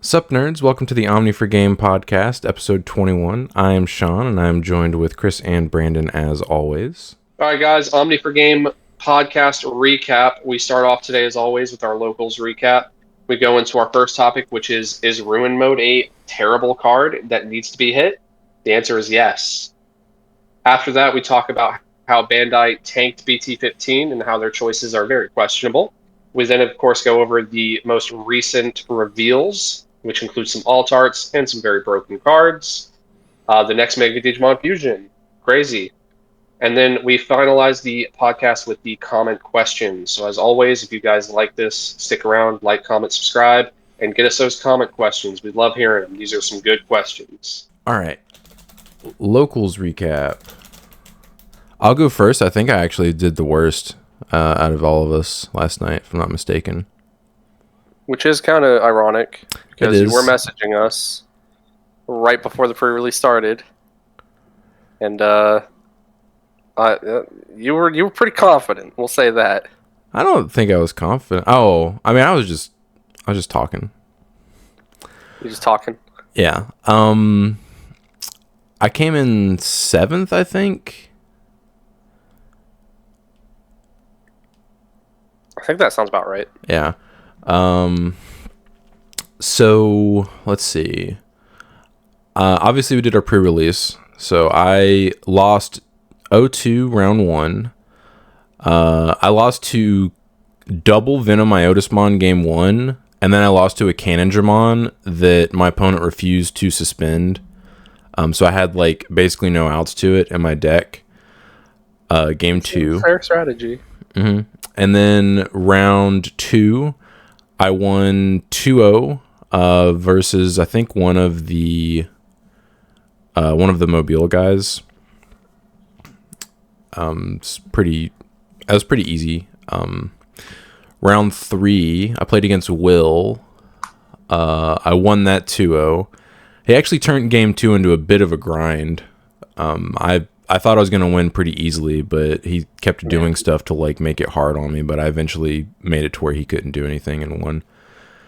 Sup nerds, welcome to the Omni4Game podcast, episode 21. I am Sean, and I am joined with Chris and Brandon as always. All right, guys, Omni4Game podcast recap. We start off today, as always, with our locals recap. We go into our first topic, which is Ruin Mode a terrible card that needs to be hit? The answer is yes. After that, we talk about how Bandai tanked BT15 and how their choices are very questionable. We then, of course, go over the most recent reveals, which includes some alt arts and some very broken cards. The next Mega Digimon Fusion, crazy. And then we finalize the podcast with the comment questions. So as always, if you guys like this, stick around, like, comment, subscribe, and get us those comment questions. We love hearing them. These are some good questions. All right. Locals recap. I'll go first. I think I actually did the worst out of all of us last night, if I'm not mistaken. Which is kind of ironic, because you is. were messaging us right before the pre-release started. And you were pretty confident. We'll say that. I don't think I was confident. Oh, I mean, I was just talking. You're just talking. Yeah. I came in 7th, I think. I think that sounds about right. Yeah. So let's see. Obviously we did our pre-release. So I lost 0-2 round 1. I lost to double Venom Iotismon game 1, and then I lost to a Cannondramon that my opponent refused to suspend. So I had like basically no outs to it in my deck. Game 2. Fair strategy. Mm-hmm. And then round 2, I won 2-0 versus I think one of the Mobile guys. That was pretty easy. Round 3, I played against Will. I won that 2-0. He actually turned game 2 into a bit of a grind. I thought I was going to win pretty easily, but he kept doing stuff to like make it hard on me, but I eventually made it to where he couldn't do anything and won.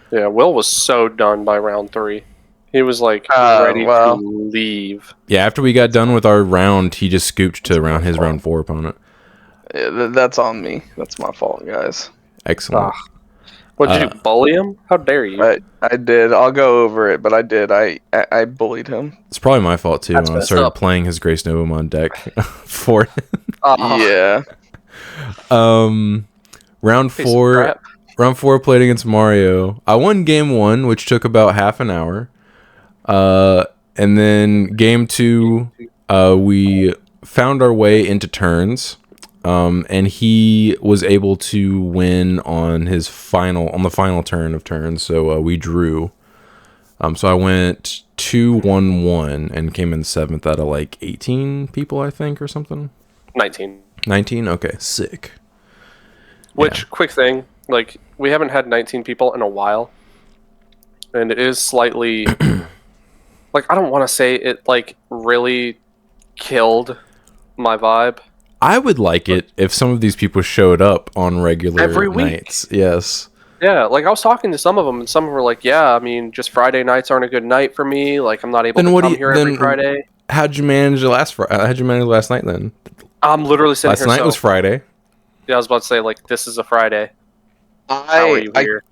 Yeah, Will was so done by round 3. He was like ready to leave. Yeah, after we got done with our round, he just scooped to his round 4 opponent. Yeah, that's on me. That's my fault, guys. Excellent. What, did you bully him? How dare you? I did. I'll go over it, but I did. I bullied him. It's probably my fault too. That's When I started playing his Grace Novamon deck for him. Yeah. Round 4 played against Mario. I won game 1, which took about half an hour. And then game 2, we found our way into turns. And he was able to win on the final turn of turns. So we drew. So I went 2-1-1 and came in 7th out of like 18 people, I think, or something. 19. 19? Okay, sick. Which, quick thing, like, we haven't had 19 people in a while. And it is slightly, like, I don't want to say it, like, really killed my vibe. I would like it if some of these people showed up on regular every week. Nights. Yes. Yeah, like I was talking to some of them, and some of them were like, "Yeah, I mean, just Friday nights aren't a good night for me. Like, I'm not able to come here every Friday." How'd you manage last night then? I'm literally sitting here. Last night was Friday. Yeah, I was about to say, like, this is a Friday. How are you here?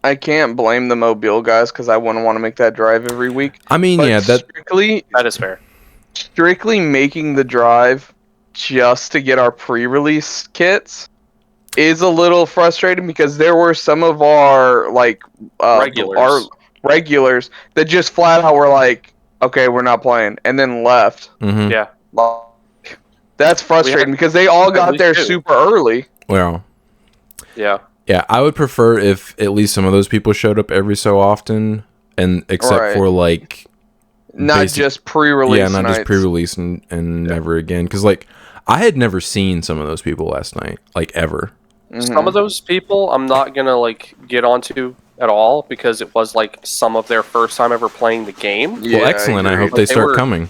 I can't blame the Mobile guys because I wouldn't want to make that drive every week. I mean, but that is fair. Strictly making the drive just to get our pre-release kits is a little frustrating because there were some of our like regulars that just flat out were like, okay, we're not playing, and then left. Mm-hmm. Yeah, that's frustrating because they all got there super early. Well, yeah, I would prefer if at least some of those people showed up every so often, and except for like not just pre-release. Yeah, not just pre-release and never again. Because like I had never seen some of those people last night, like ever. Mm-hmm. Some of those people I'm not gonna like get onto at all because it was like some of their first time ever playing the game. Yeah, well, excellent. I hope they start coming.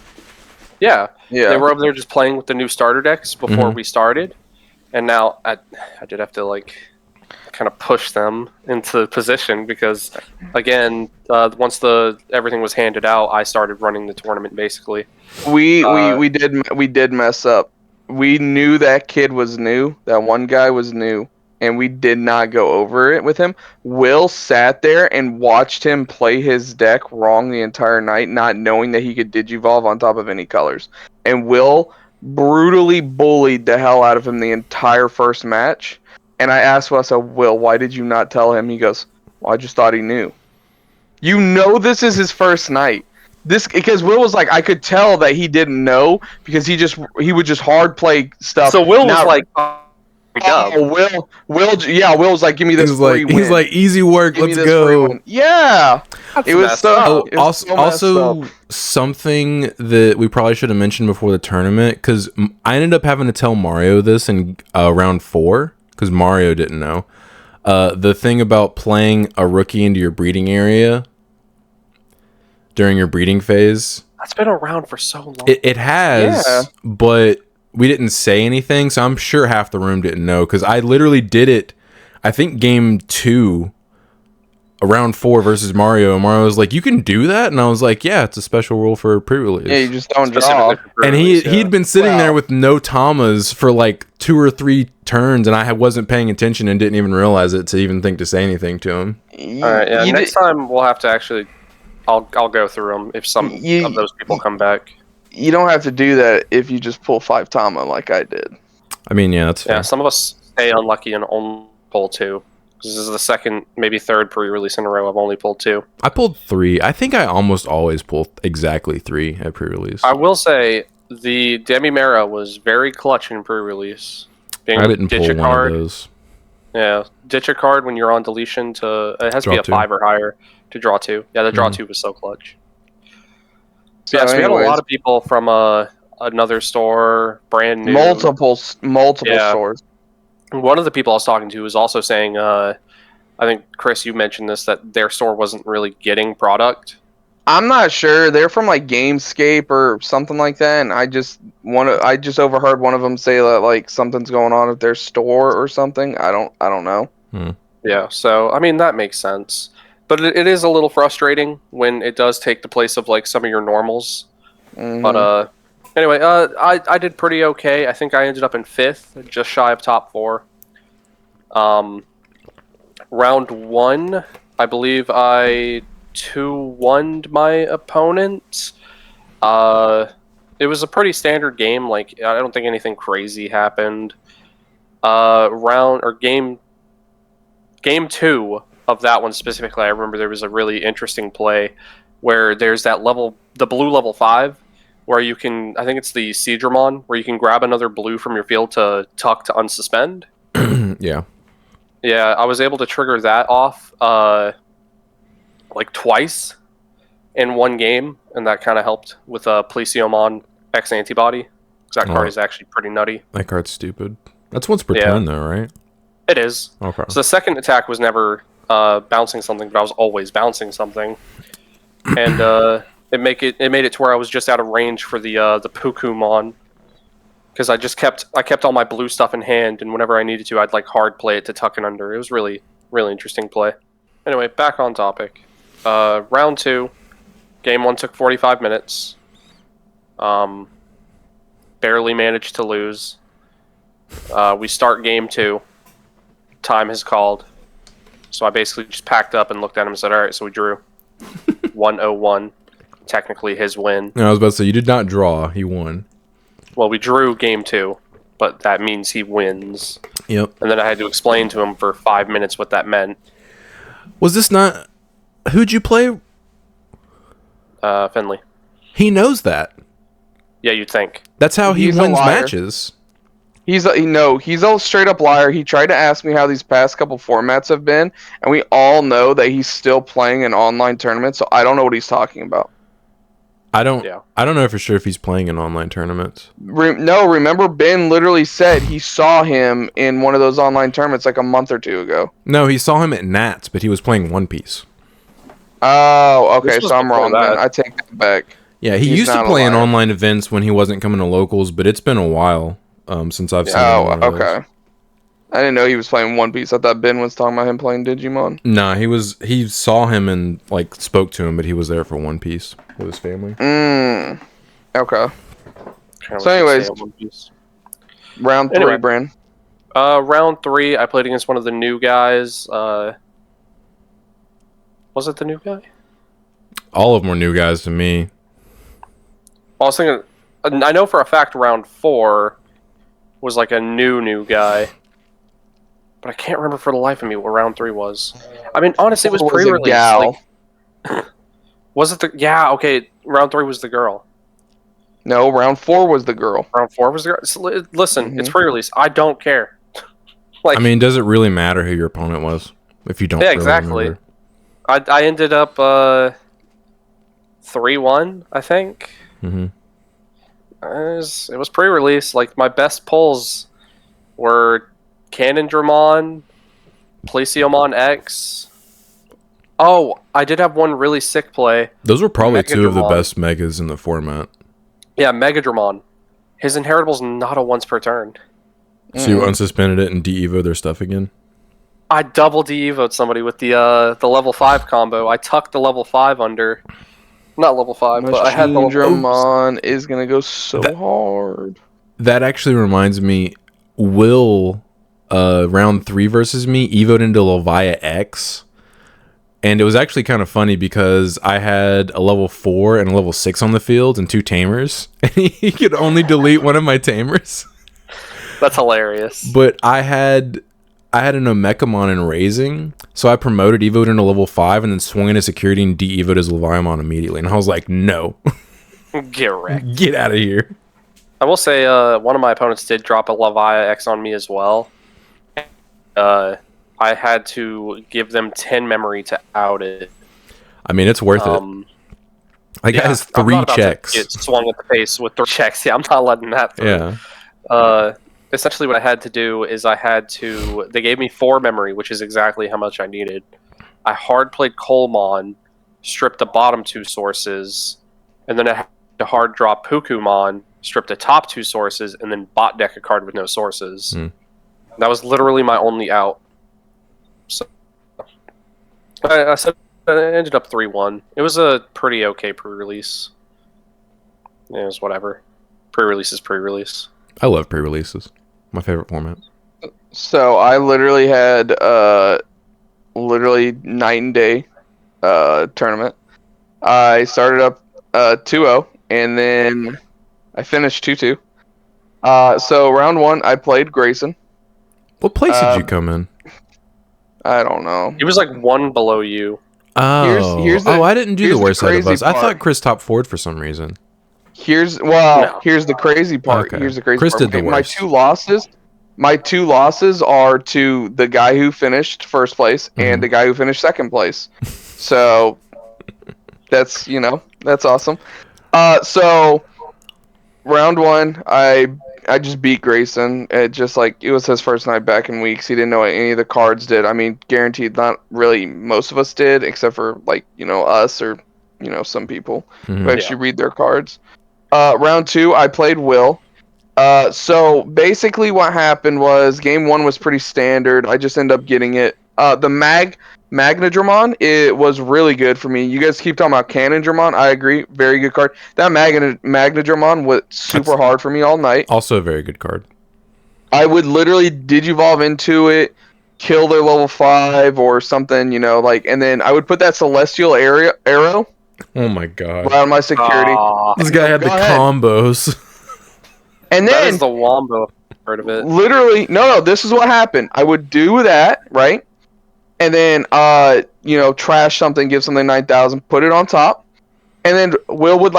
Yeah, they were over there just playing with the new starter decks before we started, and now I did have to like kind of pushed them into position because, again, once everything was handed out, I started running the tournament basically. We did mess up. We knew that kid was new. That one guy was new, and we did not go over it with him. Will sat there and watched him play his deck wrong the entire night, not knowing that he could Digivolve on top of any colors. And Will brutally bullied the hell out of him the entire first match. And I asked Will, I said, Will, why did you not tell him? He goes, well, I just thought he knew. You know this is his first night. Because Will was like, I could tell that he didn't know because he would just hard play stuff. So Will was like, Will was like, give me this free win. He's like, easy work, let's go. Yeah. It was so. Also, something that we probably should have mentioned before the tournament, because I ended up having to tell Mario this in round 4, because Mario didn't know. The thing about playing a rookie into your breeding area during your breeding phase. That's been around for so long. It has, but we didn't say anything, so I'm sure half the room didn't know, because I literally did it, I think game 2, round 4 versus Mario, and Mario was like, you can do that? And I was like, yeah, it's a special rule for pre-release. Yeah, you just don't draw. And he'd been sitting there with no Tamas for like 2 or 3 turns, and I wasn't paying attention and didn't even realize it to even think to say anything to him. Alright, yeah, next time we'll have to actually... I'll go through them if some of those people come back. You don't have to do that if you just pull 5 Tama like I did. I mean, yeah, that's fair. Yeah, some of us stay unlucky and only pull 2. This is the second, maybe third pre-release in a row I've only pulled 2. I pulled 3. I think I almost always pull exactly 3 at pre-release. I will say the Demimera was very clutch in pre-release. I didn't pull one of those. Yeah, ditch a card when you're on deletion to... It has to be a 5 or higher to draw 2. Yeah, the draw 2 was so clutch. So we had a lot of people from another store, brand new. Multiple stores. One of the people I was talking to was also saying, I think, Chris, you mentioned this, that their store wasn't really getting product. I'm not sure. They're from like Gamescape or something like that, and I just overheard one of them say that like something's going on at their store or something. I don't know. Yeah, so I mean that makes sense. But it is a little frustrating when it does take the place of like some of your normals. Mm-hmm. But anyway, I did pretty okay. I think I ended up in 5th, just shy of top 4. Round 1, I believe I 2-1'd my opponent. It was a pretty standard game. Like I don't think anything crazy happened. Game 2 of that one specifically, I remember there was a really interesting play where there's that level, the blue level 5, where you can, I think it's the Seedramon, where you can grab another blue from your field to tuck to unsuspend. Yeah. Yeah, I was able to trigger that off like twice in one game, and that kind of helped with Plesiomon X Antibody, because that card is actually pretty nutty. That card's stupid. That's once per turn, though, right? It is. Okay. So the second attack was never bouncing something, but I was always bouncing something, and it made it to where I was just out of range for the Pukumon, because I kept all my blue stuff in hand, and whenever I needed to, I'd like hard play it to tuck it under. It was really interesting play. Anyway, back on topic. Round 2, game 1 took 45 minutes. Barely managed to lose. We start game 2. Time has called. So I basically just packed up and looked at him and said, alright, so we drew. 1-0-1. Technically his win. No, I was about to say, you did not draw. He won. Well, we drew game 2, but that means he wins. Yep. And then I had to explain to him for 5 minutes what that meant. Was this not... Who'd you play? Finley. He knows that. Yeah, you'd think. That's how he wins matches. He's a straight up liar. He tried to ask me how these past couple formats have been, and we all know that he's still playing an online tournament, so I don't know what he's talking about. I don't know for sure if he's playing in online tournaments. Remember Ben literally said he saw him in one of those online tournaments like a month or 2 ago. No, he saw him at Nats, but he was playing One Piece. Oh, okay, so I'm wrong then. I take that back. Yeah, he used to play in online events when he wasn't coming to locals, but it's been a while since I've seen him. Oh, okay. I didn't know he was playing One Piece. I thought Ben was talking about him playing Digimon. Nah, he saw him and like spoke to him, but he was there for One Piece with his family. Okay. So anyways, round 3, Bran. Round 3, I played against one of the new guys. Was it the new guy? All of them were new guys to me. I was thinking, I know for a fact round 4 was like a new guy. But I can't remember for the life of me what round 3 was. I mean, honestly, it was pre-release. Like, was it the... Yeah, okay. Round 3 was the girl. No, round 4 was the girl. Round 4 was the girl. So, listen, it's pre-release. I don't care. Like, I mean, does it really matter who your opponent was if you don't? Yeah, exactly. I ended up 3-1, I think. Mm-hmm. It was pre-release. Like, my best pulls were Cannondramon, Plesiomon X. Oh, I did have one really sick play. Those were probably 2 of the best megas in the format. Yeah, Megadramon. His inheritable's not a once per turn. So you unsuspended it and de-evoed their stuff again? I double de-evoed somebody with the level 5 combo. I tucked the level 5 under. Not level 5, but I had the Dramon is going to go so hard. That actually reminds me, Will, round 3 versus me, evoed into Levia X. And it was actually kind of funny because I had a level 4 and a level 6 on the field and 2 Tamers. And he could only delete one of my Tamers. That's hilarious. But I had an Omekamon in Raising, so I promoted Evoed into level 5 and then swung into security and de-evoed his Leviamon immediately. And I was like, no. Get wrecked. Get out of here. I will say one of my opponents did drop a Levia X on me as well. I had to give them 10 memory to out it. I mean, it's worth it. That guy has 3 checks. Get swung at the face with 3 checks. Yeah, I'm not letting that through. Yeah. Essentially what I had to do is they gave me 4 memory, which is exactly how much I needed. I hard played Colemon, stripped the bottom 2 sources, and then I had to hard drop Pukumon, stripped the top 2 sources, and then bot deck a card with no sources. That was literally my only out. So I said it ended up 3-1. It was a pretty okay pre-release. It was whatever. Pre-release is pre-release. I love pre-releases. My favorite format. So I literally had night and day tournament. I started up 2-0 and then I finished 2-2. So round 1 I played Grayson. What place did you come in? I don't know. He was like 1 below you. Oh, I didn't do the worst out of us. I thought Chris top forward for some reason. Here's the crazy part. Okay. Here's the crazy Chris part. did the worst. My two losses are to the guy who finished first place and the guy who finished second place. So that's awesome. So round 1, I just beat Grayson. It was his first night back in weeks. He didn't know what any of the cards did. I mean, guaranteed not really most of us did, except for us or some people who actually read their cards. Round 2, I played Will. So basically what happened was game 1 was pretty standard. I just ended up getting it. The Magnadramon, it was really good for me. You guys keep talking about Cannondramon. I agree. Very good card. That Magnadramon was super hard for me all night. Also a very good card. I would literally Digivolve into it, kill their level 5 or something, and then I would put that Celestial Arrow. Oh my god. Around my security. This guy had the combos. And then that is the wombo part of it. Literally, no, this is what happened. I would do that, right? And then, trash something, give something 9,000, put it on top, and then Will would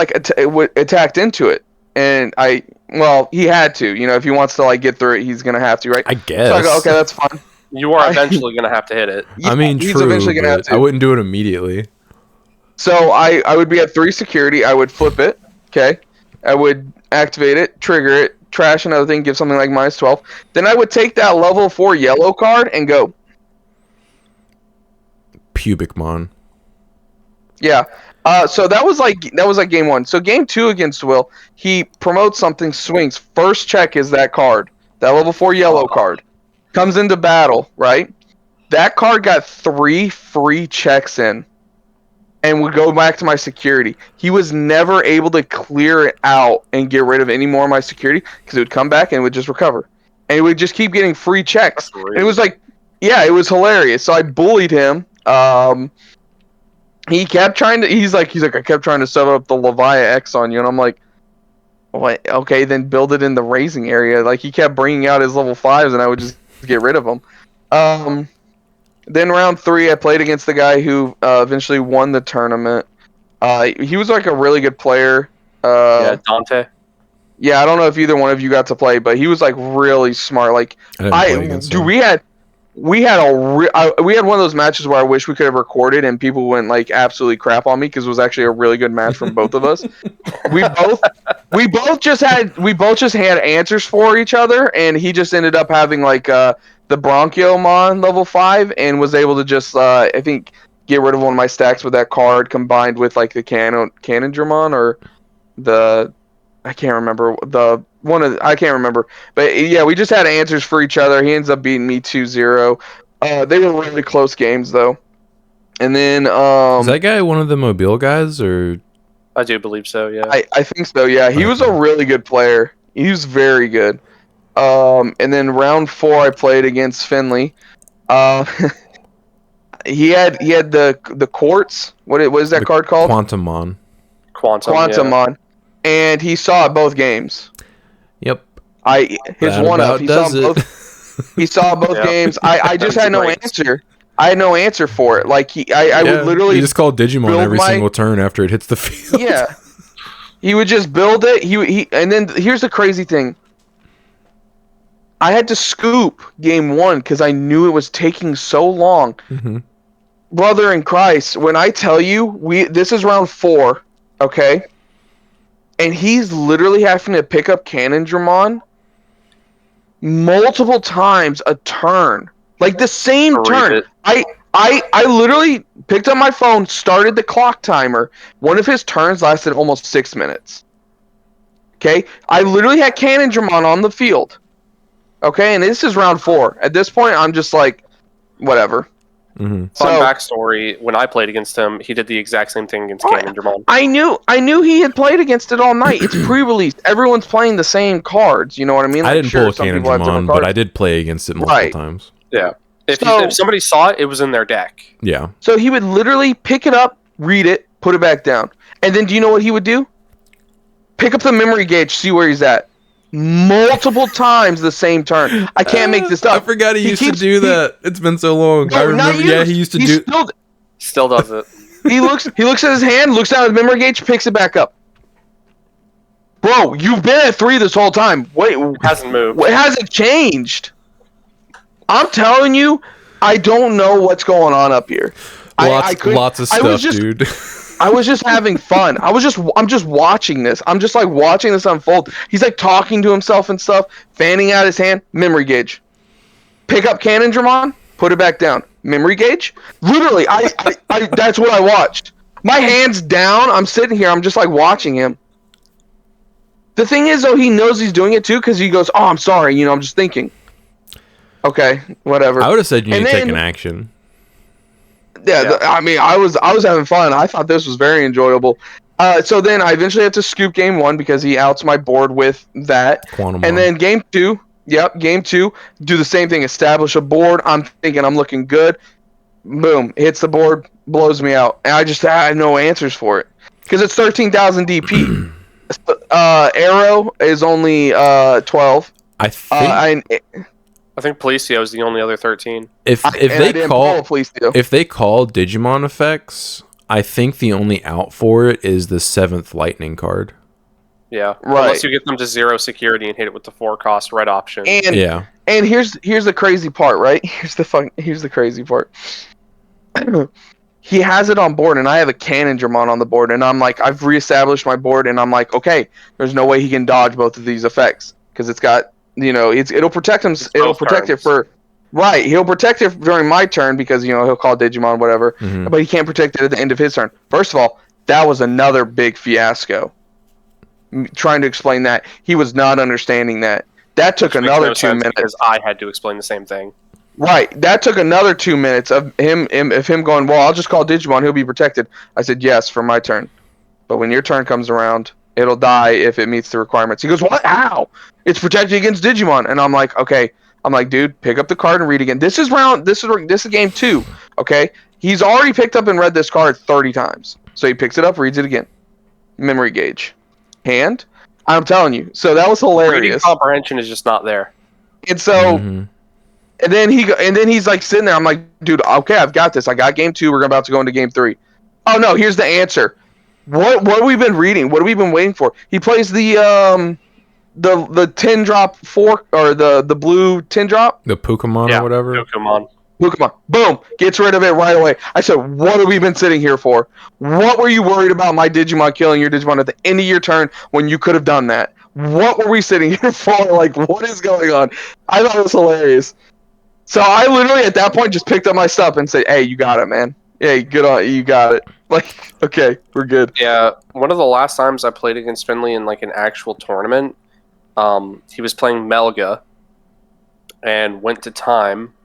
attacked into it, and he had to, if he wants to get through it, he's gonna have to, right? I guess. So I go, okay, that's fine. You are eventually gonna have to hit it. I mean, he's true, eventually gonna have to. I wouldn't do it immediately. So I would be at 3 security. I would flip it. Okay, I would activate it, trigger it, trash another thing, give something like -12. Then I would take that level 4 yellow card and go. Pubicmon. Yeah. So that was like game 1. So game 2 against Will, he promotes something, swings. First check is that card, that level 4 yellow card. comes into battle, right? That card got 3 free checks in, and would go back to my security. He was never able to clear it out and get rid of any more of my security because it would come back and it would just recover, and it would just keep getting free checks. And it was like, yeah, it was hilarious. So I bullied him. He kept trying to. He's like, I kept trying to set up the Leviathan X on you, and I'm like, what? Okay, then build it in the raising area. Like, he kept bringing out his level 5s, and I would just get rid of them. Then round 3, I played against the guy who eventually won the tournament. He was like a really good player. Yeah, Dante. Yeah, I don't know if either one of you got to play, but he was like really smart. Like, we had one of those matches where I wish we could have recorded and people went like absolutely crap on me because it was actually a really good match from both of us. we both just had answers for each other, and he just ended up having like the Bronchiomon level 5 and was able to just I think get rid of one of my stacks with that card combined with like the Canondramon or the I can't remember. I can't remember. But yeah, we just had answers for each other. He ends up beating me 2-0. They were really close games though. And then is that guy one of the Mobile guys, or? I do believe so, yeah. I think so, yeah. He was a really good player. He was very good. And then round 4 I played against Finley. He had the quartz. What is that card called? Quantumon. Quantumon. Yeah. And he saw both games. Yep. His one-up. He saw both games. I just had no answer. I had no answer for it. Like I would literally. You just call Digimon every single turn after it hits the field. Yeah. He would just build it. And then here's the crazy thing. I had to scoop game 1 because I knew it was taking so long. Mm-hmm. Brother in Christ, when I tell you this is round 4, okay? And he's literally having to pick up Canondramon multiple times a turn. Like the same turn. I literally picked up my phone, started the clock timer. One of his turns lasted almost 6 minutes. Okay? I literally had Canondramon on the field. Okay? And this is round 4. At this point, I'm just like, whatever. Mm-hmm. Fun backstory: when I played against him, he did the exact same thing against Canondramon. I knew he had played against it all night. It's pre-released. Everyone's playing the same cards. You know what I mean? Like, I didn't pull Canondramon, but I did play against it multiple times. Yeah. If somebody saw it, it was in their deck. Yeah. So he would literally pick it up, read it, put it back down, and then do you know what he would do? Pick up the memory gauge, see where he's at. Multiple times the same turn. I can't make this up. I forgot he used to do that. It's been so long. No, I remember. Yeah, he used to do. Still does it. He looks at his hand, looks down at the memory gauge, picks it back up. Bro, you've been at 3 this whole time. Wait, hasn't moved. It hasn't changed. I'm telling you, I don't know what's going on up here. Lots of stuff, dude. I was just having fun. I'm just watching this. I'm just like watching this unfold. He's like talking to himself and stuff, fanning out his hand, memory gauge. Pick up Canondramon, put it back down. Memory gauge? Literally, I that's what I watched. My hand's down, I'm sitting here, I'm just like watching him. The thing is though, he knows he's doing it too, because he goes, "Oh, I'm sorry, I'm just thinking." Okay, whatever. I would have said you need to take an action. Yeah, I mean, I was having fun. I thought this was very enjoyable. So then I eventually had to scoop game 1 because he outs my board with that. Quantumon. And then game 2, game 2, do the same thing. Establish a board. I'm thinking I'm looking good. Boom, hits the board, blows me out. And I just had no answers for it because it's 13,000 DP. Arrow is only 12. I think. I think Policio is the only other 13. If they call Digimon effects, I think the only out for it is the 7th lightning card. Yeah, right. Unless you get them to 0 security and hit it with the 4-cost red option. And here's the crazy part, right? Here's the crazy part. He has it on board, and I have a Canondramon on the board, and I'm like, I've reestablished my board, and I'm like, okay, there's no way he can dodge both of these effects because it's got. It'll protect him. It'll protect it for, right? He'll protect it during my turn because he'll call Digimon whatever, but he can't protect it at the end of his turn. First of all, that was another big fiasco. Trying to explain that he was not understanding that That took Which makes another no 2 sense minutes. because I had to explain the same thing. Right. That took another 2 minutes of him going, well, I'll just call Digimon. He'll be protected. I said, yes, for my turn. But when your turn comes around, it'll die if it meets the requirements. He goes, what? How? It's protected against Digimon. And I'm like, okay. I'm like, dude, pick up the card and read again. This is game 2. Okay. He's already picked up and read this card 30 times. So he picks it up, reads it again. Memory gauge. Hand. I'm telling you. So that was hilarious. Reading comprehension is just not there. And so, and then he's like sitting there. I'm like, dude, okay, I've got this. I got game 2. We're about to go into game 3. Oh no, here's the answer. What have we been reading? What have we been waiting for? He plays the 10-drop fork, or the blue 10-drop. The Pokemon or whatever. Pokemon. Boom. Gets rid of it right away. I said, what have we been sitting here for? What were you worried about my Digimon killing your Digimon at the end of your turn when you could have done that? What were we sitting here for? Like, what is going on? I thought it was hilarious. So I literally at that point just picked up my stuff and said, hey, you got it, man. Hey, good on you, got it. Like, okay, we're good. Yeah, one of the last times I played against Finley in like an actual tournament, he was playing Melga and went to time.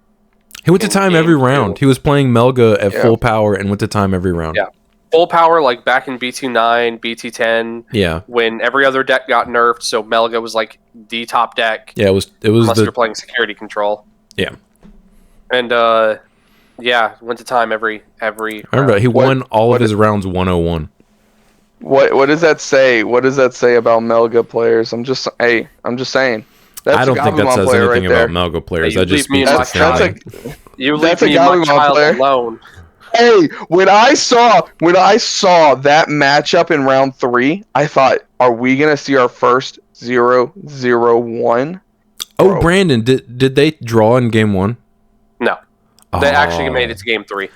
He went to time every round. He was playing Melga at full power and went to time every round. Yeah. Full power, like back in BT9, BT10. Yeah. When every other deck got nerfed, so Melga was like the top deck. Yeah, it was unless you're playing security control. Yeah. And went to time every I remember he won all of his rounds 101. What does that say? What does that say about Melga players? I'm just saying. I don't think that says anything about Melga players. That just speaks to Finley. You leave me and my child alone. Hey, when I saw that matchup in round 3, I thought, are we gonna see our first 0-0-1? Oh, bro. Brandon, did they draw in game 1? No, they actually made it to game 3.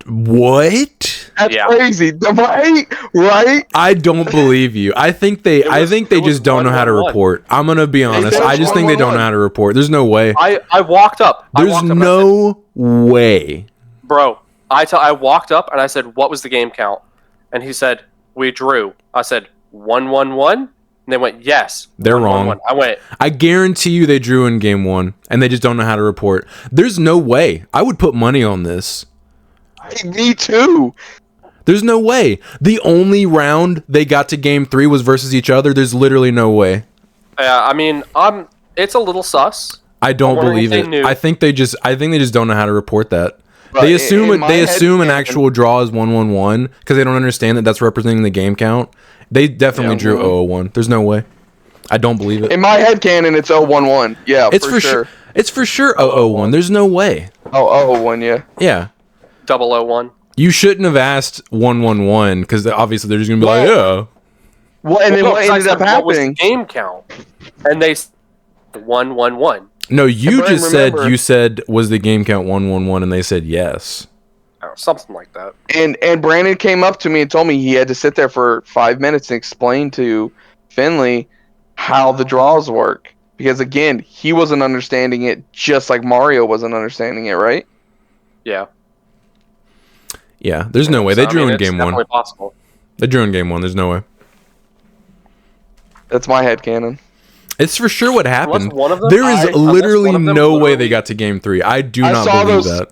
What? That's crazy, right? I don't believe you. I think they just don't know how to report. I'm gonna be honest. I just think they don't know how to report. There's no way. I walked up. There's no way, bro. I walked up and I said, "What was the game count?" And he said, "We drew." I said, 1-1-1, and they went, "Yes." They're wrong. I went. I guarantee you they drew in game 1, and they just don't know how to report. There's no way. I would put money on this. Me too. There's no way. The only round they got to game 3 was versus each other. There's literally no way. Yeah, I mean, it's a little sus. I don't believe it. I think they just don't know how to report that. But they assume an actual draw is 1-1-1 because they don't understand that that's representing the game count. They definitely drew 0-1. There's no way. I don't believe it. In my head canon, it's 0-1-1. Yeah, it's for sure. It's for sure 0-0-1. There's no way. Oh, 0-1, yeah. Yeah. 0-0-1. You shouldn't have asked 1-1-1 because obviously they're just gonna be like, yeah. Well, and then what ended up happening? What was the game count? And they 1-1-1. No, you just said was the game count 1-1-1, and they said yes. Oh, something like that. And Brandon came up to me and told me he had to sit there for 5 minutes and explain to Finley how the draws work. Because again, he wasn't understanding it just like Mario wasn't understanding it, right? Yeah. Yeah, there's no way. They drew in game 1. Possible. They drew in game 1. There's no way. That's my headcanon. It's for sure what happened. There is literally no way they got to game 3. I do not believe that.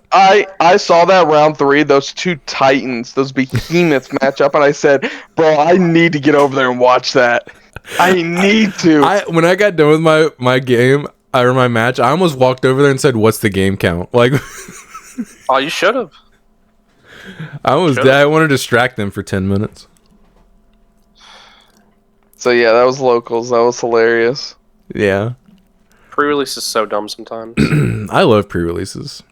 I saw that round 3, those two titans, those behemoths match up, and I said, bro, I need to get over there and watch that. I need to. When I got done with my game, or my match, I almost walked over there and said, what's the game count? Like, oh, you should have. I want to distract them for 10 minutes. So yeah, that was locals. That was hilarious. Yeah. Pre-release is so dumb sometimes. I love pre-releases.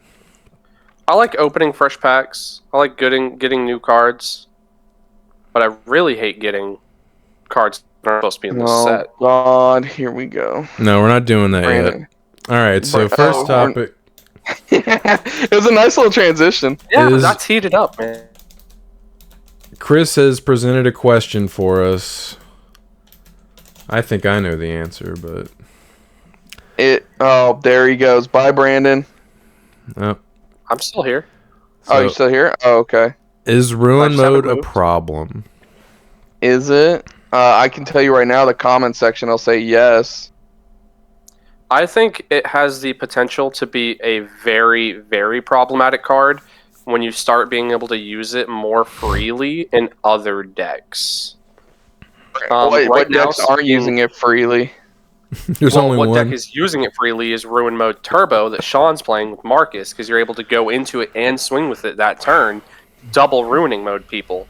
I like opening fresh packs. I like getting new cards. But I really hate getting cards that aren't supposed to be in this set. Oh God, here we go. No, we're not doing that yet. All right, so first topic. It was a nice little transition. Yeah, that's heated up, man. Chris has presented a question for us. I think I know the answer, but there he goes. Bye, Brandon. Oh. I'm still here. So, you're still here? Oh, okay. Is ruin mode a problem? Is it? I can tell you right now, the comment section will say yes. I think it has the potential to be a very, very problematic card when you start being able to use it more freely in other decks. What decks aren't using it freely? There's only what one. deck is using it freely is Ruin Mode Turbo that Sean's playing with Marcus, because you're able to go into it and swing with it that turn, double ruining mode people.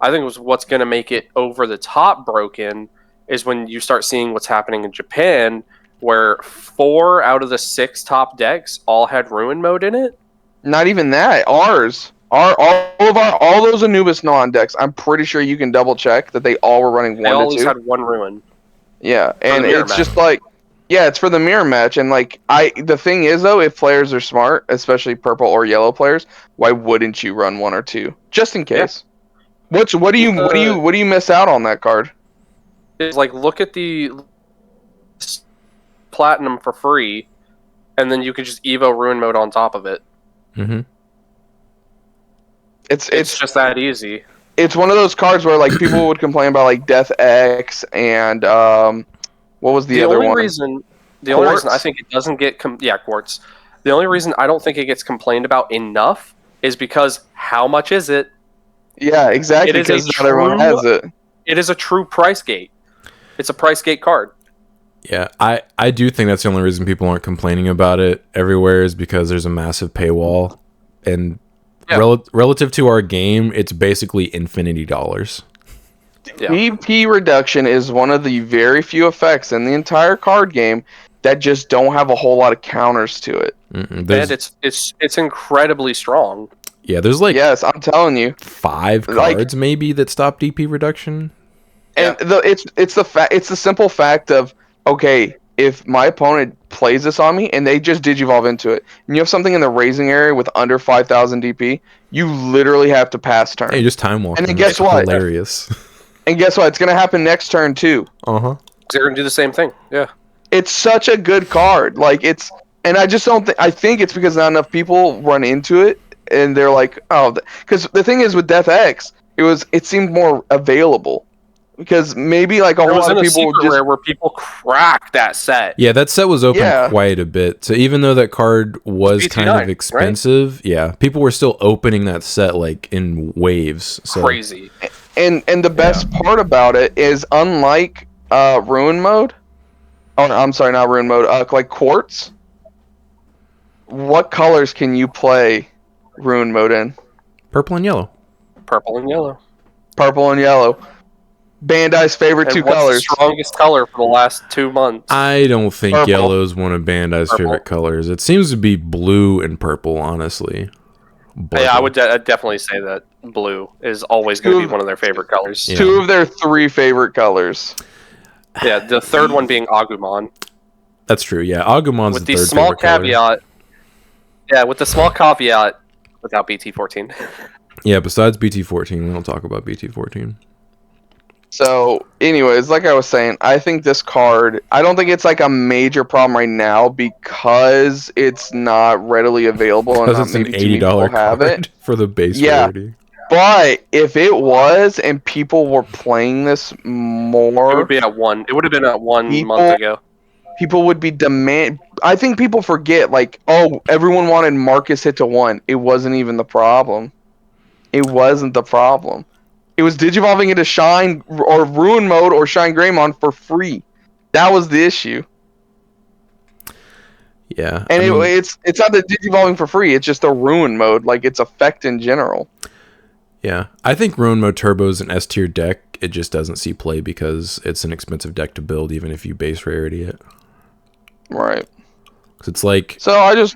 I think what's going to make it over the top broken is when you start seeing what's happening in Japan, where 4 out of the 6 top decks all had Ruin Mode in it. Not even that. Ours. All those Anubis non decks, I'm pretty sure you can double check that they all were running 1 They to 2. always had 1 Ruin. Yeah, and it's just like, yeah, it's for the mirror match, and like the thing is though, if players are smart, especially purple or yellow players, why wouldn't you run 1 or 2 just in case? Yeah. What do you miss out on that card? It's like, look at the platinum for free, and then you can just Evo Ruin Mode on top of it. Mm-hmm. It's just that easy. It's one of those cards where like people would complain about like Death X and what was the other one? The only reason I think it doesn't get Quartz. The only reason I don't think it gets complained about enough is because how much is it? Yeah, exactly. Because not everyone has it. It is a true price gate. It's a price gate card. Yeah, I do think that's the only reason people aren't complaining about it everywhere is because there's a massive paywall, and relative to our game, it's basically infinity dollars. Yeah. PP reduction is one of the very few effects in the entire card game that just don't have a whole lot of counters to it. And it's incredibly strong. Yeah, there's like I'm telling you, 5 cards maybe that stop DP reduction. And it's the simple fact of, okay, if my opponent plays this on me and they just digivolve into it, and you have something in the raising area with under 5,000 DP, you literally have to pass turn. Hey, just time walk. And then guess what? Hilarious. And guess what? It's gonna happen next turn too. They're gonna do the same thing. Yeah. It's such a good card. Like and I just don't think. I think it's because not enough people run into it, and they're like, oh, because the thing is with Death X, it seemed more available. Because maybe like a whole lot of people rare where people cracked that set. Yeah, that set was open quite a bit. So even though that card was BT9, kind of expensive, right? People were still opening that set like in waves. So. Crazy. And the best part about it is, unlike Ruin Mode, I'm sorry, not Ruin Mode, like Quartz, what colors can you play Ruin Mode in? Purple and yellow. Purple and yellow. Purple and yellow. Bandai's favorite two colors. The strongest color for the last 2 months? I don't think yellow is one of Bandai's favorite colors. It seems to be blue and purple, honestly. Yeah, I would definitely say that blue is always going to be one of their favorite colors. Yeah. 2 of their 3 favorite colors. Yeah, the third one being Agumon. That's true. Yeah, Agumon's the third small favorite caveat. color. Yeah, with the small caveat without BT14. Yeah, besides BT14, we don't talk about BT14. So, anyways, like I was saying, I think this card, I don't think it's like a major problem right now because it's not readily available and not many people have it for the base rarity. But if it was and people were playing this more, it would be at 1. It would have been at 1 month ago. People would be I think people forget, like, oh, everyone wanted Marcus hit to 1. It wasn't even the problem. It wasn't the problem. It was digivolving into Shine or Ruin Mode or Shine Greymon for free. That was the issue. Yeah. And it's not the digivolving for free. It's just a Ruin Mode, like its effect in general. Yeah. I think Ruin Mode Turbo is an S tier deck. It just doesn't see play because it's an expensive deck to build, even if you base rarity it. Right. It's like. So I just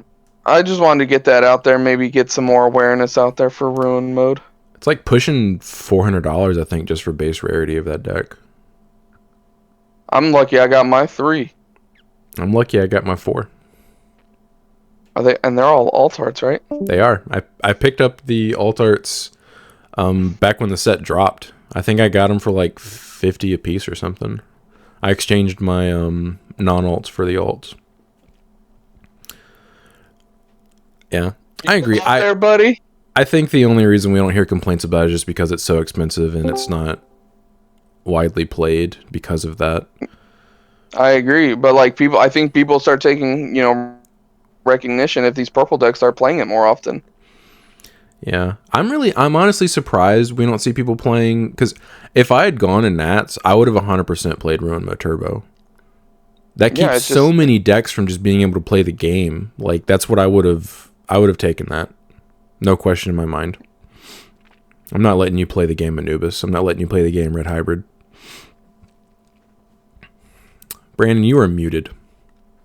wanted to get that out there. Maybe get some more awareness out there for Ruin Mode. It's like pushing $400, I think, just for base rarity of that deck. I'm lucky I got my 3. I'm lucky I got my 4. Are they? And they're all alt arts, right? They are. I picked up the alt arts back when the set dropped. I think I got them for like 50 a piece or something. I exchanged my non-alts for the alts. Yeah, I agree. There, buddy. I think the only reason we don't hear complaints about it is just because it's so expensive and it's not widely played because of that. I agree, but like I think people start taking recognition if these purple decks start playing it more often. Yeah, I'm honestly surprised we don't see people playing, because if I had gone in Nats, I would have 100% played Ruin Mode Turbo. That keeps so many decks from just being able to play the game. Like, that's what I would have taken that. No question in my mind. I'm not letting you play the game Anubis. I'm not letting you play the game Red Hybrid. Brandon, you are muted.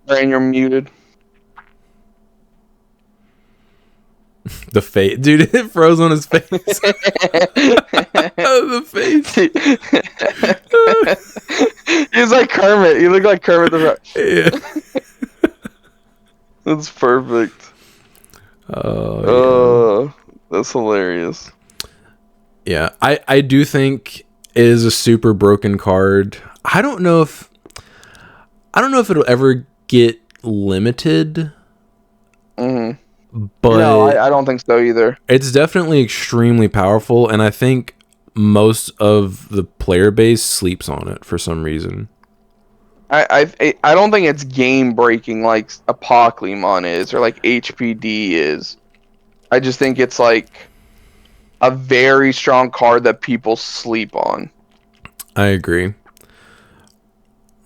Brandon, you're muted. The face, dude, it froze on his face. The face. He's like Kermit. You look like Kermit the Frog. Yeah. That's perfect. Oh, that's hilarious. Yeah, I do think it is a super broken card. I don't know if it'll ever get limited. Mm-hmm. But no, I don't think so either. It's definitely extremely powerful, and I think most of the player base sleeps on it for some reason. I don't think it's game breaking like Apoclymon is or like HPD is. I just think it's like a very strong card that people sleep on. I agree.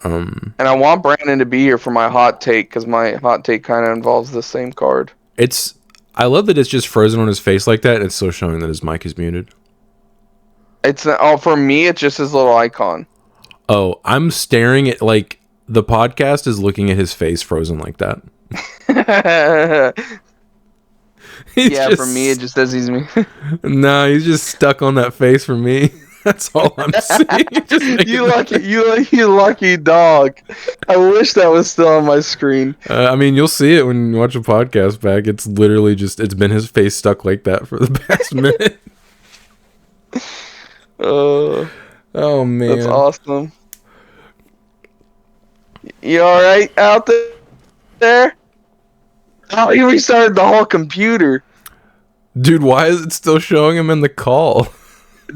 And I want Brandon to be here for my hot take, because my hot take kind of involves the same card. I love that it's just frozen on his face like that, and it's still showing that his mic is muted. For me, it's just his little icon. Oh, I'm staring at, like, the podcast is looking at his face frozen like that. For me, it just says he's me. Nah, he's just stuck on that face for me. That's all I'm seeing. You lucky dog. I wish that was still on my screen. I mean, you'll see it when you watch a podcast back. It's literally it's been his face stuck like that for the past minute. Oh man, that's awesome. You all right out there? Oh, he restarted the whole computer. Dude, why is it still showing him in the call?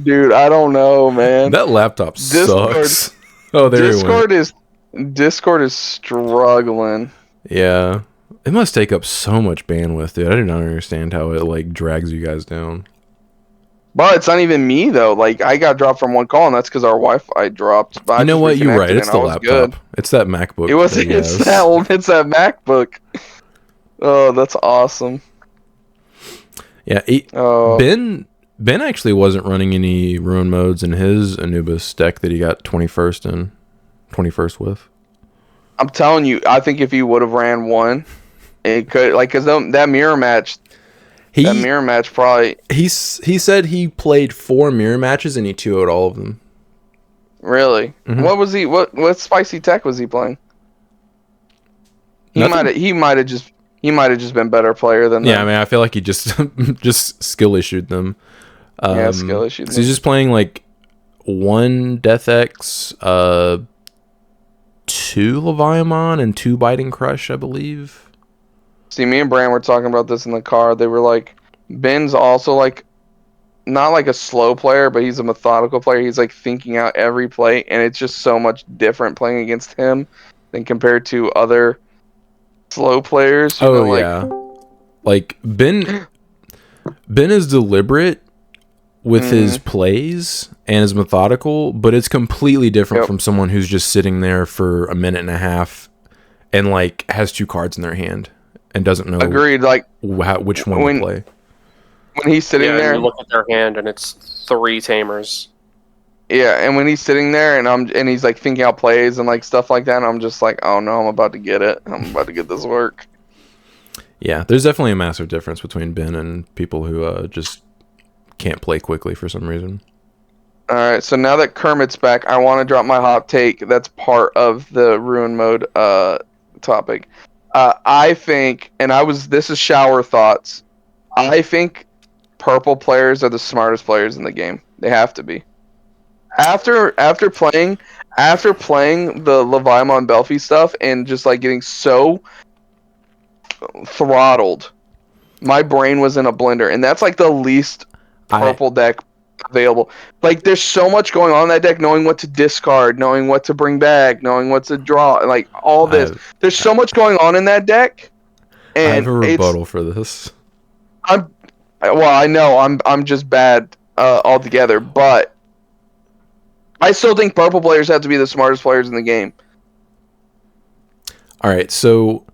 Dude, I don't know, man. That laptop sucks. Oh, there Discord is struggling. Yeah. It must take up so much bandwidth, dude. I do not understand how it, like, drags you guys down. But it's not even me, though. Like, I got dropped from one call, and that's because our Wi-Fi dropped. But you know what? You're right. It's the laptop. Good. It's that MacBook. It's that MacBook. Oh, that's awesome. Yeah. Ben actually wasn't running any ruin modes in his Anubis deck that he got 21st with. I'm telling you, I think if he would have ran one, it could, like, because that mirror match probably. He said he played 4 mirror matches and he 2-0'd all of them. Really? Mm-hmm. What was he? What spicy tech was he playing? He might have just been better player than them. Yeah, I mean, I feel like he just skill issued them. Skill issued. So he's just playing like 1 Death X, 2 Leviamon, and 2 Biting Crush, I believe. See, me and Bran were talking about this in the car. They were like, Ben's also like, not like a slow player, but he's a methodical player. He's like thinking out every play, and it's just so much different playing against him than compared to other slow players. Yeah. Like Ben is deliberate with his plays and is methodical, but it's completely different from someone who's just sitting there for a minute and a half and like has 2 cards in their hand and doesn't know. Agreed. Like which one to play. When he's sitting there, and you look at their hand and it's 3 Tamers. Yeah, and when he's sitting there and he's like thinking out plays and like stuff like that, and I'm just like, oh no, I'm about to get it. I'm about to get this work. Yeah, there's definitely a massive difference between Ben and people who just can't play quickly for some reason. All right, so now that Kermit's back, I want to drop my hot take. That's part of the ruin mode topic. I think, this is shower thoughts. I think purple players are the smartest players in the game. They have to be. After playing the Leviamon Belfi stuff and just like getting so throttled, my brain was in a blender, and that's like the least purple deck available. Like, there's so much going on in that deck, knowing what to discard, knowing what to bring back, knowing what to draw, like, all this. There's so much going on in that deck. And I have a rebuttal for this. I know I'm just bad altogether, but I still think purple players have to be the smartest players in the game. All right, so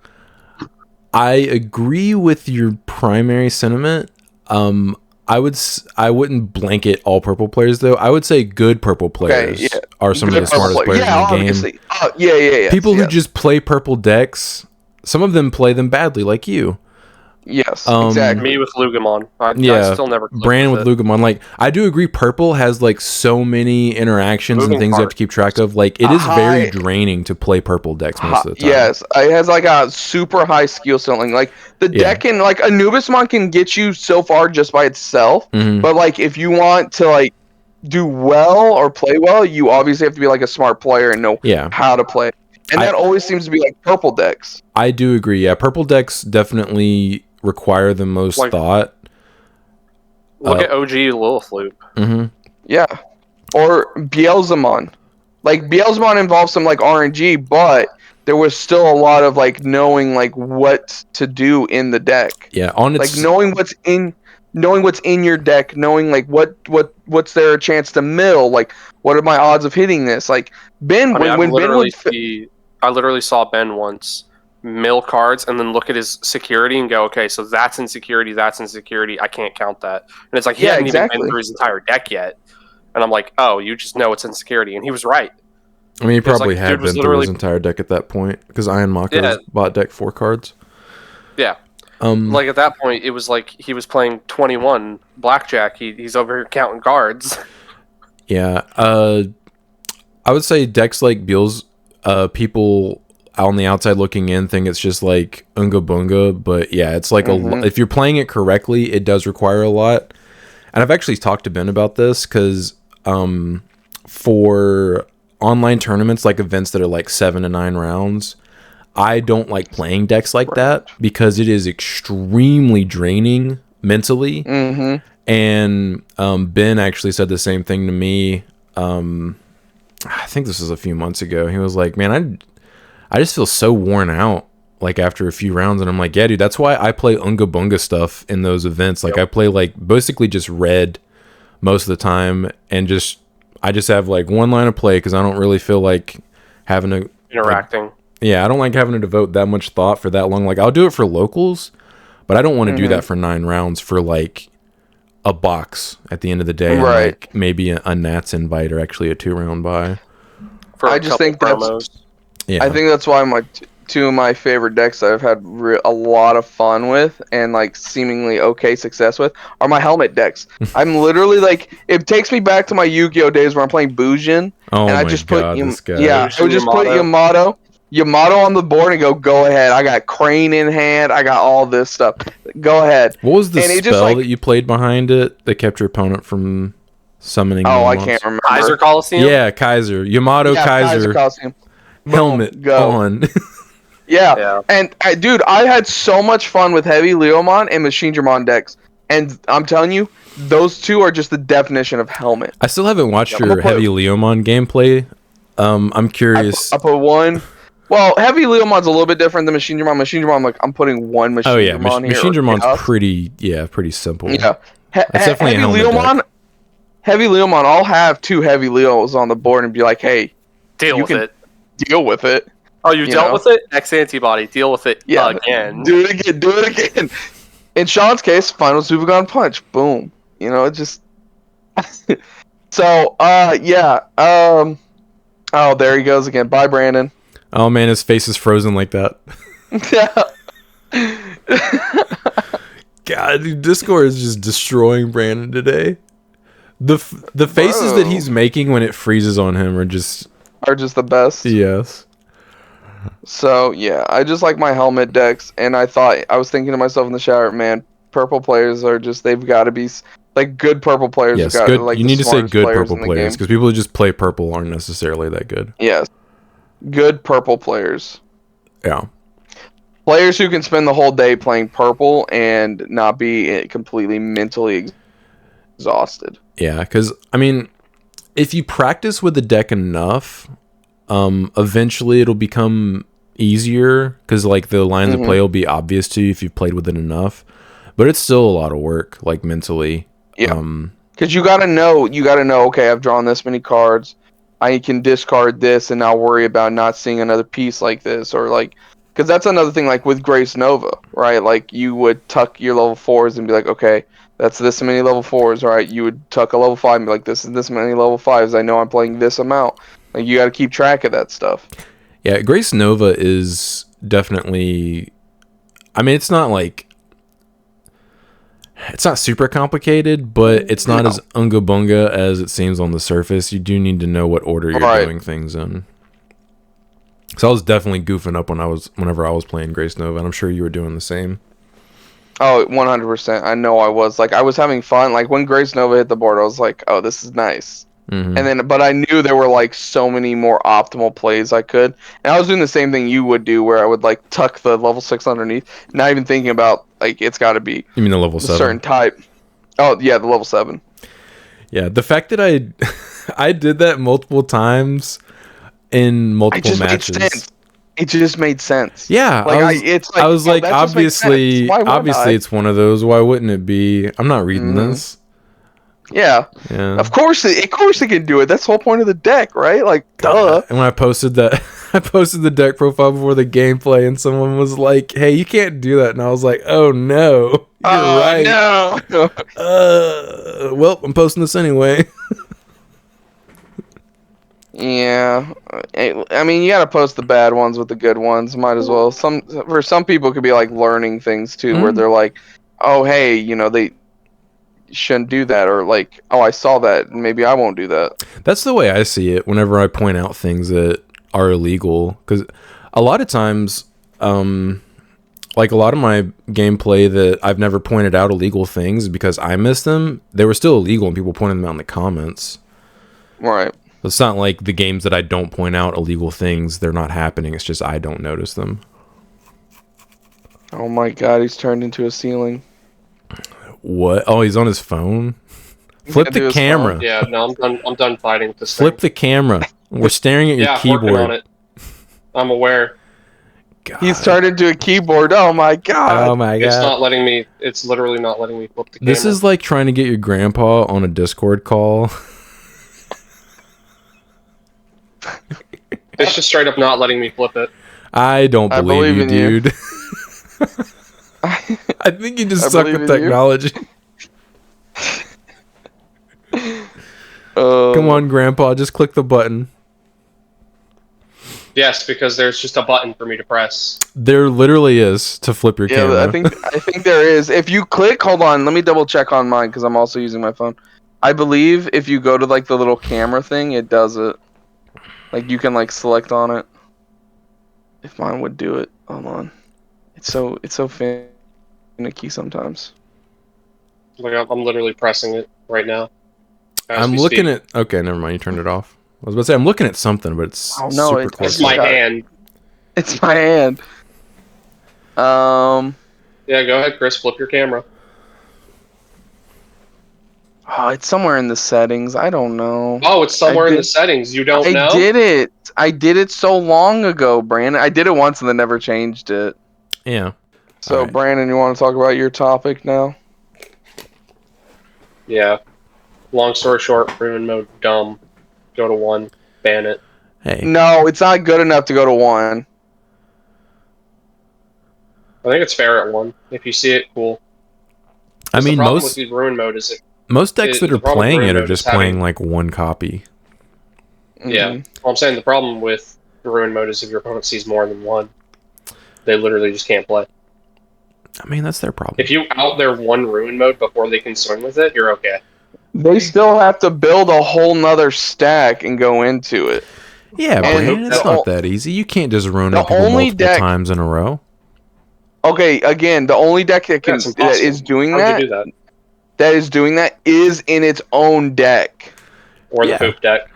I agree with your primary sentiment. I wouldn't blanket all purple players though. I would say good purple players are some of the smartest players in the obviously. game. People who just play purple decks, some of them play them badly, like you. Yes, exactly. Me with Lugamon. I still never. Brandon with Lugamon. Like, I do agree. Purple has like so many interactions and things you have to keep track of. Like, it is very draining to play purple decks most of the time. Yes, it has like a super high skill ceiling. Like the deck can like Anubismon can get you so far just by itself. But like if you want to like do well or play well, you obviously have to be like a smart player and know how to play. And that always seems to be like purple decks. I do agree. Yeah, purple decks definitely require the most thought. Look at OG Lilith Loop. Yeah. Or Beelzemon. Like, Beelzemon involves some, like, RNG, but there was still a lot of, like, knowing, like, what to do in the deck. Yeah, like, knowing what's in your deck, knowing, like, what's there a chance to mill, like, what are my odds of hitting this? Like, Ben, I literally saw Ben once mill cards and then look at his security and go, okay, so that's in security, I can't count that. And it's like he hadn't even been through his entire deck yet. And I'm like, oh, you just know it's in security. And he was right. I mean, he probably had been through his entire deck at that point because Iron Mako bought deck 4 cards. Yeah. Like at that point, it was like he was playing 21 blackjack. He's over here counting cards. Yeah. I would say decks like Beals, people on the outside looking in think it's just like Unga Bunga, but yeah, it's like if you're playing it correctly, it does require a lot. And I've actually talked to Ben about this because for online tournaments, like events that are like 7 to 9 rounds, I don't like playing decks like that because it is extremely draining mentally. And Ben actually said the same thing to me. I think this was a few months ago. He was like, man, I just feel so worn out like after a few rounds. And I'm like, yeah, dude, that's why I play Unga Bunga stuff in those events. Like I play like basically just red most of the time. And I just have like one line of play because I don't really feel like having to interacting. I don't like having to devote that much thought for that long. Like I'll do it for locals, but I don't want to do that for 9 rounds for like a box at the end of the day. Right. Like maybe a Nats invite or actually a 2-round buy. I just think I think that's why my two of my favorite decks that I've had a lot of fun with and like seemingly okay success with are my helmet decks. I'm literally like, it takes me back to my Yu-Gi-Oh days where I'm playing Bujin, and I just put I would just put Yamato on the board and go ahead. I got Crane in hand. I got all this stuff. Go ahead. What was the spell that you played behind it that kept your opponent from summoning? I can't remember. Kaiser Coliseum? Yeah, Kaiser. Yamato Kaiser Coliseum. helmet on. And dude, I had so much fun with Heavy Leomon and Machine Dramon decks, and I'm telling you, those two are just the definition of helmet. I still haven't watched your Heavy Leomon gameplay. I'm curious. I put one. Well, Heavy Leomon's a little bit different than Machine Dramon. Machine Dramon, I'm putting one Machine Dramon here. Machine Dramon's pretty simple. Yeah, it's definitely Heavy Leomon. Deck. Heavy Leomon, I'll have 2 Heavy Leos on the board and be like, hey, deal with it. Oh, you dealt with it? X antibody. Deal with it again. Do it again. In Sean's case, Final Zubagon Punch. Boom. You know, it just... So, oh, there he goes again. Bye, Brandon. Oh, man, his face is frozen like that. God, dude, Discord is just destroying Brandon today. The faces that he's making when it freezes on him are just the best. Yes. So yeah, I just like my helmet decks, and I was thinking to myself in the shower, man, purple players are they've got to be like good purple players. Yes, good. Like, you need to say good purple players because people who just play purple aren't necessarily that good. Yes, good purple players. Yeah. Players who can spend the whole day playing purple and not be completely mentally exhausted. Yeah, because, I mean, if you practice with the deck enough, eventually it'll become easier, because, like, the lines of play will be obvious to you if you've played with it enough. But it's still a lot of work, like, mentally. Yeah. Because you gotta know, okay, I've drawn this many cards. I can discard this and not worry about not seeing another piece like this. Or, like, because that's another thing, like, with Grace Nova, right? Like, you would tuck your level 4s and be like, okay, that's this many level 4s, right? You would tuck a level 5 and be like, this is this many level 5s. I know I'm playing this amount. Like, you gotta keep track of that stuff. Yeah, Grace Nova is definitely... I mean, it's not, like... It's not super complicated, but it's not as unga bunga as it seems on the surface. You do need to know what order you're doing things in. So I was definitely goofing up whenever I was playing Grace Nova, and I'm sure you were doing the same. Oh, 100%. I know I was. Like, I was having fun. Like, when Grace Nova hit the board, I was like, oh, this is nice. And then, but I knew there were, like, so many more optimal plays I could. And I was doing the same thing you would do, where I would, like, tuck the level 6 underneath, not even thinking about, like, it's got to be... You mean the level 7? A certain type. Oh, yeah, the level 7. Yeah, the fact that I did that multiple times in multiple matches. It just made sense. Yeah, like, I was like, obviously it's one of those. Why wouldn't it be? I'm not reading this. Yeah. Of course it can do it. That's the whole point of the deck, right? Like, duh. And when I posted the deck profile before the gameplay, and someone was like, "Hey, you can't do that," and I was like, "Oh no, you're right." No. Well, I'm posting this anyway. Yeah, I mean, you gotta post the bad ones with the good ones. Might as well. For some people, it could be like learning things too, where they're like, "Oh, hey, you know, they shouldn't do that," or like, "Oh, I saw that, maybe I won't do that." That's the way I see it whenever I point out things that are illegal, because a lot of times, like a lot of my gameplay that I've never pointed out illegal things because I missed them, they were still illegal and people pointed them out in the comments. Right. It's not like the games that I don't point out illegal things, they're not happening. It's just I don't notice them. Oh my god, he's turned into a ceiling. What? Oh, he's on his phone? Flip the camera. Yeah, no, I'm done fighting with this Flip the camera. We're staring at your keyboard. Working on it. I'm aware. God. He's turned into a keyboard. Oh my god. Oh my god. It's not letting me. It's literally not letting me flip the camera. This is like trying to get your grandpa on a Discord call. It's just straight up not letting me flip it. I don't believe you, dude. I think you just suck at technology. Come on, Grandpa, just click the button. Yes, because there's just a button for me to press. There literally is to flip your camera. I think there is. If you click, hold on, let me double check on mine because I'm also using my phone. I believe if you go to like the little camera thing, it does it. Like you can like select on it. If mine would do it, hold on. It's so finicky sometimes. Like I'm literally pressing it right now. I'm looking at. Okay, never mind. You turned it off. I was about to say I'm looking at something, but it's super close. It's my hand. It's my hand. Yeah, go ahead, Chris. Flip your camera. Oh, it's somewhere in the settings. I don't know. Oh, it's somewhere in the settings. You don't know? I did it so long ago, Brandon. I did it once and then never changed it. Yeah. So, right. Brandon, you want to talk about your topic now? Yeah. Long story short, ruin mode, dumb. Go to 1. Ban it. Hey. No, it's not good enough to go to 1. I think it's fair at 1. If you see it, cool. I mean, the problem with the ruin mode is most decks that are playing it are just playing like 1 copy. Yeah. Well, I'm saying the problem with the ruin mode is if your opponent sees more than 1, they literally just can't play. I mean, that's their problem. If you out their 1 ruin mode before they can swing with it, you're okay. They still have to build a whole nother stack and go into it. Yeah, Brandon, it's not that easy. You can't just ruin it multiple times in a row. Okay, again, the only deck that is doing that is in its own deck. Or the poop deck.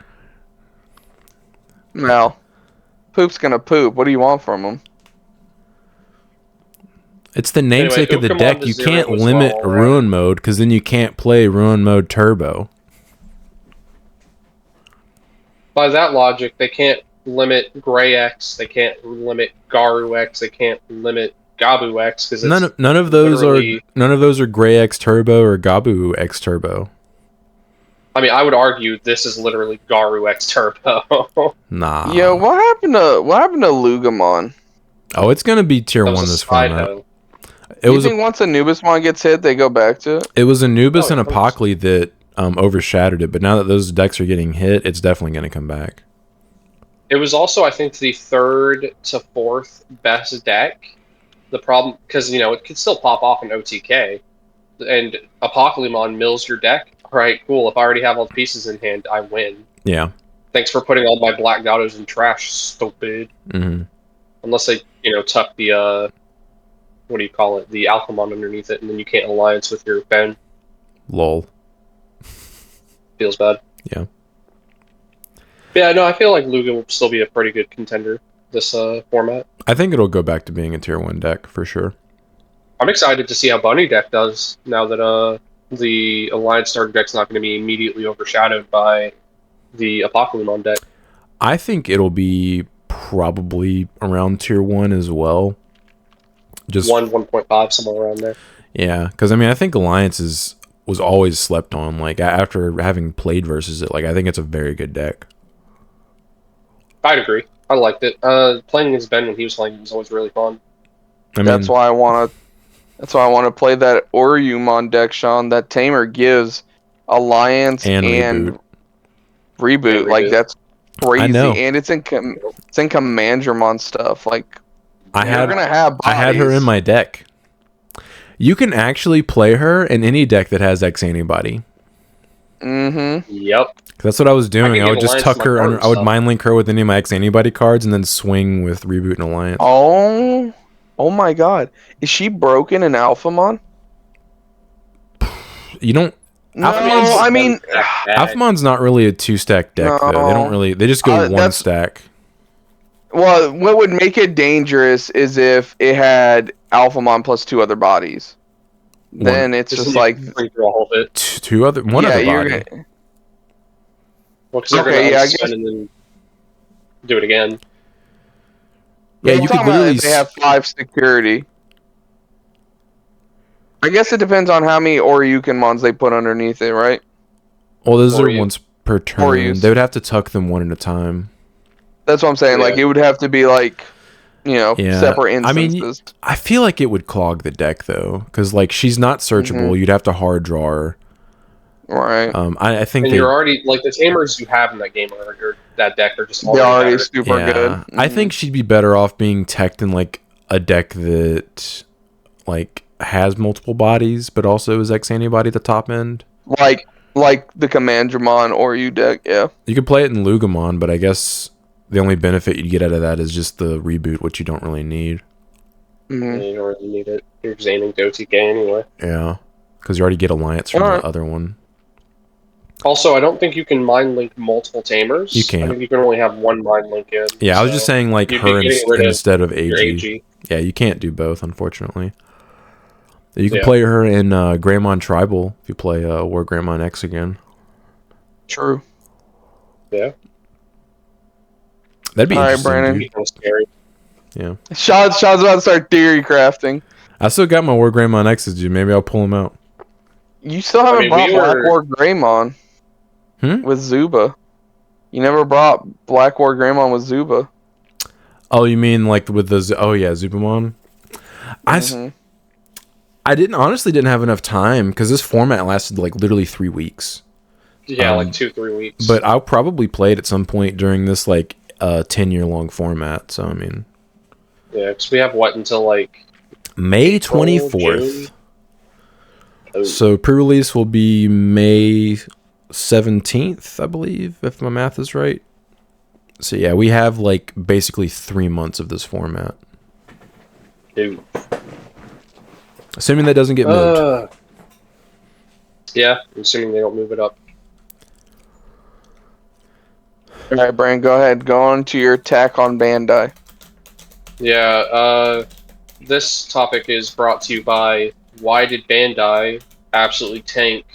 No. Poop's gonna poop. What do you want from him? It's the namesake of the deck. You can't limit ruin mode because then you can't play ruin mode turbo. by that logic, they can't limit Gray X, they can't limit Garu X, they can't limit Gabu X because none of those are Gray X Turbo or Gabu X Turbo. I mean, I would argue this is literally Garu X Turbo. Nah. Yo, what happened to Lugamon? Oh, it's gonna be tier 1 this format. You think once Anubismon gets hit, they go back to it? It was Anubis and Apocally that overshadowed it, but now that those decks are getting hit, it's definitely going to come back. It was also, I think, the 3rd to 4th best deck. The problem, because, it could still pop off in OTK, and Apocalypse mills your deck. All right, cool. If I already have all the pieces in hand, I win. Yeah. Thanks for putting all my Black Dottos in trash, stupid. Mm-hmm. Unless they, tuck the, what do you call it, the Alphamon underneath it, and then you can't alliance with your Ben. Lol. Feels bad. Yeah. Yeah, no, I feel like Luga will still be a pretty good contender this format. I think it'll go back to being a tier 1 deck for sure. I'm excited to see how Bunny deck does now that the Alliance starter deck's not going to be immediately overshadowed by the Apocalypse deck. I think it'll be probably around tier 1 as well. Just 1.5, somewhere around there. Yeah, because I think Alliance was always slept on. Like after having played versus it, like I think it's a very good deck. I'd agree. I liked it. Playing against Ben when he was playing was always really fun. That's why I want to play that Oriyumon deck, Sean. That Tamer gives Alliance and reboot. Like that's crazy. I know. And it's in Commandramon stuff. Like I had her in my deck. You can actually play her in any deck that has X antibody. Mm-hmm. Yep. That's what I was doing. I would just tuck her under. I would mind link her with any of my X antibody cards and then swing with reboot and Alliance. Oh my God! Is she broken in Alphamon? You don't. No, I mean, Alphamon's not really a 2-stack deck though. They don't really. They just go 1 stack. Well, what would make it dangerous is if it had Alphamon plus 2 other bodies. Then it's just like all of it. 2 other, one other body. Well, because they're going to spend and then do it again. Yeah, you could literally. They have 5 security. I guess it depends on how many Oryukenmons they put underneath it, right? Well, those are once per turn. They would have to tuck them one at a time. That's what I'm saying. Yeah. Like, it would have to be like, separate instances. I feel like it would clog the deck though, because like she's not searchable. Mm-hmm. You'd have to hard draw her. Right. I think you're already like the Tamers you have in that game or that deck are just already super good. Mm-hmm. I think she'd be better off being teched in like a deck that like has multiple bodies, but also is X antibody at the top end. Like the Commandramon Oryu deck. Yeah. You could play it in Lugamon, but I guess the only benefit you'd get out of that is just the reboot, which you don't really need. Mm-hmm. You don't really need it. You're just aiming to OTK anyway. Yeah, because you already get Alliance from the other one. Also, I don't think you can mind link multiple Tamers. You can't. I think you can only have one mind link in. Yeah, I was just saying like her instead of AG. AG. Yeah, you can't do both, unfortunately. You can play her in Greymon Tribal if you play War Greymon X again. True. Yeah. That'd be interesting. All right, Brandon. Scary. Yeah. Sean's about to start theory crafting. I still got my War Greymon X's, dude. Maybe I'll pull them out. You still haven't brought Black War Greymon with Zuba. You never brought Black War Greymon with Zuba. Oh, you mean like with the Zubamon? Mm-hmm. I honestly didn't have enough time because this format lasted like literally 3 weeks. Yeah, like 2-3 weeks. But I'll probably play it at some point during this like 10-year-long format. So I mean, yeah, because we have until like May 24th. Oh. So pre-release will be May 17th, I believe, if my math is right. So yeah, we have like basically 3 months of this format. Dude. Assuming that doesn't get moved. Yeah, assuming they don't move it up. All right, Brian, go ahead. Go on to your attack on Bandai. Yeah, this topic is brought to you by why did Bandai absolutely tank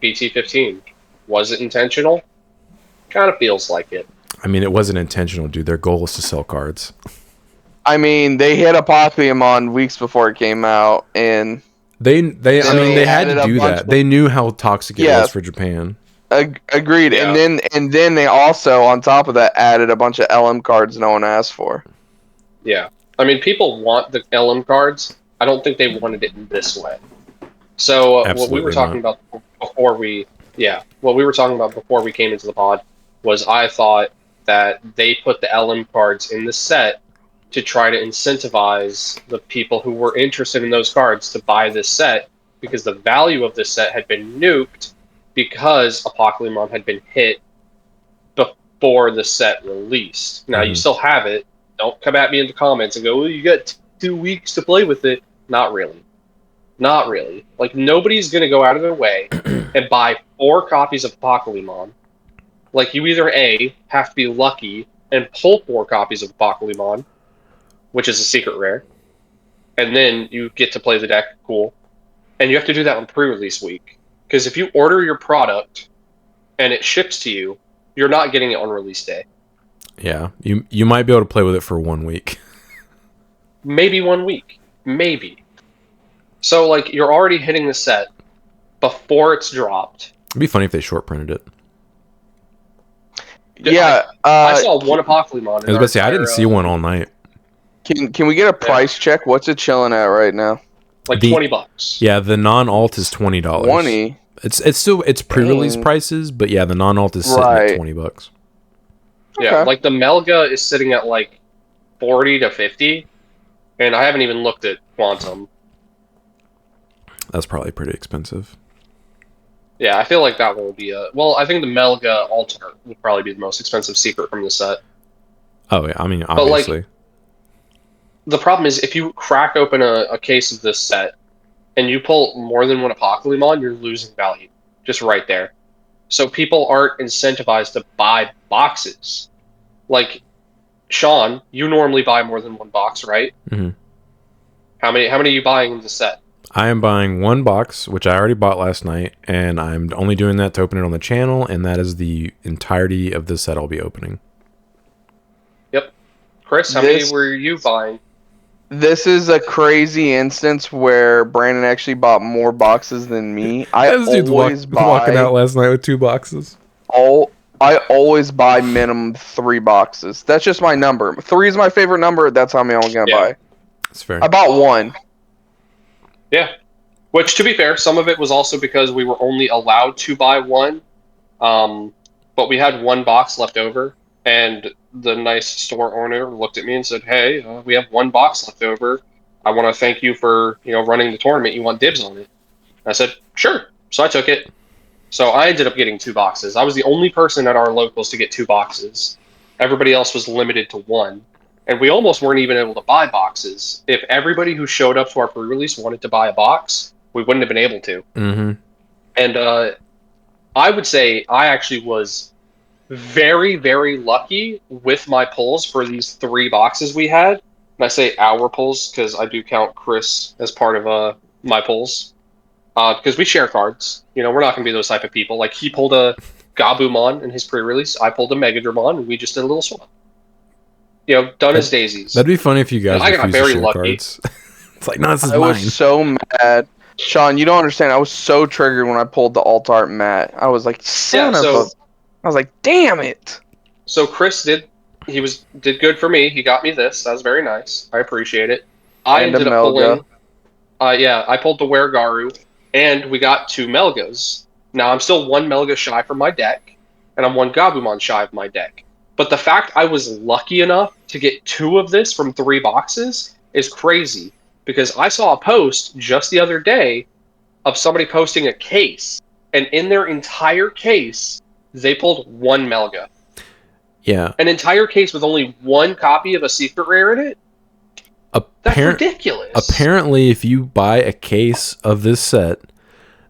BT15? Was it intentional? Kind of feels like it. I mean, it wasn't intentional, dude. Their goal was to sell cards. I mean, they hit a Pokemon weeks before it came out, and they had to do that. They knew how toxic it was for Japan. Agreed. Yeah. And then they also, on top of that, added a bunch of LM cards no one asked for. Yeah. I mean, people want the LM cards. I don't think they wanted it in this way. So what we were talking about before we came into the pod was I thought that they put the LM cards in the set to try to incentivize the people who were interested in those cards to buy this set, because the value of this set had been nuked because Apocalypse had been hit before the set released. Now, you still have it. Don't come at me in the comments and go, well, you got 2 weeks to play with it. Not really. Not really. Like, nobody's going to go out of their way and buy 4 copies of Apocalypse. Like, you either A, have to be lucky and pull 4 copies of Apocalypse, which is a secret rare, and then you get to play the deck, cool. And you have to do that on pre-release week. Because if you order your product and it ships to you, you're not getting it on release day. Yeah, you might be able to play with it for 1 week. Maybe 1 week. Maybe. So, like, you're already hitting the set before it's dropped. It'd be funny if they short printed it. Yeah. I saw one Apocalypse. I was about to say, I didn't see one all night. Can we get a price check? What's it chilling at right now? Like $20. Yeah, the non-alt is $20. 20. It's pre-release prices, but yeah, the non-alt is sitting at $20. Yeah, like the Melga is sitting at like 40 to 50, and I haven't even looked at Quantum. That's probably pretty expensive. Yeah, I feel like that will be well, I think the Melga alternate would probably be the most expensive secret from the set. Oh yeah, I mean, obviously. But, like, the problem is, if you crack open a case of this set and you pull more than one Apocalypse, you're losing value. Just right there. So people aren't incentivized to buy boxes. Like, Sean, you normally buy more than 1 box, right? Mm-hmm. How many are you buying in the set? I am buying 1 box, which I already bought last night, and I'm only doing that to open it on the channel, and that is the entirety of the set I'll be opening. Yep. Chris, how many were you buying? This is a crazy instance where Brandon actually bought more boxes than me. I always walking out last night with 2 boxes. I always buy minimum 3 boxes. That's just my number. 3 is my favorite number. That's how many I'm gonna buy. That's fair. I bought 1. Yeah. Which, to be fair, some of it was also because we were only allowed to buy 1. But we had 1 box left over, and the nice store owner looked at me and said, hey, we have 1 box left over. I want to thank you for, running the tournament. You want dibs on it? And I said, sure. So I took it. So I ended up getting 2 boxes. I was the only person at our locals to get 2 boxes. Everybody else was limited to 1. And we almost weren't even able to buy boxes. If everybody who showed up to our pre-release wanted to buy a box, we wouldn't have been able to. Mm-hmm. And I would say I actually was very, very lucky with my pulls for these 3 boxes we had. And I say our pulls because I do count Chris as part of my pulls. Because we share cards. We're not going to be those type of people. Like, he pulled a Gabumon in his pre-release. I pulled a Megadramon, and we just did a little swap. Done as daisies. That'd be funny if you guys I got very share lucky. Cards. It's like, no, this is mine. I was so mad. Sean, you don't understand. I was so triggered when I pulled the alt art Matt. I was like, I was like, damn it. So Chris did good for me. He got me this. That was very nice. I appreciate it. I ended up pulling. I pulled the Weregaru, and we got 2 Melgas. Now I'm still 1 Melga shy from my deck, and I'm 1 Gabumon shy of my deck. But the fact I was lucky enough to get 2 of this from 3 boxes is crazy. Because I saw a post just the other day of somebody posting a case, and in their entire case, they pulled 1 Melga. Yeah. An entire case with only 1 copy of a secret rare in it? That's ridiculous. Apparently, if you buy a case of this set,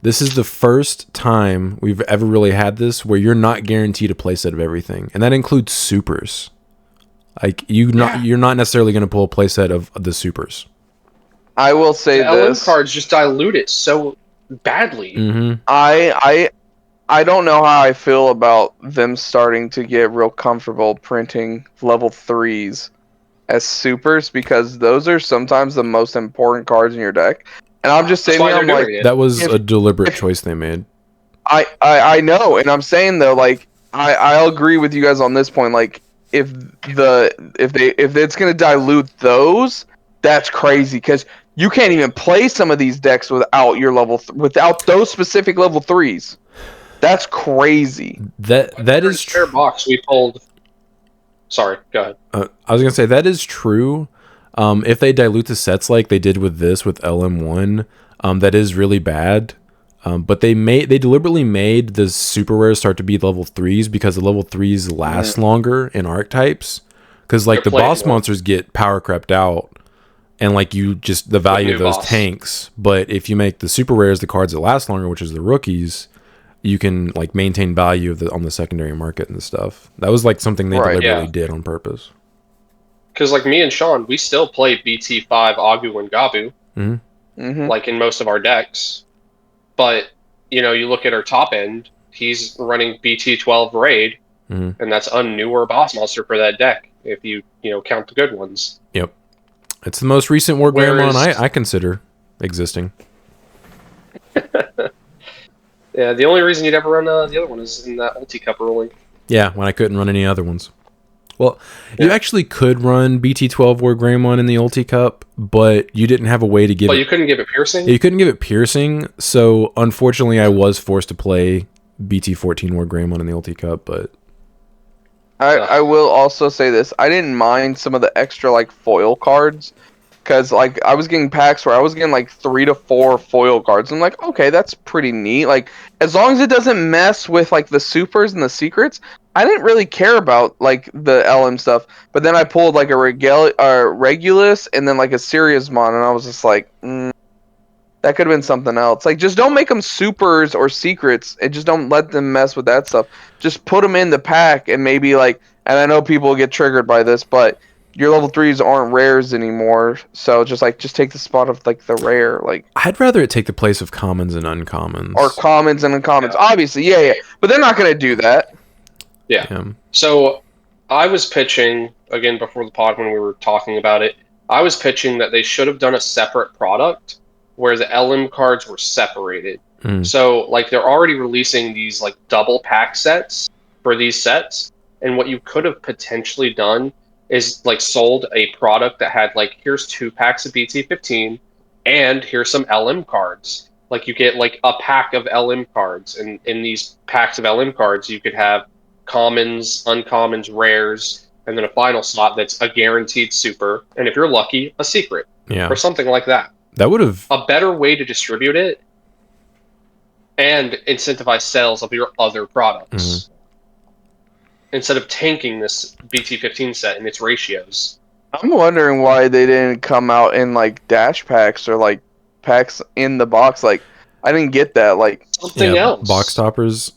this is the first time we've ever really had this where you're not guaranteed a playset of everything. And that includes supers. Like, you're not necessarily going to pull a playset of the supers. I will say the LM cards just dilute it so badly. Mm-hmm. I don't know how I feel about them starting to get real comfortable printing level 3s as supers, because those are sometimes the most important cards in your deck. And I'm just sitting here, I'm like, that was a deliberate choice they made. I know, and I'm saying though, like, I'll agree with you guys on this point. Like, if it's gonna dilute those, that's crazy, because you can't even play some of these decks without your without those specific level 3s. That's crazy. That is true. Box we pulled. Sorry, go ahead. I was gonna say that is true. If they dilute the sets like they did with this with LM1, that is really bad. But they deliberately made the super rares start to be level 3s because the level 3s last longer in archetypes. Because like the boss monsters get power crept out, and like the value of those tanks. But if you make the super rares the cards that last longer, which is the rookies, you can like maintain value on the secondary market and stuff. That was like something they deliberately did on purpose. Because like me and Sean, we still play BT5 Agu and Gabu, like in most of our decks. But you look at our top end, he's running BT12 Raid, and that's a newer boss monster for that deck. If you count the good ones. Yep, it's the most recent War Greymon I consider existing. Yeah, the only reason you'd ever run the other one is in that Ulti Cup ruling. Yeah, when I couldn't run any other ones. Well, you actually could run BT12 War Greymon in the Ulti Cup, but you didn't have a way to give you couldn't give it piercing? You couldn't give it piercing, so unfortunately I was forced to play BT14 War Greymon in the Ulti Cup, but... I will also say this. I didn't mind some of the extra, like, foil cards. Because, like, I was getting packs where I was getting, like, 3 to 4 foil cards. I'm like, okay, that's pretty neat. Like, as long as it doesn't mess with, like, the supers and the secrets, I didn't really care about, like, the LM stuff. But then I pulled, like, a Regulus and then, like, a Siriusmon, and I was just like, that could have been something else. Like, just don't make them supers or secrets, and just don't let them mess with that stuff. Just put them in the pack, and maybe, like, and I know people get triggered by this, but... your level 3s aren't rares anymore, so just take the spot of like the rare. Like, I'd rather it take the place of commons and uncommons. Or commons and uncommons. Yeah. Obviously, yeah. But they're not gonna do that. Yeah. So I was pitching again before the pod when we were talking about it. I was pitching that they should have done a separate product where the LM cards were separated. So like they're already releasing these like double pack sets for these sets, and what you could have potentially done is like sold a product that had like, here's 2 packs of BT15 and here's some LM cards. Like you get like a pack of LM cards, and in these packs of LM cards you could have commons, uncommons, rares, and then a final slot that's a guaranteed super, and if you're lucky, a secret. Or something like that. That would have a better way to distribute it and incentivize sales of your other products. Instead of tanking this BT15 set and its ratios. I'm wondering why they didn't come out in like dash packs or like packs in the box. Like, I didn't get that. Like something else. Box toppers.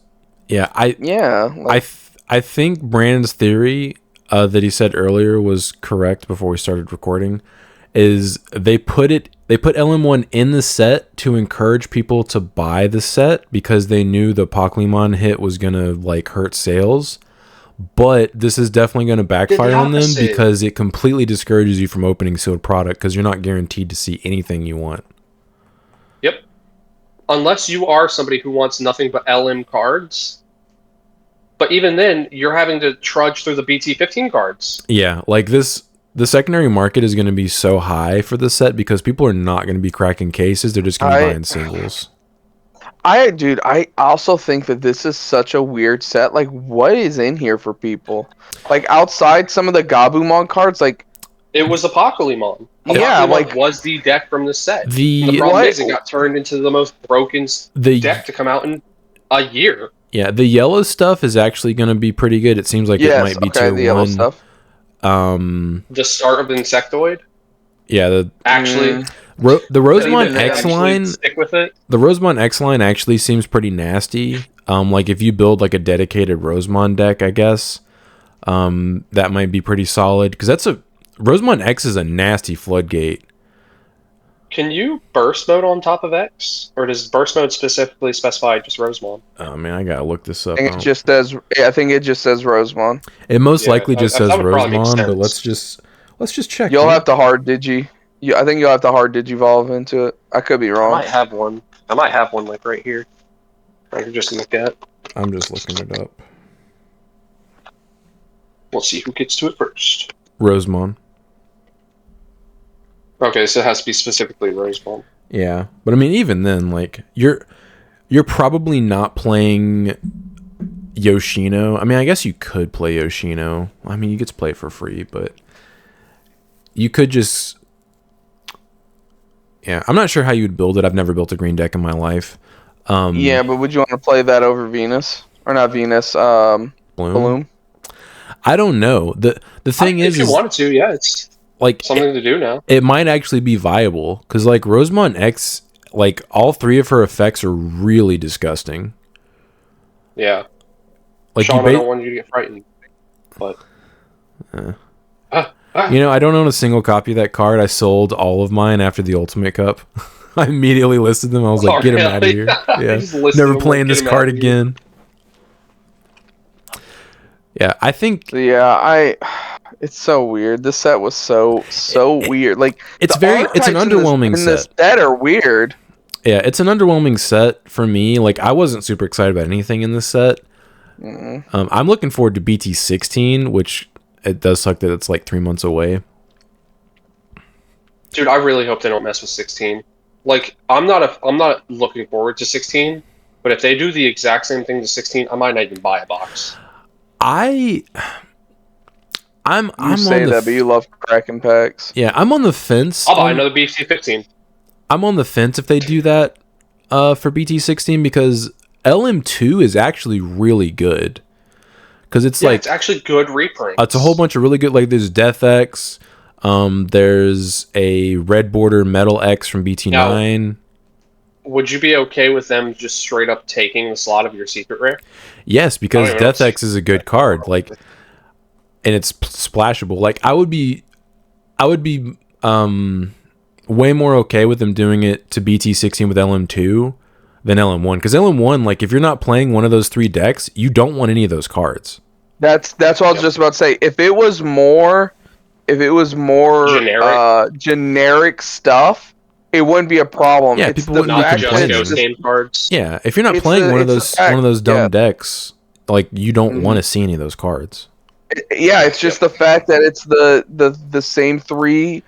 Yeah, like, I think Brandon's theory that he said earlier was correct before we started recording. Is they put LM1 in the set to encourage people to buy the set because they knew the Pokemon hit was gonna like hurt sales. But this is definitely going to backfire on them because it completely discourages you from opening sealed product because you're not guaranteed to see anything you want. Yep. Unless you are somebody who wants nothing but LM cards. But even then, you're having to trudge through the BT15 cards. Yeah, like the secondary market is going to be so high for this set because people are not going to be cracking cases. They're just going to be buying singles. I also think that this is such a weird set. Like, what is in here for people? Like, outside some of the Gabumon cards, like... It was Apocalypmon. Yeah, like... was the deck from the set. The problem is it got turned into the most broken deck to come out in a year. Yeah, the yellow stuff is actually going to be pretty good. It seems like it might be tier 1. The yellow stuff. The start of the Insectoid? Yeah, the Rosemont X line. Stick with it. The Rosemont X line actually seems pretty nasty. Like if you build like a dedicated Rosemont deck, I guess that might be pretty solid because Rosemont X is a nasty floodgate. Can you burst mode on top of X, or does burst mode specifically specify just Rosemon? Oh man, I gotta look this up. I think it just says Rosemon. It most likely just says that would probably make Rosemon, but sense. let's just check. You'll dude. have to hard digi. I think you'll have to hard digivolve into it. I could be I wrong. might have one. Like right here. I can just look at. I'm just looking it up. We'll see who gets to it first. Rosemon. Okay, so it has to be specifically Rosemon. Yeah, but I mean, even then, like you're probably not playing Yoshino. I mean, I guess you could play Yoshino. I mean, you get to play it for free, but you could just. Yeah, I'm not sure how you'd build it. I've never built a green deck in my life. Yeah, but would you want to play that over Venus or not Venus? Bloom. I don't know. The thing is, if you wanted to, yeah, it's like something to do now. It might actually be viable because, like, Rosemon X, like all three of her effects are really disgusting. Yeah, like Sean, I don't want you to get frightened, but you know, I don't own a single copy of that card. I sold all of mine after the Ultimate Cup. I immediately listed them. I was like, get him out of here. Yeah, never playing this card again. Yeah, I think. Yeah, it's so weird. This set was so weird. Like it's an underwhelming set. This set are weird. Yeah, it's an underwhelming set for me. Like I wasn't super excited about anything in this set. I'm looking forward to BT16, which it does suck that it's like 3 months away. Dude, I really hope they don't mess with 16. Like I'm not looking forward to 16, but if they do the exact same thing to 16, I might not even buy a box. I'm say that, but you love cracking packs. Yeah, I'm on the fence. I'll buy another BT15. I'm on the fence if they do that for BT16 because LM2 is actually really good. Because it's like it's actually good reprints. It's a whole bunch of really good. Like there's Death X, there's a Red Border Metal X from BT9. Now, would you be okay with them just straight up taking the slot of your secret rare? Yes, because Death X is a good card. Like, and it's splashable. Like I would be way more okay with them doing it to BT16 with LM2 than LM1 because LM1, like if you're not playing one of those three decks, you don't want any of those cards. That's what I was just about to say. If it was more generic stuff, it wouldn't be a problem. Yeah, people wouldn't be complaining. Game cards. Yeah, if you're not playing one of those dumb decks, like you don't want to see any of those cards. Yeah, it's just the fact that it's the same three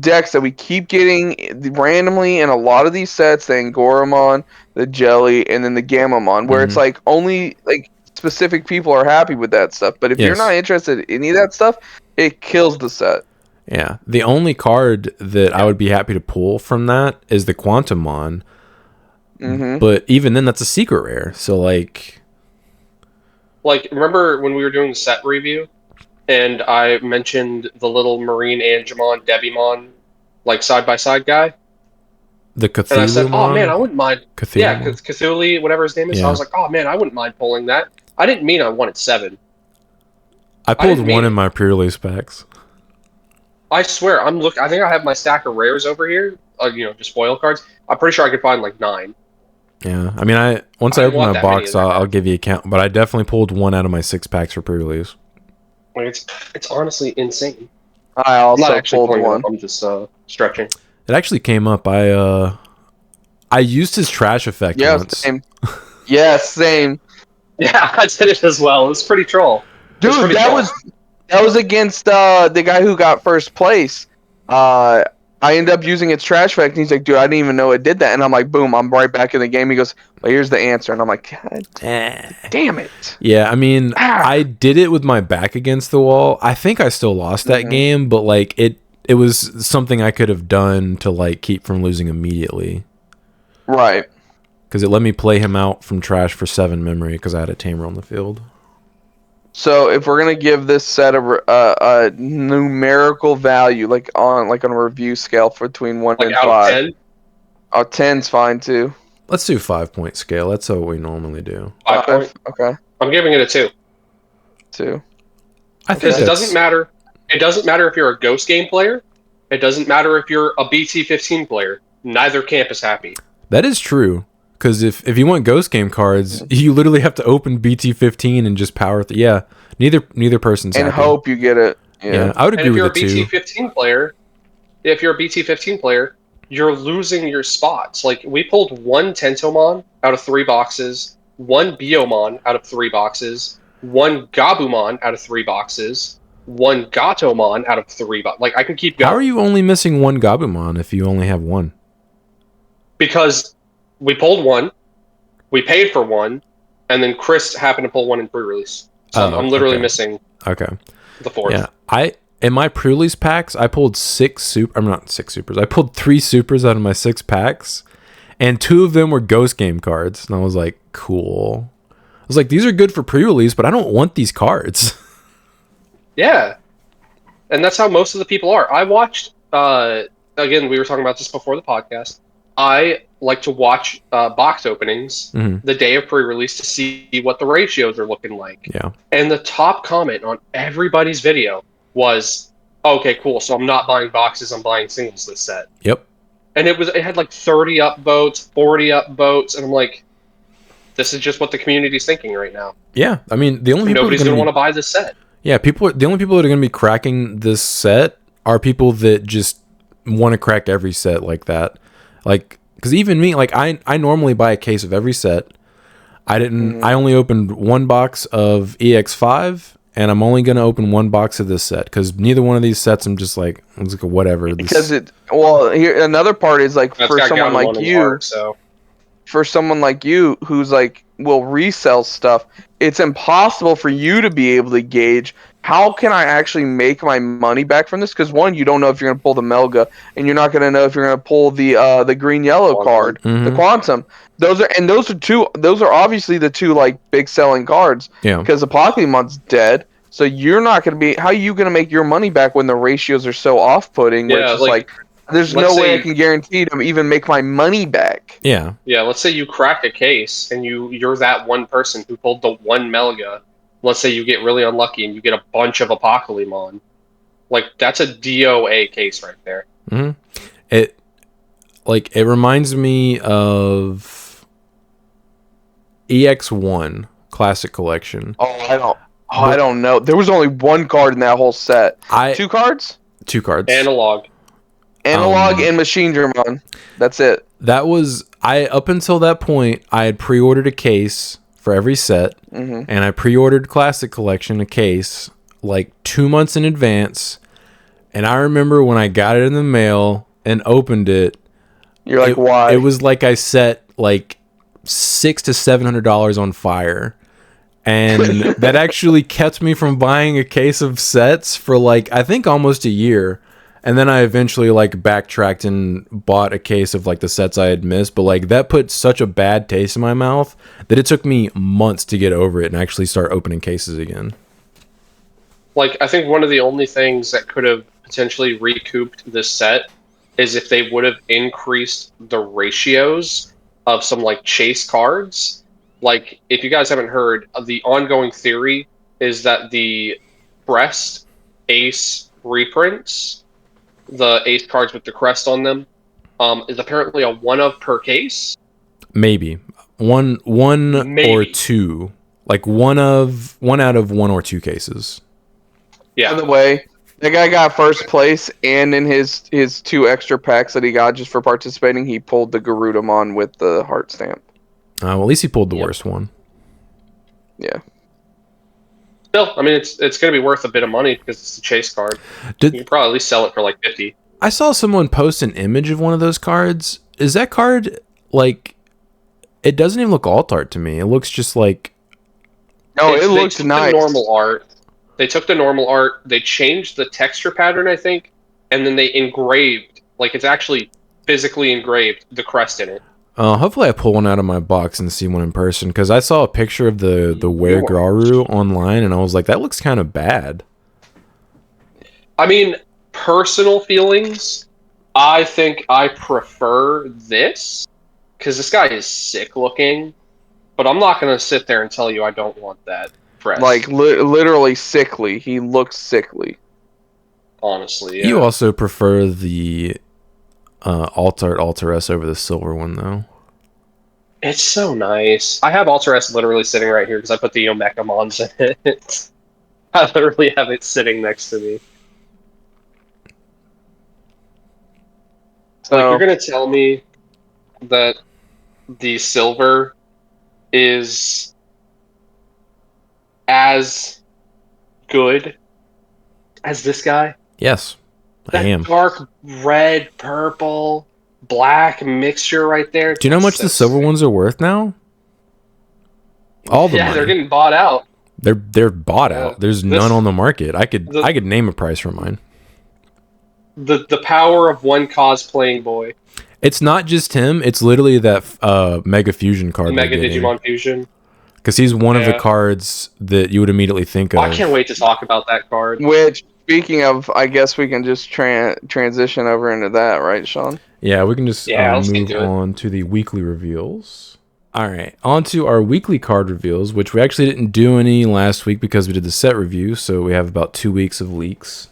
decks that we keep getting randomly in a lot of these sets: the Angoramon, the Jelly, and then the Gamamon, where it's like only like specific people are happy with that stuff. But if you're not interested in any of that stuff, it kills the set. Yeah, the only card that I would be happy to pull from that is the Quantumon. But even then, that's a secret rare. So like remember when we were doing the set review, and I mentioned the little Marine Angemon, Debimon, like side by side guy. The Cthulhu. And I said, "Oh man, I wouldn't mind." Cthulhu. Yeah, Cthulhu, whatever his name is. Yeah. I was like, "Oh man, I wouldn't mind pulling that." I didn't mean I wanted 7. I pulled one in my pre-release packs. I swear, I think I have my stack of rares over here. Just foil cards. I'm pretty sure I could find like 9. Yeah, I mean, once I open my box, I'll give you a count. But I definitely pulled 1 out of my 6 packs for pre-release. Like it's honestly insane. I also pulled 1. I'm just stretching. It actually came up. I used his trash effect once. Same. Yeah, same. Yeah, I did it as well. It was pretty troll. Dude, that was against the guy who got first place. I ended up using its trash effect, and he's like, dude, I didn't even know it did that. And I'm like, boom, I'm right back in the game. He goes, well, here's the answer. And I'm like, God damn it. Yeah, I mean, I did it with my back against the wall. I think I still lost that game, but like it was something I could have done to like keep from losing immediately. Right. Because it let me play him out from trash for 7 memory because I had a Tamer on the field. So if we're gonna give this set a numerical value, like on a review scale between 1 and 5, 10's fine too. Let's do 5-point scale. That's what we normally do. 5. Okay. I'm giving it a 2. 2. I think it doesn't matter. It doesn't matter if you're a Ghost Game player It doesn't matter if you're a BT15 player. Neither camp is happy. That is true. Because if you want Ghost Game cards, you literally have to open BT15 and just power through. Yeah, neither person's and happy. hope you get it. Yeah, I would agree with it too. If you're a BT15 player, you're losing your spots. Like, we pulled one Tentomon out of 3 boxes, one Biomon out of 3 boxes, one Gabumon out of 3 boxes, one Gatomon out of 3 boxes. Like, I can keep going. How are you only missing one Gabumon if you only have one? Because we pulled one, we paid for one, and then Chris happened to pull one in pre-release. So I'm literally missing the 4th. Yeah, in my pre-release packs, I pulled 6 super. I'm not 6 supers. I pulled 3 supers out of my 6 packs, and 2 of them were Ghost Game cards. And I was like, cool. I was like, these are good for pre-release, but I don't want these cards. Yeah, and that's how most of the people are. I watched. Again, we were talking about this before the podcast. I like to watch box openings the day of pre-release to see what the ratios are looking like. Yeah. And the top comment on everybody's video was, "Okay, cool. So I'm not buying boxes. I'm buying singles this set." Yep. And it had like 30 upvotes, 40 upvotes, and I'm like, this is just what the community's thinking right now. Yeah, I mean, the only people nobody's gonna want to buy this set. Yeah, the only people that are going to be cracking this set are people that just want to crack every set like that. Like, because even me, like, I normally buy a case of every set. I only opened 1 box of EX5, and I'm only going to open 1 box of this set, because neither one of these sets I'm just like whatever. Because here another part is like, for someone like you, for someone like you who's like will resell stuff, it's impossible for you to be able to gauge how can I actually make my money back from this, because one, you don't know if you're going to pull the Melga, and you're not going to know if you're going to pull the green yellow card, the Quantum. Those are obviously the 2 like big selling cards. Yeah, because the Pokemon's dead, so you're not going to be. How are you going to make your money back when the ratios are so off-putting? Yeah, it's like there's no way I can guarantee to even make my money back. Yeah. Yeah, let's say you crack a case and you're that one person who pulled the 1 Melga. Let's say you get really unlucky and you get a bunch of Apocalypse. Like, that's a DOA case right there. It reminds me of EX1 Classic Collection. I don't know. There was only 1 card in that whole set. 2 cards? 2 cards. Analog and Machine German. That's it. That was up until that point, I had pre-ordered a case for every set, and I pre-ordered Classic Collection a case like 2 months in advance. And I remember when I got it in the mail and opened it, you're like, why? It was like I set like $600 to $700 on fire. And that actually kept me from buying a case of sets for like, I think almost a year. And then I eventually like backtracked and bought a case of like the sets I had missed. But like that put such a bad taste in my mouth that it took me months to get over it and actually start opening cases again. Like, I think one of the only things that could have potentially recouped this set is if they would have increased the ratios of some like chase cards. Like, if you guys haven't heard, the ongoing theory is that the Crest Ace reprints, the Ace cards with the crest on them, is apparently a 1 of per case. Maybe. One or 2. Like one out of 1 or 2 cases. Yeah. By the way, that guy got first place, and in his 2 extra packs that he got just for participating, he pulled the Garudamon with the heart stamp. Well, at least he pulled the worst one. Yeah. Still, I mean, it's going to be worth a bit of money because it's a chase card. You can probably at least sell it for like 50. I saw someone post an image of one of those cards. Is that card like? It doesn't even look alt art to me. It looks just like. No, it looks nice. The normal art. They took the normal art. They changed the texture pattern, I think, and then they engraved, like it's actually physically engraved, the crest in it. Hopefully I pull one out of my box and see one in person, because I saw a picture of the Weregaru online, and I was like, that looks kind of bad. I mean, personal feelings, I think I prefer this, because this guy is sick looking, but I'm not going to sit there and tell you I don't want that crest. Like, literally sickly. He looks sickly. honestly. Yeah. You also prefer the Alt Art Altaress over the silver one, though. It's so nice. I have Altaress literally sitting right here because I put the Omecamons in it. I literally have it sitting next to me. So, Like, you're gonna tell me that the silver is as good as this guy? Yes, I That am. dark red, purple, black mixture right there. Do you know how much the silver ones are worth now? All the money. They're getting bought out. They're bought out. There's none on the market. I could name a price for mine. The power of one cosplaying boy. It's not just him. It's literally that Mega Fusion card. Mega Digimon Fusion. Because he's one of the cards that you would immediately think of. I can't wait to talk about that card. Which, speaking of, I guess we can just transition over into that, right, Sean? Yeah, we can just move on to the weekly reveals. All right, on to our weekly card reveals, which we actually didn't do any last week because we did the set review, so we have about 2 weeks of leaks.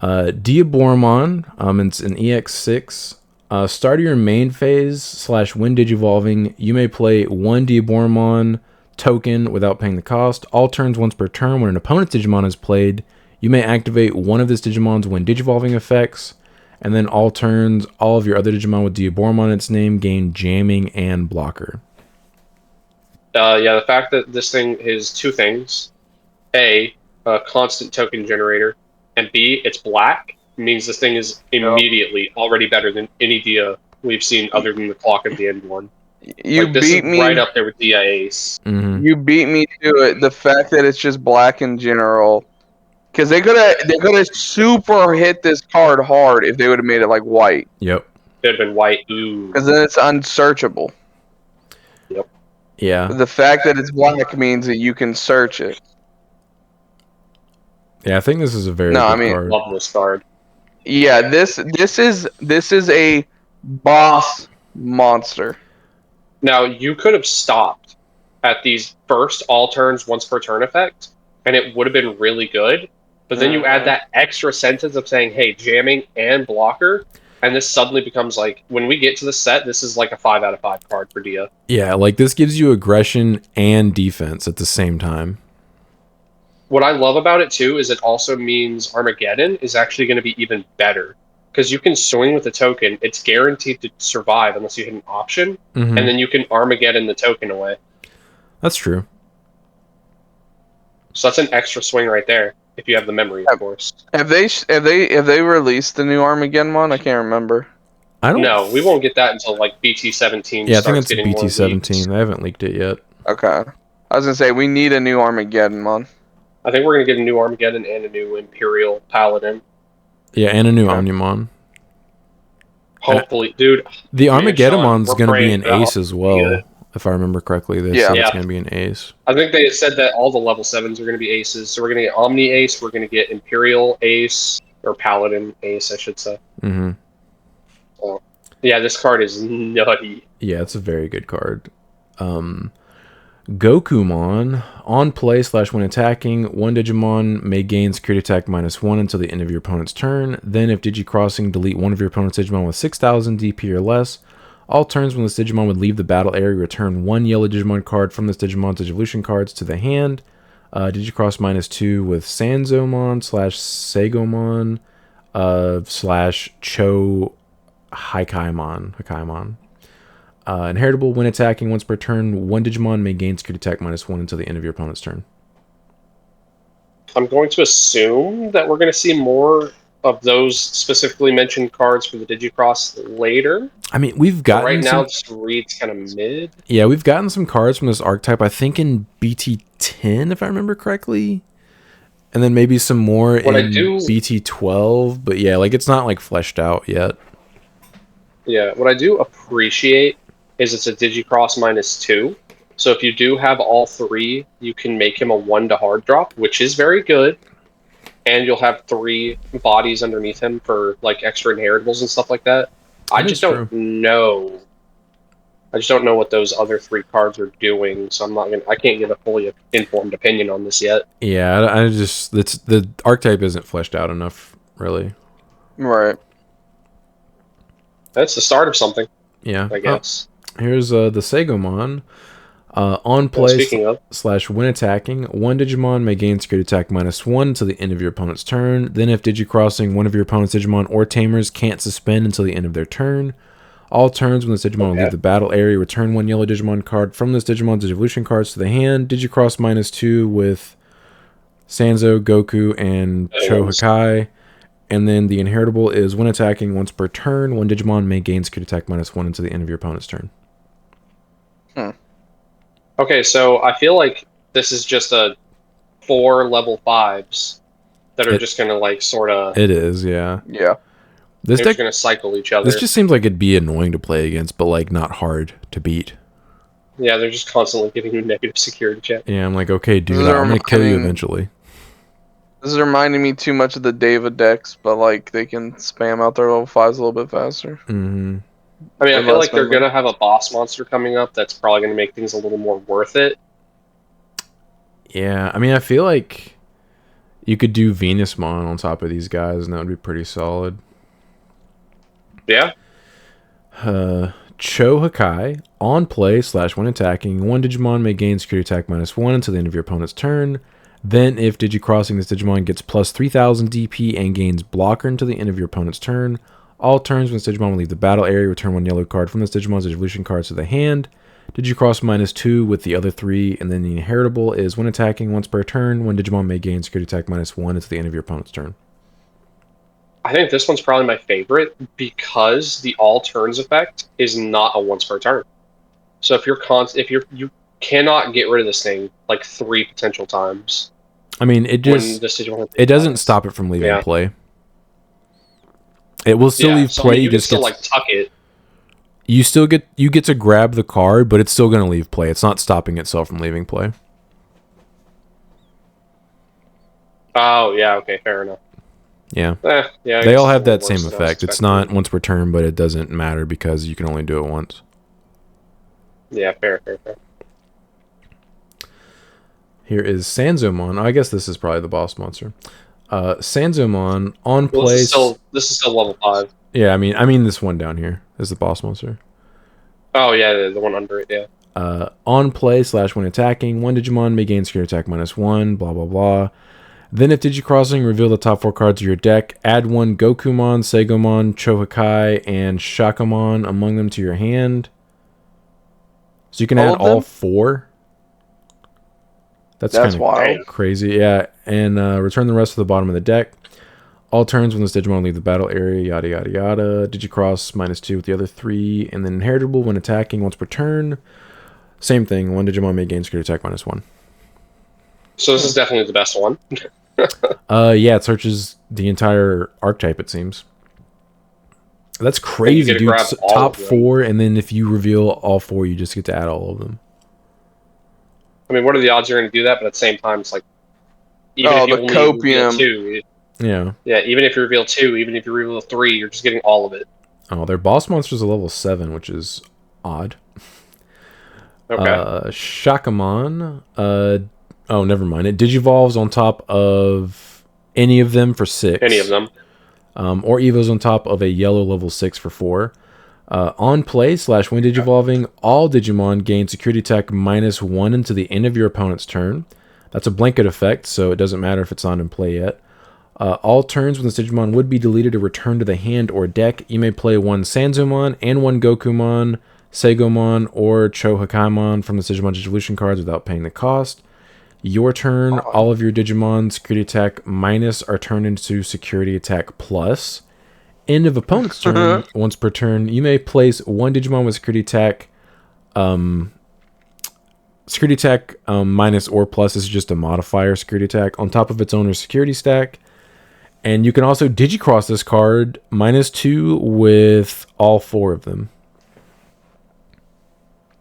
Diaboromon, it's an EX6. Start of your main phase / when digivolving, you may play one Diaboromon token without paying the cost. All turns once per turn. When an opponent's Digimon is played, you may activate one of this Digimon's when digivolving effects. And then all turns, all of your other Digimon with Diaboromon in its name gain jamming and blocker. Yeah, the fact that this thing is two things. A constant token generator. And B, it's black, means this thing is immediately already better than any Dia we've seen other than the Clock of the End one. You beat me right up there with Dia Ace. Mm-hmm. You beat me to it. The fact that it's just black in general, because they could have super hit this card hard if they would have made it like white. Yep. It would have been white. Ooh. Because then it's unsearchable. Yep. Yeah. The fact that it's black means that you can search it. Yeah, I think this is a very good card. Love this card. Yeah, this is a boss monster. Now, you could have stopped at these first all turns once per turn effect, and it would have been really good. But then you add that extra sentence of saying, hey, jamming and blocker, and this suddenly becomes like, when we get to the set, this is like a 5 out of 5 card for Dia. Yeah, like this gives you aggression and defense at the same time. What I love about it, too, is it also means Armageddon is actually going to be even better. Because you can swing with the token, it's guaranteed to survive unless you hit an option, and then you can Armageddon the token away. That's true. So that's an extra swing right there, if you have the memory, of course. Have they released the new Armageddon one? I can't remember. No, we won't get that until like BT17. Yeah, I think it's BT17. I haven't leaked it yet. Okay. I was gonna say we need a new Armageddon one. I think we're going to get a new Armageddon and a new Imperial Paladin. Yeah, and a new Omnimon. Hopefully, dude. The Armageddonmon's going to be an ace as well, if I remember correctly. They said it's going to be an ace. I think they said that all the level 7s are going to be aces. So we're going to get Omni Ace, we're going to get Imperial Ace, or Paladin Ace, I should say. Mm-hmm. So, yeah, this card is nutty. Yeah, it's a very good card. Gokumon, on play / when attacking, one Digimon may gain security attack -1 until the end of your opponent's turn. Then if Digicrossing, delete one of your opponent's Digimon with 6,000 DP or less. All turns when this Digimon would leave the battle area, return one yellow Digimon card from this Digimon's Digivolution cards to the hand. Digicross -2 with Sanzomon /Sagomon /Cho Hikaimon. Inheritable, when attacking once per turn, one Digimon may gain security attack -1 until the end of your opponent's turn. I'm going to assume that we're going to see more of those specifically mentioned cards for the Digicross later. I mean, we've gotten right now, it just reads kind of mid. Yeah, we've gotten some cards from this archetype, I think in BT10, if I remember correctly. And then maybe some more in BT12. But yeah, like it's not like fleshed out yet. Yeah, what I do appreciate is it's a Digicross -2. So if you do have all three, you can make him a 1 to hard drop, which is very good. And you'll have 3 bodies underneath him for like extra inheritables and stuff like that. I just don't know. I just don't know what those other 3 cards are doing, so I can't give a fully informed opinion on this yet. Yeah, the archetype isn't fleshed out enough really. Right. That's the start of something, Yeah. I guess. Here's the Sagomon. On Well, play speaking of, / when attacking, one Digimon may gain security attack -1 until the end of your opponent's turn. Then if Digicrossing, one of your opponent's Digimon or Tamers can't suspend until the end of their turn. All turns when this Digimon will leave the battle area, return one yellow Digimon card from this Digimon's evolution cards to the hand. Digicross -2 with Sanzo, Goku, and Chohakai. And then the inheritable is when attacking once per turn, one Digimon may gain security attack -1 until the end of your opponent's turn. Okay, so I feel like this is just a 4 level 5s that are just going to, like, sort of... It is, yeah. Yeah. This They're deck, just going to cycle each other. this just seems like it'd be annoying to play against, but, like, not hard to beat. Yeah, they're just constantly giving you negative security check. Yeah, I'm like, okay, dude, I'm going to kill you eventually. This is reminding me too much of the David decks, but, like, they can spam out their level 5s a little bit faster. Mm-hmm. I mean, I feel like they're going to have a boss monster coming up that's probably going to make things a little more worth it. Yeah, I mean, I feel like you could do Venusmon on top of these guys, and that would be pretty solid. Yeah. Chohakai. On play / when attacking, one Digimon may gain security attack -1 until the end of your opponent's turn. Then, if Digicrossing, this Digimon gets plus 3,000 DP and gains blocker until the end of your opponent's turn. All turns when this Digimon will leave the battle area, return one yellow card from this Digimon's evolution cards to the hand. Digicross -2 with the other 3, and then the inheritable is when attacking once per turn, one Digimon may gain security attack -1 until the end of your opponent's turn. I think this one's probably my favorite because the all turns effect is not a once per turn. So if you cannot get rid of this thing like 3 potential times. I mean, it doesn't stop it from leaving play. It will still leave play. You just still like tuck it. You get to grab the card, but it's still going to leave play. It's not stopping itself from leaving play. Oh yeah, okay, fair enough. Yeah. Yeah. They all have that same effect. It's not once per turn, but it doesn't matter because you can only do it once. Yeah, fair. Here is Sanzomon. I guess this is probably the boss monster. Sanzomon on play. This is still level 5. Yeah, I mean this one down here is the boss monster. Oh yeah, the one under it. Yeah. On play / when attacking, one Digimon may gain security attack -1. Blah blah blah. Then, if Digicrossing, reveal the top 4 cards of your deck. Add one Gokumon, Sagomon, Chohakai, and Shakamon among them to your hand. So you can add all 4. That's kind of crazy. Yeah, and return the rest to the bottom of the deck. All turns when this Digimon will leave the battle area, yada yada yada. Digicross -2 with the other 3, and then inheritable when attacking once per turn. Same thing, one Digimon may gain security attack -1. So this is definitely the best one. Yeah, it searches the entire archetype, it seems. That's crazy, dude. Top 4, and then if you reveal all 4, you just get to add all of them. I mean, what are the odds you're going to do that? But at the same time, it's like, even if you only reveal 2, yeah, even if you reveal 2, even if you reveal 3, you're just getting all of it. Oh, their boss monster's a level 7, which is odd. Okay. Shakamon. Oh, never mind. It digivolves on top of any of them for 6. Any of them. Or evos on top of a yellow level 6 for 4. On play / when digivolving, all Digimon gain security attack -1 until the end of your opponent's turn. That's a blanket effect, so it doesn't matter if it's not in play yet. All turns when this Digimon would be deleted or returned to the hand or deck, you may play one Sanzomon and one Gokumon, Sagomon, or Chohakaimon from the Digimon's evolution cards without paying the cost. Your turn, all of your Digimon security attack minus are turned into security attack plus. End of opponent's turn, once per turn, you may place one Digimon with security attack minus or plus is just a modifier security attack on top of its owner's security stack. And you can also Digicross this card -2 with all 4 of them.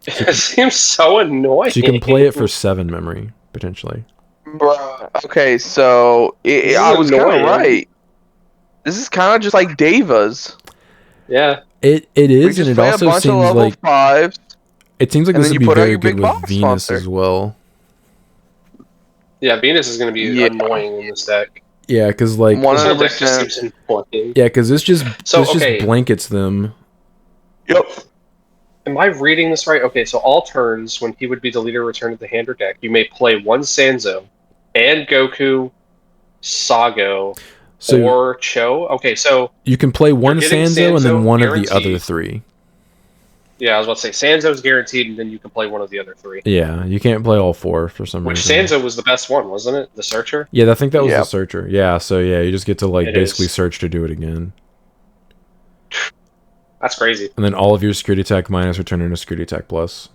It seems so annoying. So you can play it for 7 memory, potentially. Bruh, okay, so I was kind of right. This is kind of just like Deva's. Yeah. It is, and it also seems like 5s. It seems like this would be very good with Venus as well. Yeah, Venus is going to be annoying in this deck. Yeah, because like 100%. Yeah, because this just just blankets them. Yep. Am I reading this right? Okay, so all turns when he would be the leader return to the hand or deck, you may play one Sanzo and Goku, Sago, or Cho. Okay, so you can play one Sanzo and then one guaranteed. Of the other three. Yeah, I was about to say Sanzo's guaranteed, and then you can play one of the other three. Yeah, you can't play all four for some reason. Which Sanzo was the best one, wasn't it? The Searcher? Yeah, I think that was the Searcher. Yeah, so yeah, you just get to like basically search to do it again. That's crazy. And then all of your security attack minus return into security attack plus.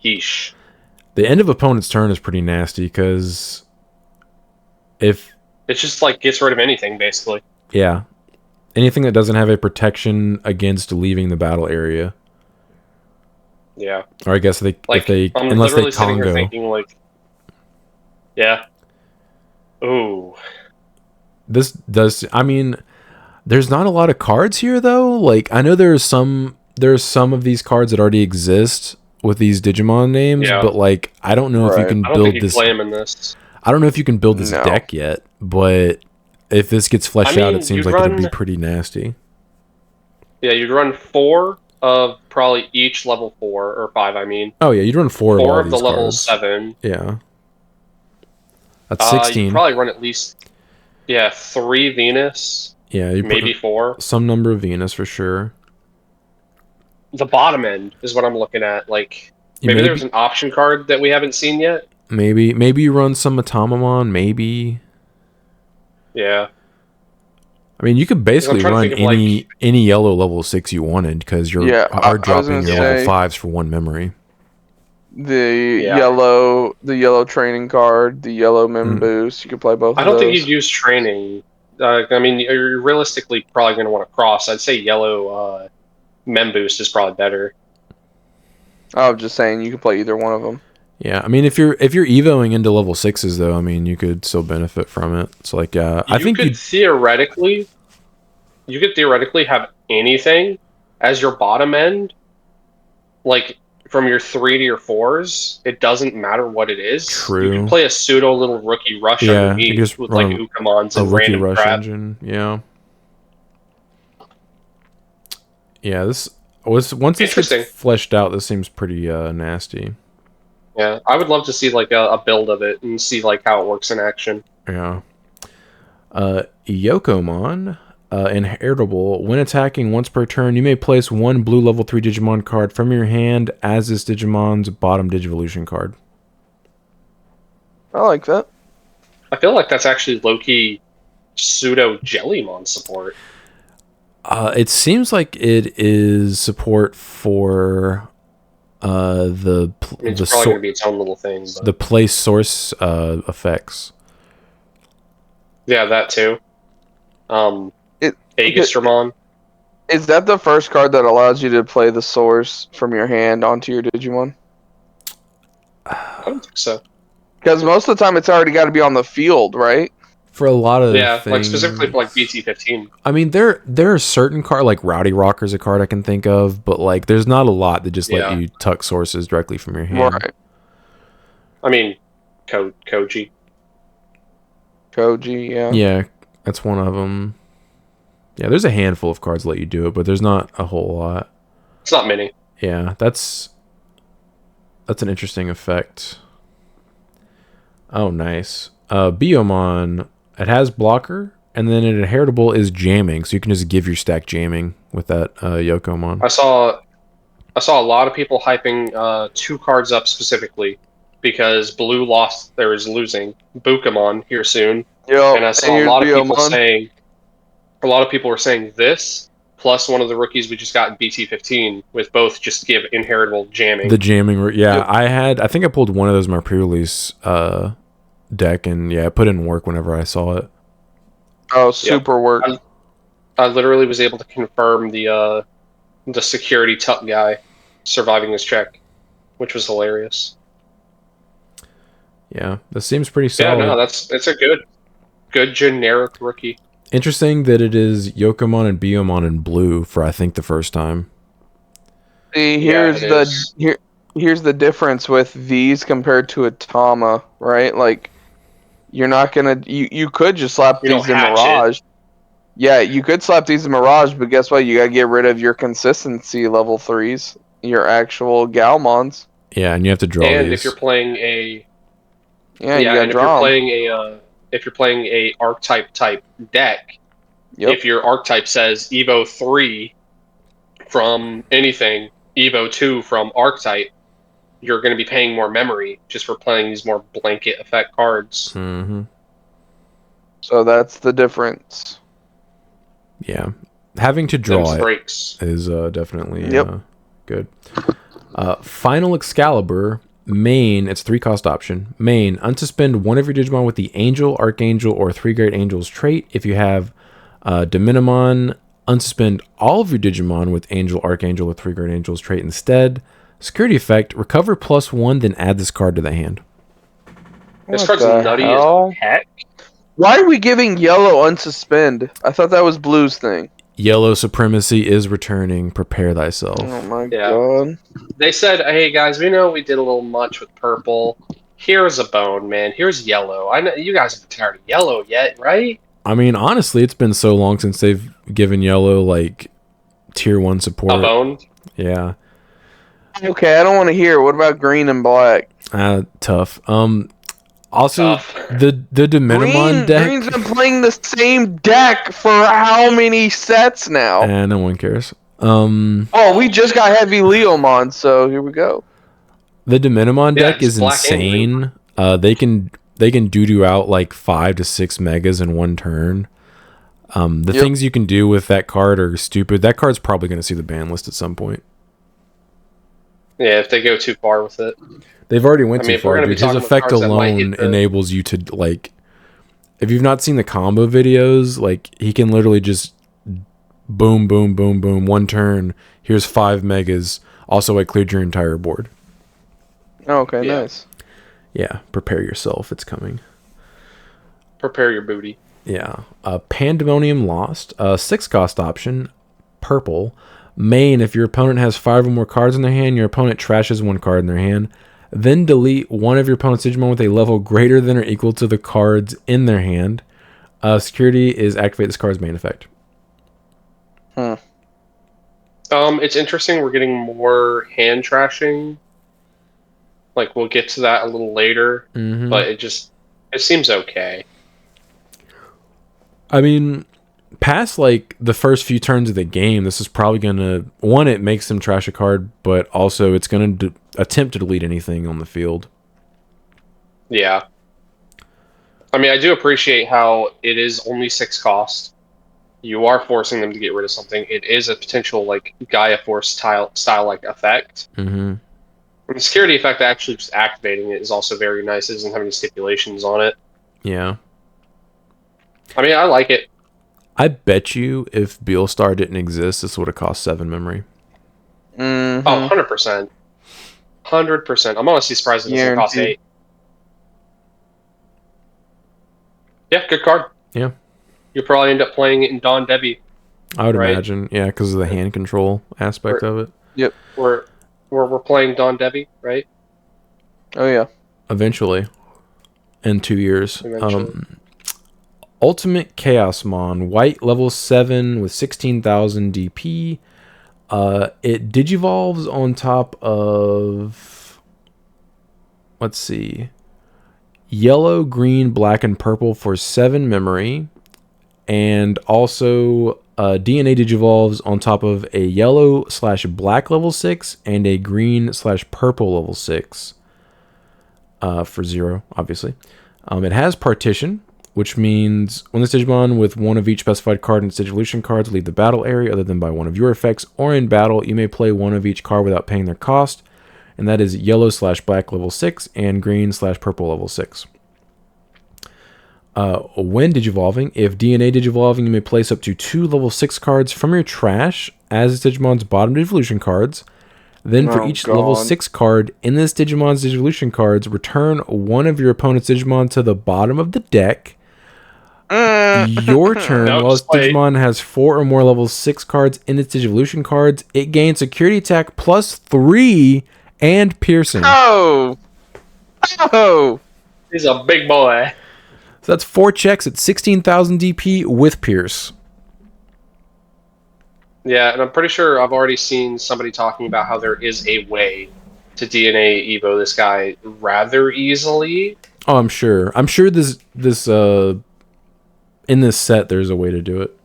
Yeesh. The end of opponent's turn is pretty nasty because if it just like gets rid of anything basically. Yeah. Anything that doesn't have a protection against leaving the battle area. Yeah. Or I guess unless they sitting here thinking like, yeah. Ooh. This does. I mean, there's not a lot of cards here though. Like I know there's some of these cards that already exist with these Digimon names, but like I don't know if you can build this. Play him in this. I don't know if you can build this deck yet, but if this gets fleshed out, it seems like it'd be pretty nasty. Yeah, you'd run 4 of probably each level 4 or 5. I mean. Oh yeah, you'd run 4 of the level 7. Yeah. That's 16. You'd probably run at least 3 Venus. Yeah, maybe 4. Some number of Venus for sure. The bottom end is what I'm looking at. Like maybe there's an option card that we haven't seen yet. Maybe you run some Atomamon, maybe. Yeah. I mean, you could basically run any yellow level 6 you wanted because you're hard dropping your level 5s for 1 memory. The yellow training card, the yellow mem boost. You could play both. I don't think you'd use training. I mean, you're realistically probably going to want to cross. I'd say yellow mem boost is probably better. I was just saying you could play either one of them. Yeah, I mean, if you're evoing into level 6s though, I mean, you could still benefit from it. It's like, I think you could theoretically have anything as your bottom end, like from your 3 to your 4s. It doesn't matter what it is. True. You can play a pseudo little rookie rush underneath with like Ukamons and random rush crap. Engine. Yeah. Yeah, once this gets fleshed out, this seems pretty nasty. Yeah, I would love to see like a build of it and see like how it works in action. Yeah. Yokomon, inheritable. When attacking once per turn, you may place 1 blue level 3 Digimon card from your hand as this Digimon's bottom Digivolution card. I like that. I feel like that's actually low-key pseudo Jellymon support. It seems like it is support for it's probably going to be its own little thing. But... the place source effects. Yeah, that too. Aegistramon. Is that the first card that allows you to play the source from your hand onto your Digimon? I don't think so. Because most of the time it's already got to be on the field, right? For a lot of things. Like specifically for like BT15. I mean, there are certain cards, like Rowdy Rocker's a card I can think of, but like there's not a lot that just let you tuck sources directly from your hand. Right. I mean, Koji. Koji, yeah. Yeah, that's one of them. Yeah, there's a handful of cards that let you do it, but there's not a whole lot. It's not many. Yeah, that's an interesting effect. Oh, nice. Biomon, it has blocker, and then an inheritable is jamming, so you can just give your stack jamming with that Yokomon. I saw a lot of people hyping 2 cards up specifically because Blue is losing Bukamon here soon. Yep, and I saw a lot of people were saying this plus one of the rookies we just got in BT15 with both just give inheritable jamming. The jamming, yeah. Yep. I think I pulled one of those in my pre-release deck, and yeah, I put in work whenever I saw it. Oh, super work. I literally was able to confirm the security tuck guy surviving his check, which was hilarious. Yeah, this seems pretty solid. Yeah, no, it's a good generic rookie. Interesting that it is Yokomon and Biomon in blue for I think the first time. See, here's the difference with these compared to a Tama, right? Like You're not gonna. You could just slap You know, these in hatchet. Mirage. Yeah, you could slap these in Mirage, but guess what? You gotta get rid of your consistency level 3s, your actual Galmons. Yeah, and you have to draw And these. if you're playing a Yeah, you gotta and draw 'em. if you're playing a Archetype type deck, Yep. if your Archetype says Evo 3 from anything, Evo 2 from Archetype, you're going to be paying more memory just for playing these more blanket effect cards. Mm-hmm. So that's the difference. Yeah, having to draw Them's it breaks. is definitely Yep. good. Final Excalibur main. It's 3-cost option. Main: unsuspend one of your Digimon with the Angel, Archangel, or 3 Great Angels trait. If you have Diminimon, unsuspend all of your Digimon with Angel, Archangel, or 3 Great Angels trait instead. Security effect: recover +1, then add this card to the hand. This What card's the nutty hell? as heck. Why are we giving yellow unsuspend? I thought that was blue's thing. Yellow Supremacy is returning. Prepare thyself. Oh my Yeah. god. They said, "Hey guys, we know we did a little much with purple. Here's a bone, man. Here's yellow. I know you guys haven't tired of yellow yet, right?" I mean, honestly, it's been so long since they've given Yellow like tier 1 support. A bone. Yeah. Okay, I don't want to hear. What about green and black? Tough. Also, Tough. the Diminimon deck. Green's been playing the same deck for how many sets now? No one cares. Oh, we just got heavy Leomon, so here we go. The Diminimon Yeah, deck it's is black and insane. They can doo-doo out like 5 to 6 megas in one turn. The Yep. things you can do with that card are stupid. That card's probably going to see the ban list at some point. Yeah, if they go too far with it. They've already went I mean, too if we're far, gonna be dude. His talking about effect cards that might alone hit the- enables you to, like... If you've not seen the combo videos, like, he can literally just boom, boom, boom, boom, one turn. Here's 5 megas. Also, I cleared your entire board. Oh, okay, Yeah. nice. Yeah, prepare yourself. It's coming. Prepare your booty. Yeah. Pandemonium Lost. 6-cost option. Purple. Main: if your opponent has 5 or more cards in their hand, your opponent trashes 1 card in their hand. Then delete one of your opponent's Digimon with a level greater than or equal to the cards in their hand. Security is activate this card's main effect. It's interesting. We're getting more hand trashing. Like we'll get to that a little later, Mm-hmm. but it seems okay. I mean, past like the first few turns of the game, this is probably gonna it makes them trash a card, but also it's gonna attempt to delete anything on the field. Yeah. I mean, I do appreciate how it is only 6 cost. You are forcing them to get rid of something. It is a potential like Gaia Force style like effect. Mm-hmm. And the security effect actually just activating it is also very nice. It doesn't have any stipulations on it. Yeah. I mean, I like it. I bet you if Beelstar didn't exist, this would have cost 7 memory. Mm-hmm. Oh, 100%. 100%. I'm honestly surprised it doesn't cost Guaranteed. 8. Yeah, good card. Yeah. You'll probably end up playing it in Dawn Debbie. I would Right. imagine, yeah, because of the hand control aspect of it. We're playing Dawn Debbie, right? Oh, yeah. Eventually, in 2 years. Eventually. Ultimate Chaosmon, white, level 7 with 16,000 DP. It digivolves on top of, let's see, yellow, green, black, and purple for 7 memory. And also DNA digivolves on top of a yellow/black level 6 and a green/purple level 6 for 0, obviously. It has partition, which means when this Digimon with one of each specified card in its Digivolution cards leave the battle area other than by one of your effects, or in battle, you may play one of each card without paying their cost, and that is yellow/black level 6 and green/purple level 6. When digivolving, if DNA digivolving, you may place up to 2 level 6 cards from your trash as Digimon's bottom Digivolution cards. Then for each level 6 card in this Digimon's Digivolution cards, return one of your opponent's Digimon to the bottom of the deck. Your turn, No, while this just wait. Digimon has 4 or more level 6 cards in its Digivolution cards, it gains security attack +3 and piercing. Oh! Oh! He's a big boy. So that's 4 checks at 16,000 DP with Pierce. Yeah, and I'm pretty sure I've already seen somebody talking about how there is a way to DNA Evo this guy rather easily. Oh, I'm sure. I'm sure this in this set there's a way to do it.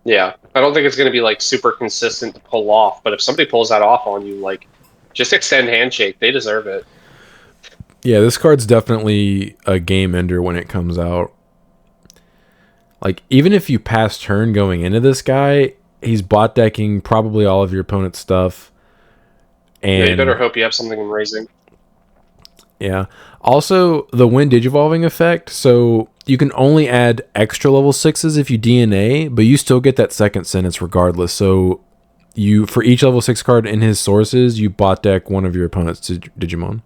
Yeah, I don't think it's going to be like super consistent to pull off, but if somebody pulls that off on you, like, just extend handshake. They deserve it. Yeah, this card's definitely a game ender when it comes out. Like, even if you pass turn going into this guy, he's bot decking probably all of your opponent's stuff. And Yeah, you better hope you have something in raising. Yeah. Also, the Wind Digivolving effect, so you can only add extra level 6s if you DNA, but you still get that second sentence regardless. So you, for each level 6 card in his sources, you bot deck one of your opponent's Digimon.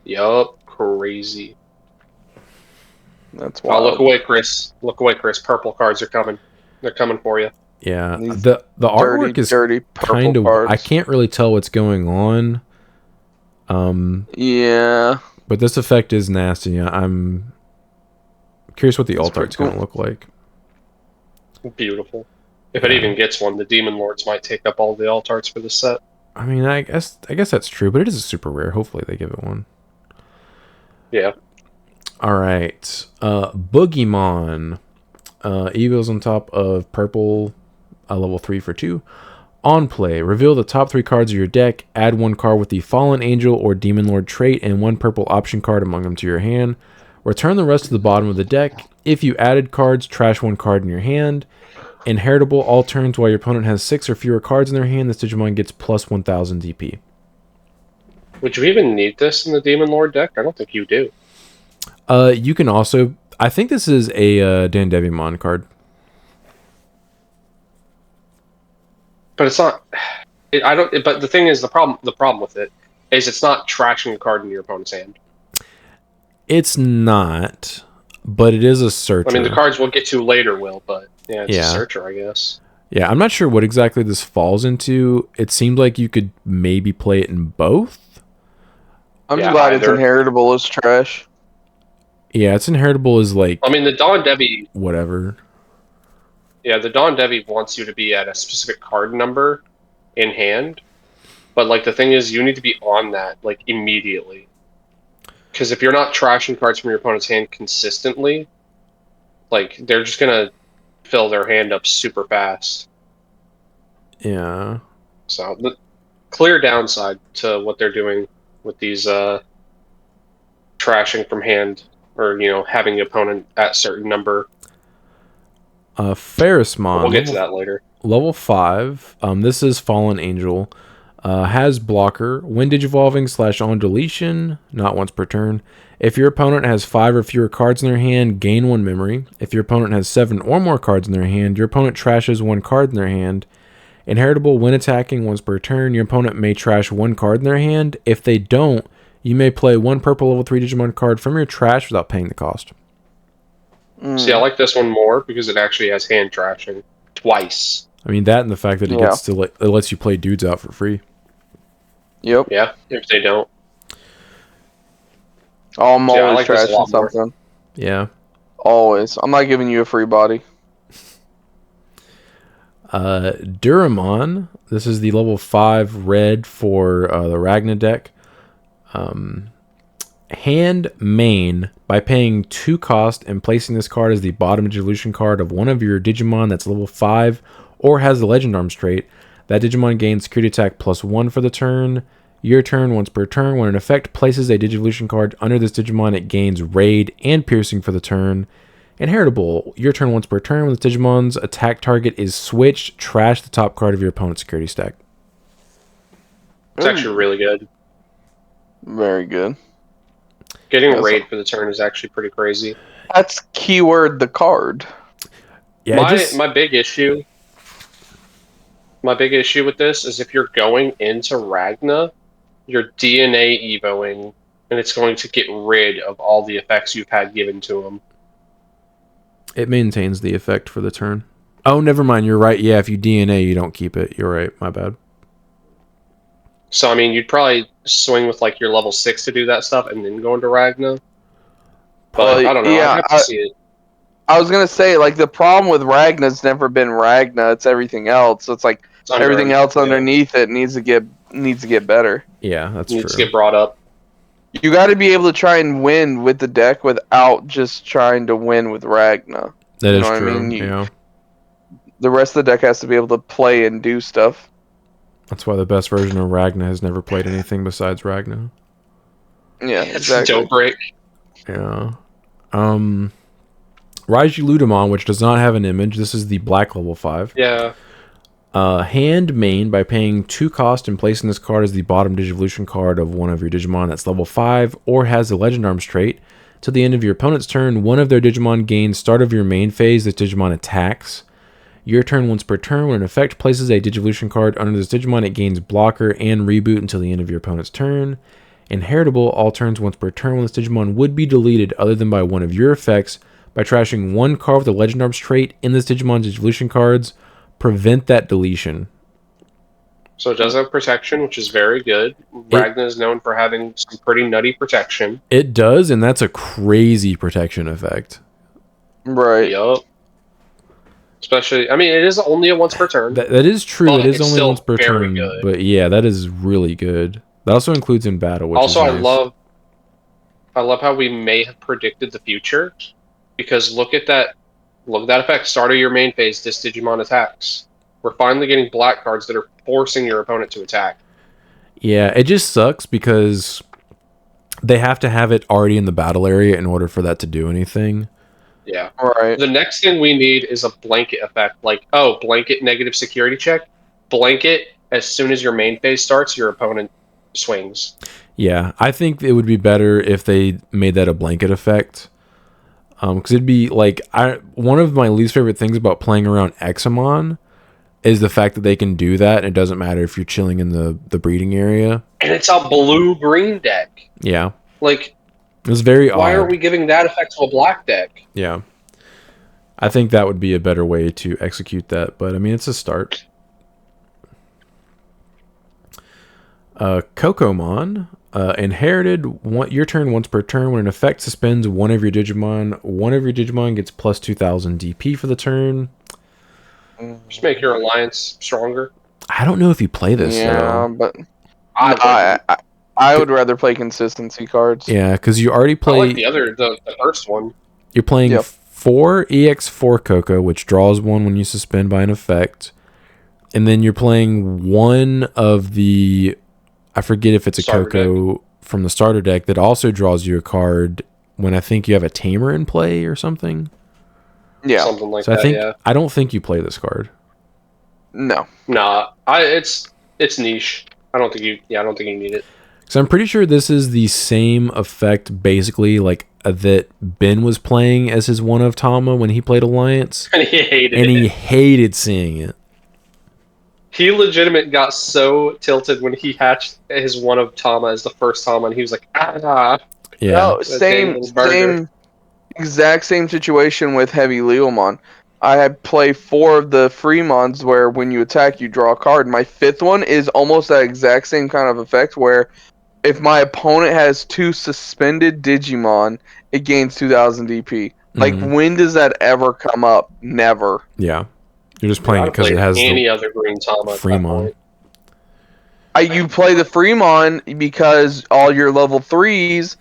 Yup, crazy. That's wild. Oh, look away, Chris. Look away, Chris. Purple cards are coming. They're coming for you. Yeah. These The artwork is dirty kind of... cards. I can't really tell what's going on. Yeah. But this effect is nasty. I'm curious what the alt art's going to look like. Beautiful. If it even gets one, the Demon Lords might take up all the alt arts for this set. I mean, I guess that's true, but it is a super rare. Hopefully they give it one. Yeah. All right. Boogeyman. Evo's on top of purple, level 3 for 2. On play, reveal the top 3 cards of your deck, add 1 card with the Fallen Angel or Demon Lord trait and 1 purple option card among them to your hand. Return the rest to the bottom of the deck. If you added cards, trash 1 card in your hand. Inheritable, all turns while your opponent has 6 or fewer cards in their hand, this Digimon gets plus 1000 DP. Would you even need this in the Demon Lord deck? I don't think you do. You can also... I think this is a Dandevimon card. But it's not... But the thing is, the problem with it is it's not trashing a card in your opponent's hand. It's not, but it is a searcher. I mean, the cards we'll get to later will, but yeah, it's a searcher, I guess. Yeah, I'm not sure what exactly this falls into. It seemed like you could maybe play it in both. I'm glad it's inheritable as trash. Yeah, it's inheritable as like... I mean, the Dawn Devi... Whatever. Yeah, the Dawn Devi wants you to be at a specific card number in hand. But, like, the thing is, you need to be on that, like, immediately. Because if you're not trashing cards from your opponent's hand consistently, like, they're just going to fill their hand up super fast. Yeah. So, the clear downside to what they're doing with these trashing from hand, or, you know, having the opponent at a certain number. Ferrismon. We'll get to that later. Level 5. This is Fallen Angel. Has blocker, when digivolving / on deletion, not once per turn. If your opponent has 5 or fewer cards in their hand, gain 1 memory. If your opponent has 7 or more cards in their hand, your opponent trashes 1 card in their hand. Inheritable, when attacking once per turn, your opponent may trash 1 card in their hand. If they don't, you may play 1 purple level 3 Digimon card from your trash without paying the cost. See, I like this one more because it actually has hand trashing twice. I mean, that and the fact that it gets to it lets you play dudes out for free. Yep. Yeah, if they don't. Oh, I'm always trashing something. Yeah. Always. I'm not giving you a free body. Duramon. This is the level 5 red for the Ragna deck. Hand main by paying 2 cost and placing this card as the bottom Digivolution card of one of your Digimon that's level 5 or has the Legend Arms trait. That Digimon gains security attack +1 for the turn. Your turn, once per turn. When an effect places a Digivolution card under this Digimon, it gains Raid and Piercing for the turn. Inheritable. Your turn, once per turn. When this Digimon's attack target is switched, trash the top card of your opponent's security stack. It's actually really good. Very good. Getting Raid for the turn is actually pretty crazy. That's keyword the card. Yeah, my big issue with this is if you're going into Ragna, you're DNA evoing, and it's going to get rid of all the effects you've had given to them. It maintains the effect for the turn. Oh, never mind. You're right. Yeah, if you DNA, you don't keep it. You're right. My bad. So, I mean, you'd probably swing with, like, your level 6 to do that stuff and then go into Ragna. But I don't know. I'd have to see it. I was gonna say, like, the problem with Ragna's never been Ragna. It's everything else. It's like everything else underneath it needs to get better. Yeah, that's true. Needs to get brought up. You got to be able to try and win with the deck without just trying to win with Ragna. That you is know true. What I mean? Yeah. The rest of the deck has to be able to play and do stuff. That's why the best version of Ragna has never played anything besides Ragna. Yeah, It's exactly. Dope break. Yeah. Raiju Ludamon, which does not have an image. This is the black level 5. Yeah. Hand main by paying 2 cost and placing this card as the bottom Digivolution card of one of your Digimon that's level 5 or has the Legend Arms trait. Till the end of your opponent's turn, one of their Digimon gains start of your main phase. This Digimon attacks. Your turn once per turn. When an effect places a Digivolution card under this Digimon, it gains blocker and reboot until the end of your opponent's turn. Inheritable, all turns once per turn when this Digimon would be deleted other than by one of your effects by trashing 1 card with the Legend Arms trait in this Digimon's Digivolution cards. Prevent that deletion. So it does have protection, which is very good. Ragna is known for having some pretty nutty protection. It does, and that's a crazy protection effect. Right. Yup. Especially, I mean, it is only a once per turn. That is true. It is only once per turn. Good. But yeah, that is really good. That also includes in battle. Which also, is nice. I love how we may have predicted the future, because look at that effect. Start of your main phase, this Digimon attacks. We're finally getting black cards that are forcing your opponent to attack. Yeah, it just sucks because they have to have it already in the battle area in order for that to do anything. Yeah. Right. The next thing we need is a blanket effect. Like, blanket negative security check. Blanket, as soon as your main phase starts, your opponent swings. Yeah, I think it would be better if they made that a blanket effect. Because it'd be like one of my least favorite things about playing around Examon is the fact that they can do that. And it doesn't matter if you're chilling in the breeding area. And it's a blue-green deck. Yeah. Like, it's very odd. Why are we giving that effect to a black deck? Yeah. I think that would be a better way to execute that. But, I mean, it's a start. Kokomon. Inherited, your turn once per turn. When an effect suspends one of your Digimon gets plus 2,000 DP for the turn. Just make your alliance stronger. I don't know if you play this. Yeah, though. but I would rather play consistency cards. Yeah, because you already play. I like the first one. You're playing 4 EX4 Koko, which draws 1 when you suspend by an effect, and then you're playing 1 of the. I forget if it's a Koko from the starter deck that also draws you a card when I think you have a Tamer in play or something. Yeah, something like that. I don't think you play this card. No, it's niche. I don't think you need it. So I'm pretty sure this is the same effect, basically, like that Ben was playing as his one of Tama when he played Alliance, and he hated it. He hated seeing it. He legitimately got so tilted when he hatched his one of Tama as the first Tama, and he was like, ah. Yeah. No, exact same situation with Heavy Leomon. I had play 4 of the Fremons where when you attack, you draw a card. My 5th one is almost that exact same kind of effect where if my opponent has 2 suspended Digimon, it gains 2,000 DP. Like, when does that ever come up? Never. Yeah. You're just playing it because it has any other green Tama. Fremon. You play the Fremon because all your level 3s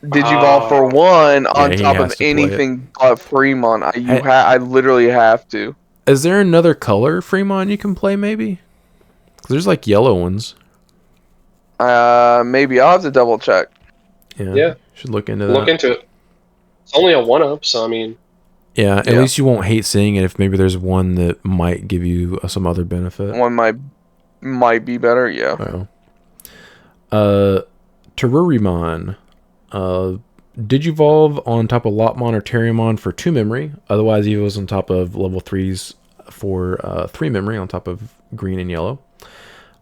Digivolve for 1 on top of anything but Fremon. I literally have to. Is there another color Fremon you can play, maybe? Because there's like yellow ones. Maybe I'll have to double check. Yeah. Should look into that. Look into it. It's only a 1-up, so I mean. Yeah, at least you won't hate seeing it if maybe there's one that might give you some other benefit. One might be better, yeah. Terurimon. Digivolve on top of Lotmon or Terriermon for 2 memory. Otherwise, Evo's on top of level 3s for 3 memory on top of green and yellow.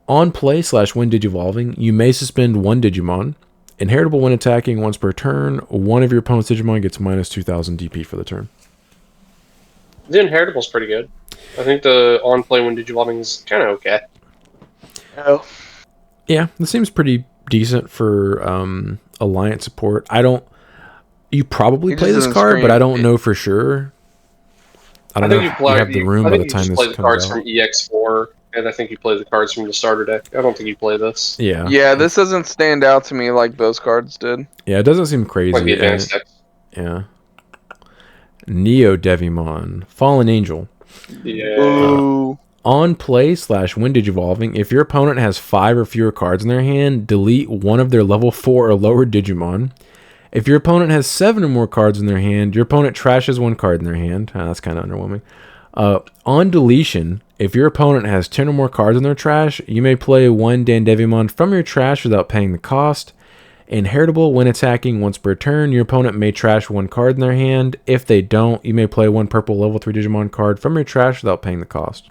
On play / when Digivolving, you may suspend 1 Digimon. Inheritable when attacking once per turn. One of your opponent's Digimon gets minus 2,000 DP for the turn. The Inheritable's pretty good. I think the on play when Digivolving is kind of okay. Oh. Yeah, this seems pretty decent for Alliance support. I don't You probably He play just this doesn't card, but scream. I don't know for sure. I don't know if you have the room by the time this play the comes cards out. from EX4, and I think you play the cards from the starter deck. I don't think you play this. Yeah. Yeah, this doesn't stand out to me like those cards did. Yeah, it doesn't seem Like crazy. the advanced decks. Yeah. Neo Devimon, Fallen Angel. Yeah. Ooh. On play / when Digivolving, if your opponent has 5 or fewer cards in their hand, delete one of their level 4 or lower Digimon. If your opponent has 7 or more cards in their hand, your opponent trashes 1 card in their hand. That's kind of underwhelming. On deletion, if your opponent has 10 or more cards in their trash, you may play 1 Dandevimon from your trash without paying the cost. Inheritable, when attacking once per turn, your opponent may trash 1 card in their hand. If they don't, you may play 1 purple level 3 Digimon card from your trash without paying the cost.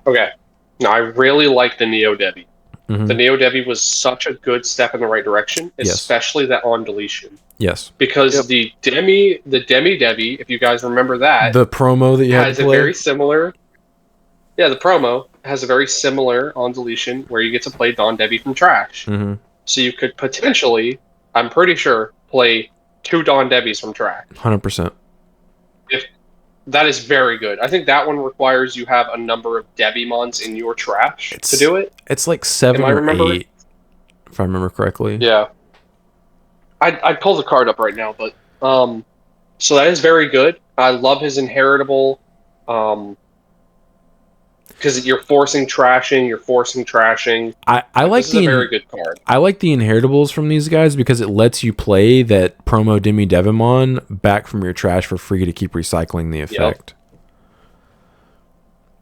Okay. Now, I really like the Neo Devi. Mm-hmm. The Neo Devi was such a good step in the right direction, Yes. especially that on deletion. Yes. Because the Demi Devi, if you guys remember that, The promo that you had has to a play? very similar. Yeah, the promo has a very similar on deletion where you get to play Don Devi from trash. Mm-hmm. So you could potentially, I'm pretty sure, play 2 Don Devis from trash. 100%. That is very good. I think that one requires you have a number of Devimons in your trash to do it. It's like 7 or 8, if I remember correctly. Yeah. I'd pull the card up right now, but so that is very good. I love his inheritable, because you're forcing trashing. I like this is a very good card. I like the inheritables from these guys because it lets you play that promo Demi Devimon back from your trash for free to keep recycling the effect.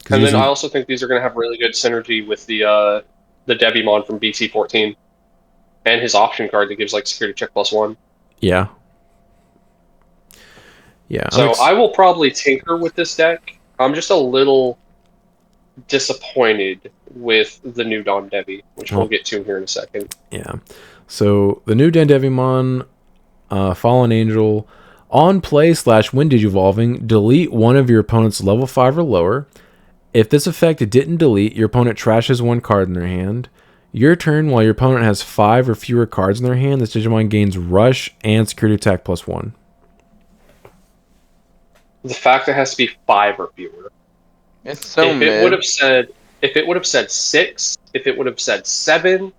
And then I also think these are going to have really good synergy with the Devimon from BT14 and his option card that gives like security check +1. Yeah. Yeah. So I will probably tinker with this deck. I'm just a little disappointed with the new Don Devi, which we'll get to here in a second. Yeah. So the new Dandevimon, Fallen Angel, on play / when Digivolving, delete one of your opponent's level 5 or lower. If this effect didn't delete, your opponent trashes 1 card in their hand. Your turn, while your opponent has 5 or fewer cards in their hand, this Digimon gains Rush and Security Attack +1. The fact it has to be 5 or fewer. It's so if it would have said 6, if it would have said 7,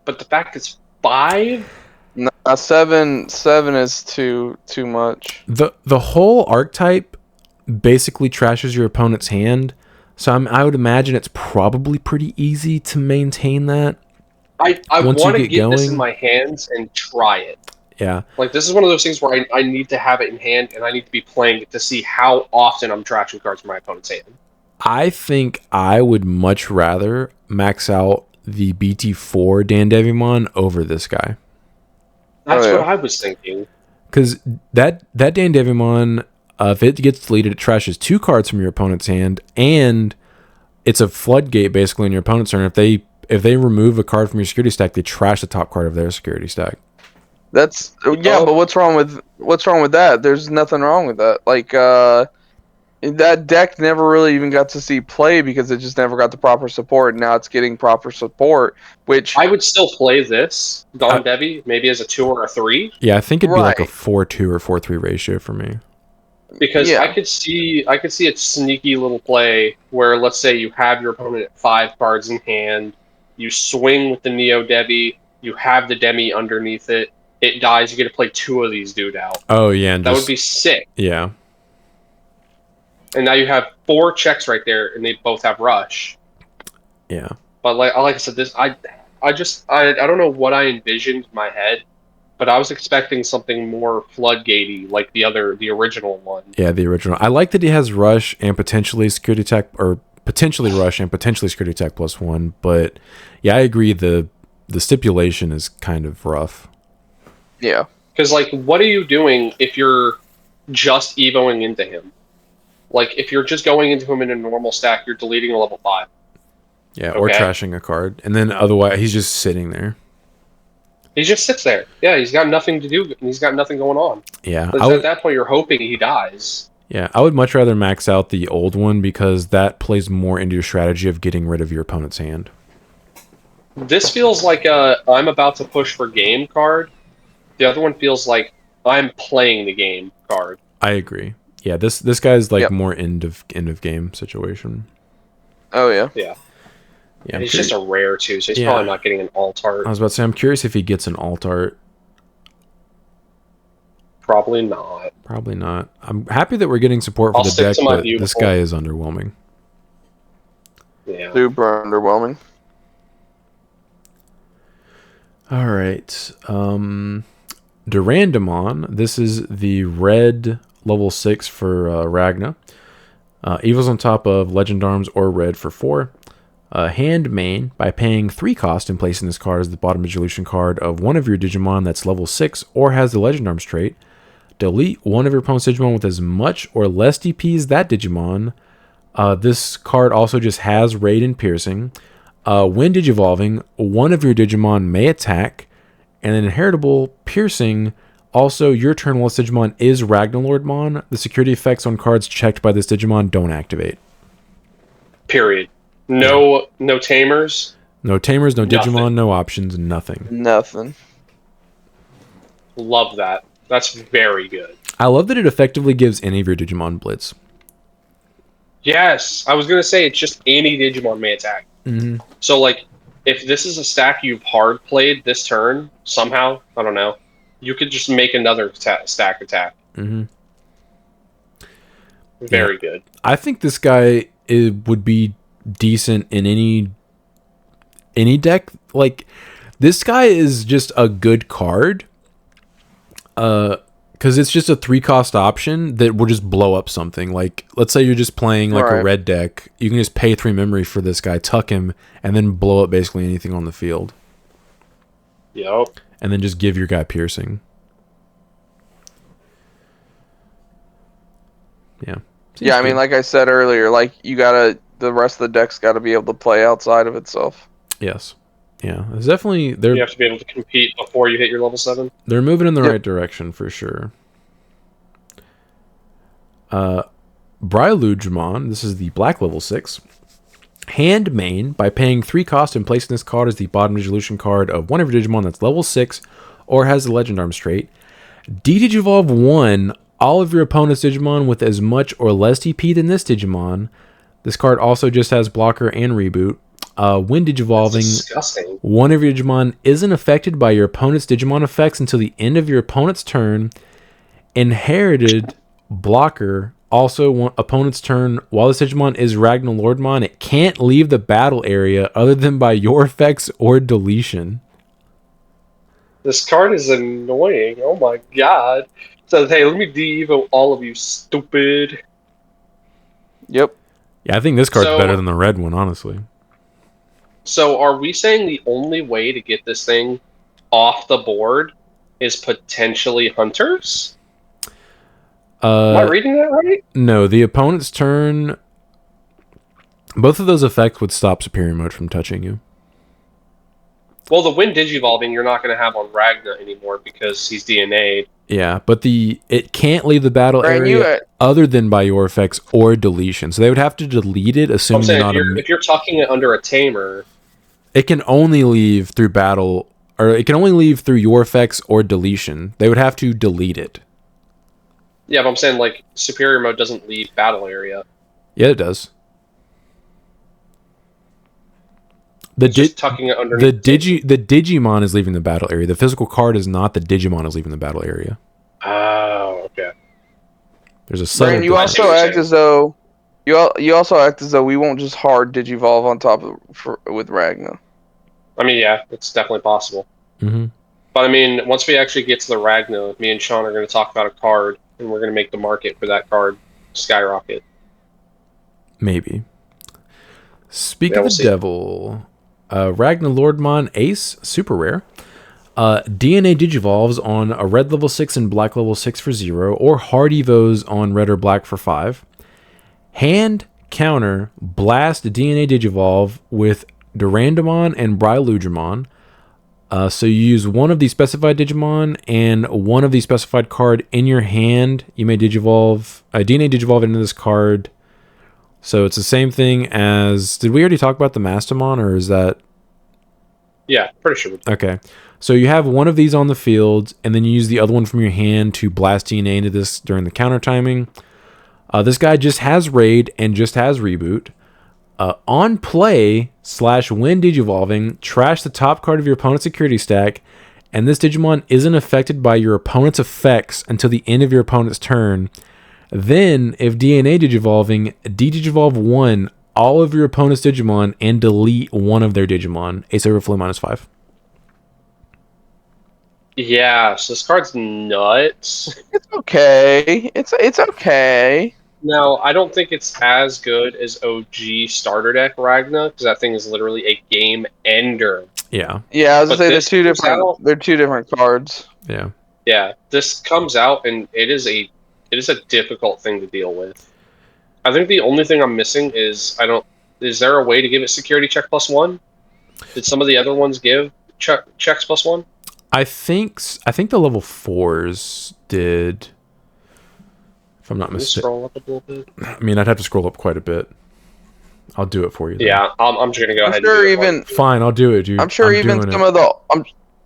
but the fact it's 5. No, 7 is too much. The whole archetype basically trashes your opponent's hand, so I would imagine it's probably pretty easy to maintain that. I want to get this in my hands and try it. Yeah. Like, this is one of those things where I need to have it in hand, and I need to be playing it to see how often I'm trashing cards from my opponent's hand. I think I would much rather max out the BT4 Dandevimon over this guy. That's what I was thinking. Because that Dandevimon, if it gets deleted, it trashes 2 cards from your opponent's hand, and it's a floodgate basically in your opponent's turn. If they remove a card from your security stack, they trash the top card of their security stack. That's but what's wrong with that? There's nothing wrong with that. Like that deck never really even got to see play because it just never got the proper support. Now it's getting proper support, which I would still play this Don Devi maybe as a 2 or a 3. Yeah, I think it'd be like a 4-2 or 4-3 ratio for me. Because I could see a sneaky little play where, let's say you have your opponent at 5 cards in hand, you swing with the Neo Devi, you have the Demi underneath it, it dies, you get to play 2 of these dude out. Oh yeah, and that would be sick. Yeah. And now you have 4 checks right there, and they both have Rush. Yeah. But like I said, this I don't know what I envisioned in my head, but I was expecting something more floodgatey, like the original one. Yeah, the original. I like that he has Rush and potentially Security Attack, or potentially Rush and potentially Security Attack +1. But yeah, I agree. The stipulation is kind of rough. Yeah. Because like, what are you doing if you're just evoing into him? Like, if you're just going into him in a normal stack, you're deleting a level 5. Yeah, or trashing a card, and then otherwise he's just sitting there. He just sits there. Yeah, he's got nothing to do, and he's got nothing going on. Yeah. At that point, you're hoping he dies. Yeah, I would much rather max out the old one because that plays more into your strategy of getting rid of your opponent's hand. This feels like a I'm about to push for game card. The other one feels like I'm playing the game card. I agree. Yeah, this guy's like more end of game situation. Oh yeah. Yeah. Yeah, he's just a rare too, so he's probably not getting an alt art. I was about to say, I'm curious if he gets an alt art. Probably not. Probably not. I'm happy that we're getting support for the deck, but this guy is underwhelming. Yeah. Super underwhelming. All right. Durandamon. This is the red level 6 for Ragna. Evil's on top of Legend Arms or red for 4. Hand main by paying 3 cost and placing this card as the bottom resolution card of one of your Digimon that's level 6 or has the Legend Arms trait. Delete one of your opponent's Digimon with as much or less DP as that Digimon. This card also just has Raid and Piercing. When Digivolving, one of your Digimon may attack, and then Inheritable Piercing. Also, your turn while this Digimon is Ragna Lordmon. The security effects on cards checked by this Digimon don't activate. Period. No Tamers. No Tamers, no Nothing. Digimon, no options, nothing. Nothing. Love that. That's very good. I love that it effectively gives any of your Digimon Blitz. Yes, I was gonna say it's just any Digimon may attack. Mm-hmm. So like, if this is a stack you've hard played this turn somehow, I don't know, you could just make another stack attack. Mm-hmm. Very good. I think this guy would be decent in any deck. Like, this guy is just a good card. Because it's just a 3-cost option that will just blow up something. Like, let's say you're just playing like a red deck. You can just pay 3 memory for this guy, tuck him, and then blow up basically anything on the field. Yep. And then just give your guy piercing. Yeah. Yeah, I mean, like I said earlier, like the rest of the deck's got to be able to play outside of itself. Yes. Yeah, it's definitely you have to be able to compete before you hit your level 7. They're moving in the right direction for sure. Bryludgemon, this is the black level 6. Hand main by paying 3 cost and placing this card as the bottom resolution card of one of your Digimon that's level 6 or has the Legend Arms trait. Digivolve 1 all of your opponent's Digimon with as much or less DP than this Digimon. This card also just has blocker and reboot. When Digivolving, one of your Digimon isn't affected by your opponent's Digimon effects until the end of your opponent's turn. Inherited blocker, also opponent's turn. While this Digimon is Ragna Lordmon, it can't leave the battle area other than by your effects or deletion. This card is annoying. Oh my god. So, hey, let me de-evo all of you, stupid. Yep. Yeah, I think this card's better than the red one, honestly. So are we saying the only way to get this thing off the board is potentially Hunters? Am I reading that right? No, the opponent's turn... Both of those effects would stop Superior Mode from touching you. Well, the Wind Digivolving you're not going to have on Ragna anymore because he's DNA'd. Yeah, but it can't leave the battle area other than by your effects or deletion. So they would have to delete it, assuming if you're tucking it under a Tamer... It can only leave through battle, or it can only leave through your effects or deletion. They would have to delete it. Yeah, but I'm saying, like, Superior Mode doesn't leave battle area. Yeah, it does. Just tucking it underneath. The Digimon is leaving the battle area. The physical card is not. The Digimon is leaving the battle area. Oh, okay. There's a subtle. Brandon, you also act as though we won't just hard Digivolve on top of with Ragna. I mean, yeah, it's definitely possible. Mm-hmm. But I mean, once we actually get to the Ragna, me and Sean are going to talk about a card, and we're going to make the market for that card skyrocket. Maybe. Speak of the devil, Ragna Lordmon Ace, super rare. DNA Digivolves on a red level 6 and black level 6 for 0, or hard Evos on red or black for 5. Hand counter blast DNA Digivolve with Durandamon and Bryludgemon. So you use one of the specified Digimon and one of the specified card in your hand. You may Digivolve DNA Digivolve into this card. So it's the same thing as... Did we already talk about the Maston, or is that... Yeah, pretty sure. Okay. So you have one of these on the field, and then you use the other one from your hand to blast DNA into this during the counter timing. This guy just has Raid and just has Reboot. On play / when Digivolving, trash the top card of your opponent's security stack, and this Digimon isn't affected by your opponent's effects until the end of your opponent's turn. Then, if DNA Digivolving, de-Digivolve 1 all of your opponent's Digimon and delete one of their Digimon. Ace Overflow -5. Yeah, so this card's nuts. It's okay. It's okay. Now, I don't think it's as good as OG starter deck Ragna, because that thing is literally a game ender. Yeah. Yeah, I was But gonna say this they're two different cards. Yeah. Yeah, this comes out and it is a difficult thing to deal with. I think the only thing I'm missing is is there a way to give it security check +1? Did some of the other ones give checks +1? I think the level 4s did. If I'm not mistaken. Scroll up a little bit. I mean, I'd have to scroll up quite a bit. I'll do it for you. Though. Yeah, I'm just gonna go ahead. Sure, and do even fine, I'll do it, dude. I'm sure even some of the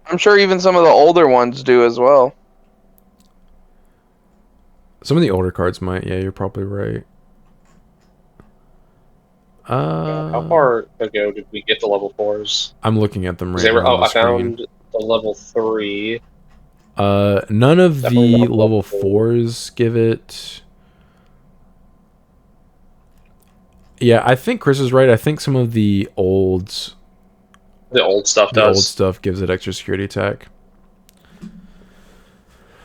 I'm sure even some of the older ones do as well. Some of the older cards might. Yeah, you're probably right. How far ago did we get the level 4s? I'm looking at them right now. on the I screen. found the level 3. None of Definitely the not level 4s give it. Yeah, I think Chris is right. I think some of the old stuff does. Old stuff gives it extra security attack.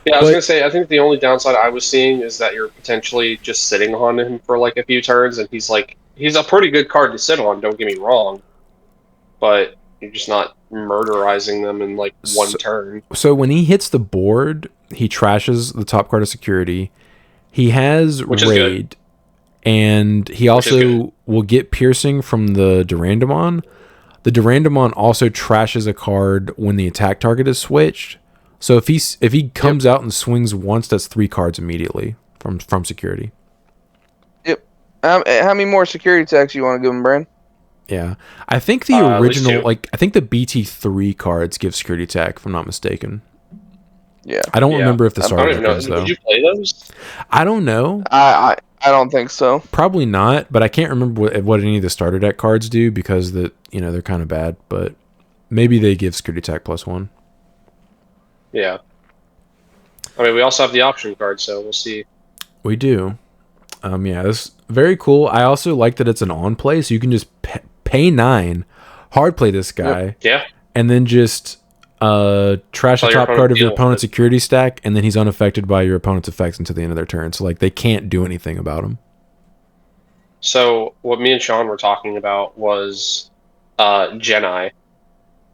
Yeah, I was gonna say, I think the only downside I was seeing is that you're potentially just sitting on him for like a few turns, and he's a pretty good card to sit on. Don't get me wrong, but you're just not murderizing them in like one turn. So when he hits the board, he trashes the top card of security. He has Raid, and he also will get Piercing from the Durandamon. The Durandamon also trashes a card when the attack target is switched. So if he comes out and swings once, that's 3 cards immediately from security. Yep. How many more security attacks you want to give him, Brand? Yeah, I think the original, I think the BT3 cards give security attack, if I'm not mistaken. Yeah. I don't remember if the starter deck does, though. Did you play those? I don't know. I don't think so. Probably not, but I can't remember what any of the starter deck cards do because they're kind of bad. But maybe they give security attack +1. Yeah. I mean, we also have the option card, so we'll see. We do. Yeah, this is very cool. I also like that it's an on play, so you can just pay 9, hard play this guy, yeah, and then just trash the top card of your opponent's security stack, and then he's unaffected by your opponent's effects until the end of their turn. So they can't do anything about him. So what me and Sean were talking about was Geni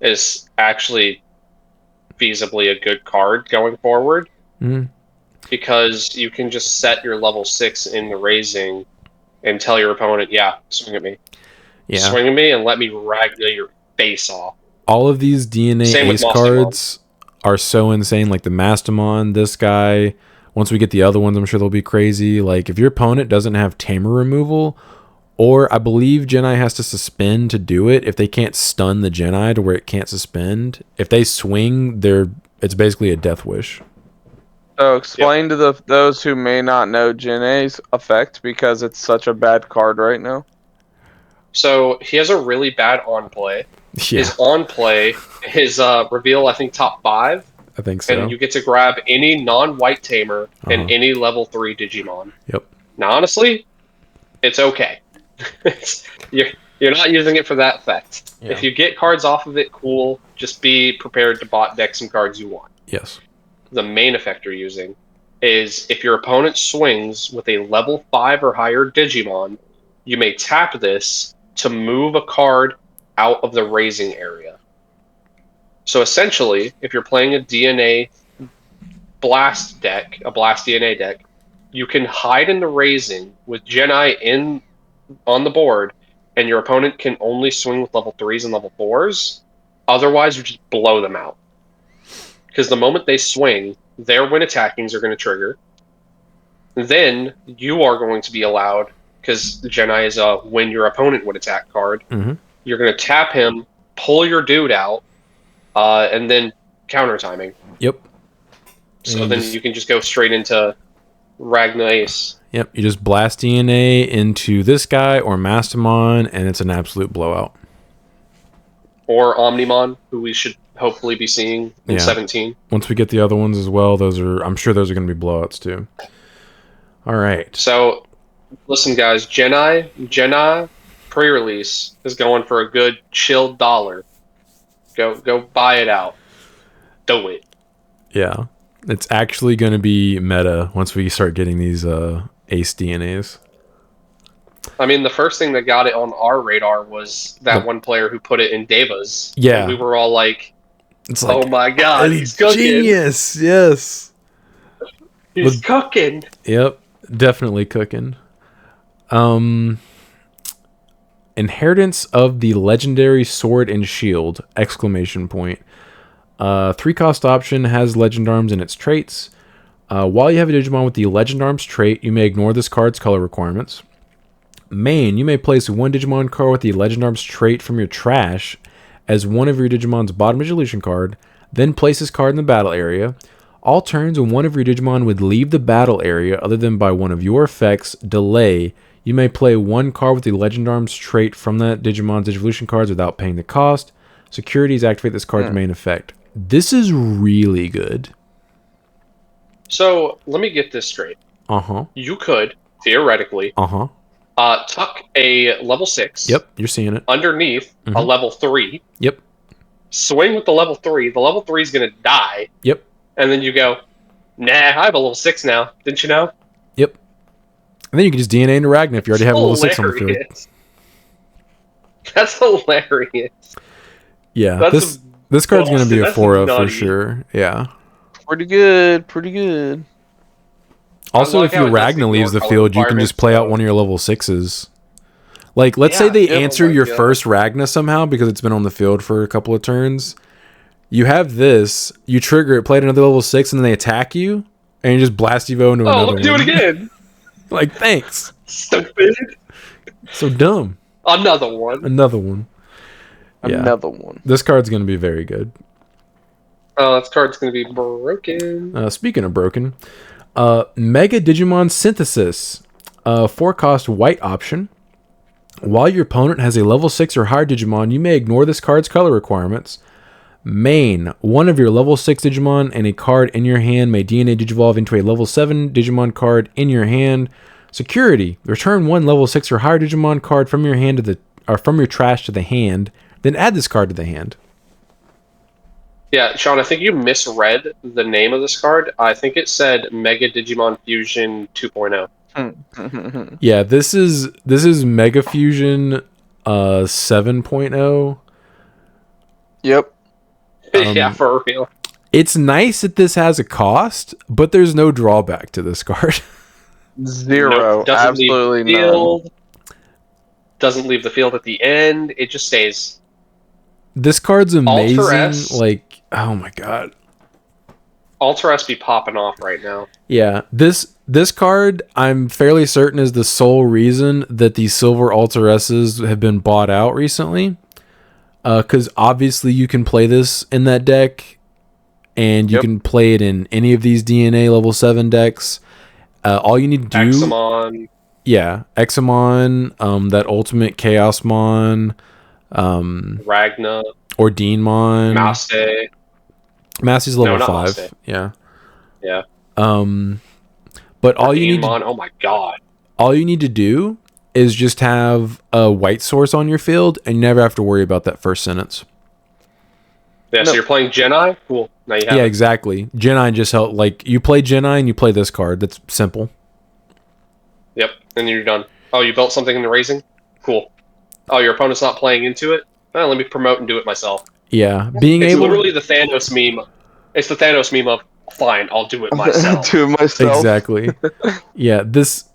is actually feasibly a good card going forward. Mm-hmm. Because you can just set your level 6 in the raising and tell your opponent, swing at me. Yeah. Swing at me and let me Ragna your face off. All of these DNA Ace cards are so insane. Like the Maston, this guy. Once we get the other ones, I'm sure they'll be crazy. Like if your opponent doesn't have Tamer removal, or I believe Geni has to suspend to do it. If they can't stun the Geni to where it can't suspend, if they swing, it's basically a death wish. So explain to those who may not know Geni's effect because it's such a bad card right now. So he has a really bad on play. Yeah. His on play, his reveal, I think top 5. I think so. And you get to grab any non-white Tamer and any level 3 Digimon. Yep. Now honestly, it's okay. You're not using it for that effect. Yeah. If you get cards off of it, cool. Just be prepared to bot deck some cards you want. Yes. The main effect you're using is if your opponent swings with a level 5 or higher Digimon, you may tap this to move a card out of the raising area. So essentially, if you're playing a DNA blast deck, a blast DNA deck, you can hide in the raising with Geni on the board, and your opponent can only swing with level 3s and level 4s. Otherwise, you just blow them out. Because the moment they swing, their when attackings are going to trigger. Then you are going to be allowed, because Geni is a when your opponent would attack card. Mm-hmm. You're going to tap him, pull your dude out, and then counter timing. Yep. So then you can just go straight into Ragna Ace. Yep, you just blast DNA into this guy or Maston, and it's an absolute blowout. Or Omnimon, who we should hopefully be seeing in 17. Once we get the other ones as well, I'm sure those are going to be blowouts too. All right. So, listen, guys, Geni pre-release is going for a good chill $1. Go buy it out. Do it. Yeah, it's actually going to be meta once we start getting these Ace DNAs. I mean, the first thing that got it on our radar was that one player who put it in Deva's. Yeah. And we were all like, it's like, oh my god, he's cooking. Genius, yes. He's cooking. Yep, definitely cooking. Inheritance of the legendary sword and shield, ! 3-cost option, has legend arms in its traits. While you have a Digimon with the legend arms trait, you may ignore this card's color requirements. Main, you may place one Digimon card with the legend arms trait from your trash as one of your Digimon's bottom resolution card, then place this card in the battle area. All turns when one of your Digimon would leave the battle area other than by one of your effects, delay, you may play one card with the legend arms trait from that Digimon's evolution cards without paying the cost. Securities activate this card's main effect. This is really good. So, let me get this straight. You could, theoretically, tuck a level 6. Yep, you're seeing it. Underneath a level 3. Yep. Swing with the level 3. The level 3 is going to die. Yep. And then you go, nah, I have a level 6 now. Didn't you know? Yep. And then you can just DNA into Ragna if you already have a level 6 on the field. That's hilarious. Yeah, this card's going to be a 4-0 for sure. Yeah. Pretty good. Also, if your Ragna leaves the field, you can just play out one of your level 6s. Like, let's say they answer your first Ragna somehow because it's been on the field for a couple of turns. You have this, you trigger it, play another level 6, and then they attack you, and you just blast Evo into another one. Oh, let me do it again! Like, thanks. Stupid. So dumb. Another one. Yeah. Another one. This card's going to be very good. Oh, this card's going to be broken. Speaking of broken, Mega Digimon Synthesis. 4-cost white option. While your opponent has a level 6 or higher Digimon, you may ignore this card's color requirements. Main, one of your level 6 Digimon and a card in your hand may DNA Digivolve into a level 7 Digimon card in your hand. Security, return one level 6 or higher Digimon card from your hand from your trash to the hand, then add this card to the hand. Yeah, Sean, I think you misread the name of this card. I think it said Mega Digimon Fusion 2.0. Yeah, this is Mega Fusion 7.0. Yep. Yeah, for real. It's nice that this has a cost, but there's no drawback to this card. Zero. Nope, absolutely none. Doesn't leave the field at the end. It just stays. This card's amazing. Alter S. Like, oh my god. Alter S be popping off right now. Yeah, this card, I'm fairly certain, is the sole reason that these silver Alter S's have been bought out recently. Because obviously you can play this in that deck, and you can play it in any of these DNA level 7 decks. All you need to do... Examon. Yeah, Examon, that Ultimate Chaosmon, Ragna. or Deanmon. Maste. Maste's level 5. Maste. Yeah. Yeah. But all you need to, oh my god. all you need to do is just have a white source on your field, and you never have to worry about that first sentence. Yeah, so you're playing Geni? Cool. Now you have Yeah, it. exactly. Geni just help. Like, you play Geni and you play this card. That's simple. Yep, and you're done. Oh, you built something in the raising? Cool. Oh, your opponent's not playing into it? Well, let me promote and do it myself. Yeah, being It's able. literally the Thanos meme. It's the Thanos meme of, fine, I'll do it myself. Do it myself. Exactly. Yeah, this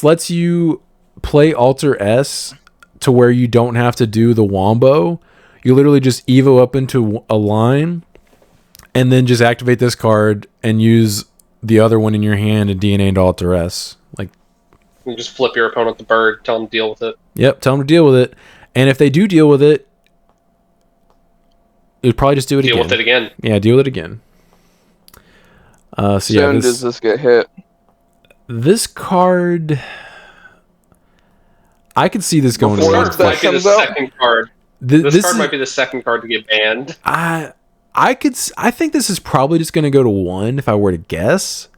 lets you play Alter S to where you don't have to do the wombo. You literally just Evo up into a line, and then just activate this card and use the other one in your hand and DNA into Alter S. Like, You just flip your opponent the bird, tell them to deal with it. yep, tell them to deal with it. And if they do deal with it, It would probably just do it again. Deal with it again. Yeah, deal with it again. Soon does this get hit? This card, I could see this going Before to one. that Might be the comes out? second card. This card might be the second card to get banned. I think this is probably just going to go to 1 if I were to guess.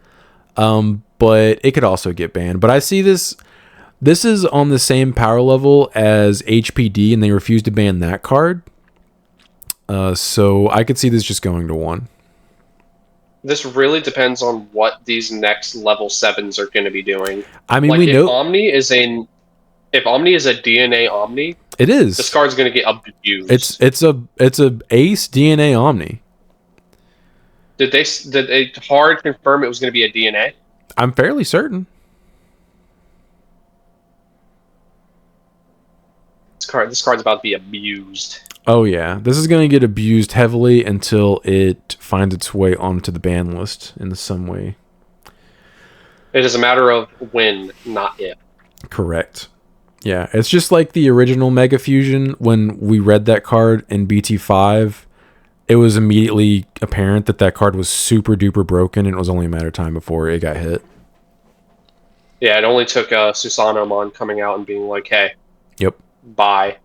But it could also get banned. But I see this. This is on the same power level as HPD, and they refused to ban that card. So I could see this just going to 1. This really depends on what these next level 7s are going to be doing. I mean, like, we know if Omni is a DNA Omni, it is. this card's going to get abused. It's a Ace DNA Omni. Did they hard confirm it was going to be a DNA? I'm fairly certain. This card's about to be abused. Oh yeah, this is going to get abused heavily until it finds its way onto the ban list in some way. It is a matter of when, not if. Correct. Yeah, it's just like the original Mega Fusion. When we read that card in BT5, it was immediately apparent that that card was super duper broken, and it was only a matter of time before it got hit. Yeah, it only took Susanomon coming out and being like, hey, yep, bye.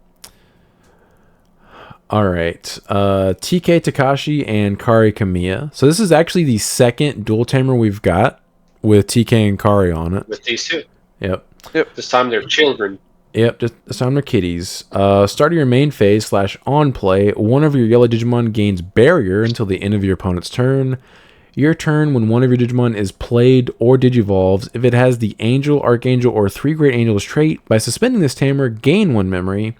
All right, TK Takashi and Kari Kamiya. So this is actually the second dual tamer we've got with TK and Kari on it. With these two. Yep. This time they're children. Yep, just this time they're kitties. Start of your main phase / on play, one of your yellow Digimon gains barrier until the end of your opponent's turn. Your turn, when one of your Digimon is played or digivolves, if it has the Angel, Archangel, or 3 Great Angels trait, by suspending this tamer, gain 1 memory.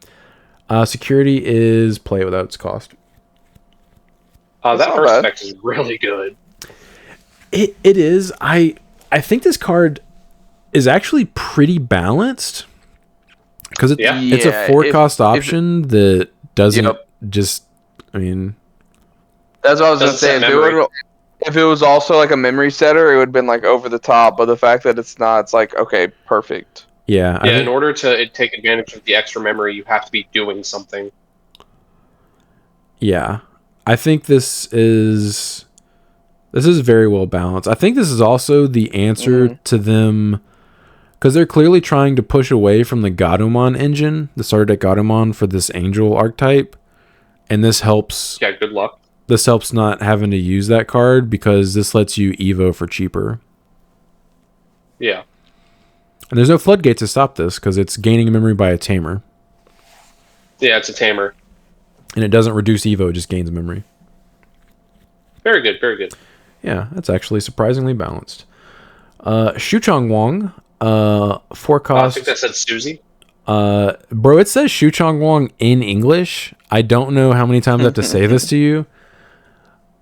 Security is play it without its cost. That first effect is really good. It is. I think this card is actually pretty balanced because it's a 4-cost option that doesn't just. I mean, that's what I was gonna say. If it was also like a memory setter, it would have been like over the top. But the fact that it's not, it's like okay, perfect. Yeah. In order to take advantage of the extra memory, you have to be doing something. Yeah, I think this is very well balanced. I think this is also the answer to them, because they're clearly trying to push away from the Gatomon engine, the starter deck Gatomon for this Angel archetype, and this helps. Yeah, good luck. This helps not having to use that card because this lets you Evo for cheaper. Yeah. And there's no floodgates to stop this because it's gaining a memory by a tamer. Yeah, it's a tamer. And it doesn't reduce Evo, it just gains memory. Very good, very good. Yeah, that's actually surprisingly balanced. Shuchong Wong, 4 cost. I think that said Susie. Bro, it says Shuchong Wong in English. I don't know how many times I have to say this to you.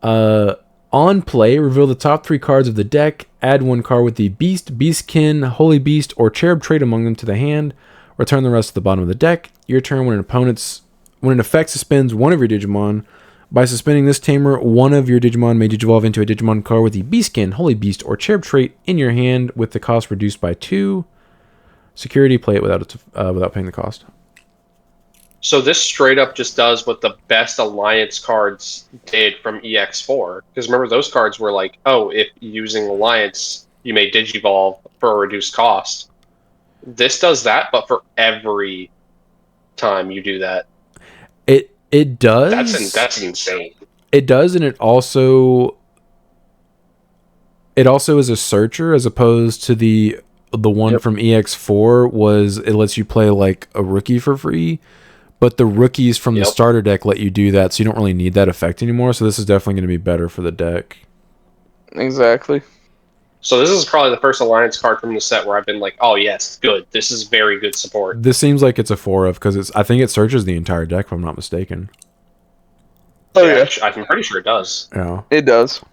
On play, reveal the top 3 cards of the deck. Add 1 card with the Beast, Beastkin, Holy Beast, or Cherub trait among them to the hand. Return the rest to the bottom of the deck. Your turn, when an effect suspends one of your Digimon. By suspending this tamer, one of your Digimon may digivolve into a Digimon card with the Beastkin, Holy Beast, or Cherub trait in your hand with the cost reduced by 2. Security, play it without paying the cost. So this straight up just does what the best Alliance cards did from EX4. Because remember, those cards were like, oh, if using Alliance, you may digivolve for a reduced cost. This does that, but for every time you do that. It does. That's insane. It does, and it also is a searcher as opposed to the one from EX4 was it lets you play like a rookie for free. But the rookies from the starter deck let you do that, so you don't really need that effect anymore. So this is definitely going to be better for the deck. Exactly. So this is probably the first Alliance card from the set where I've been like, oh yes, good. This is very good support. This seems like it's a 4 of because I think it searches the entire deck if I'm not mistaken. Oh yeah, I'm pretty sure it does. Yeah, it does.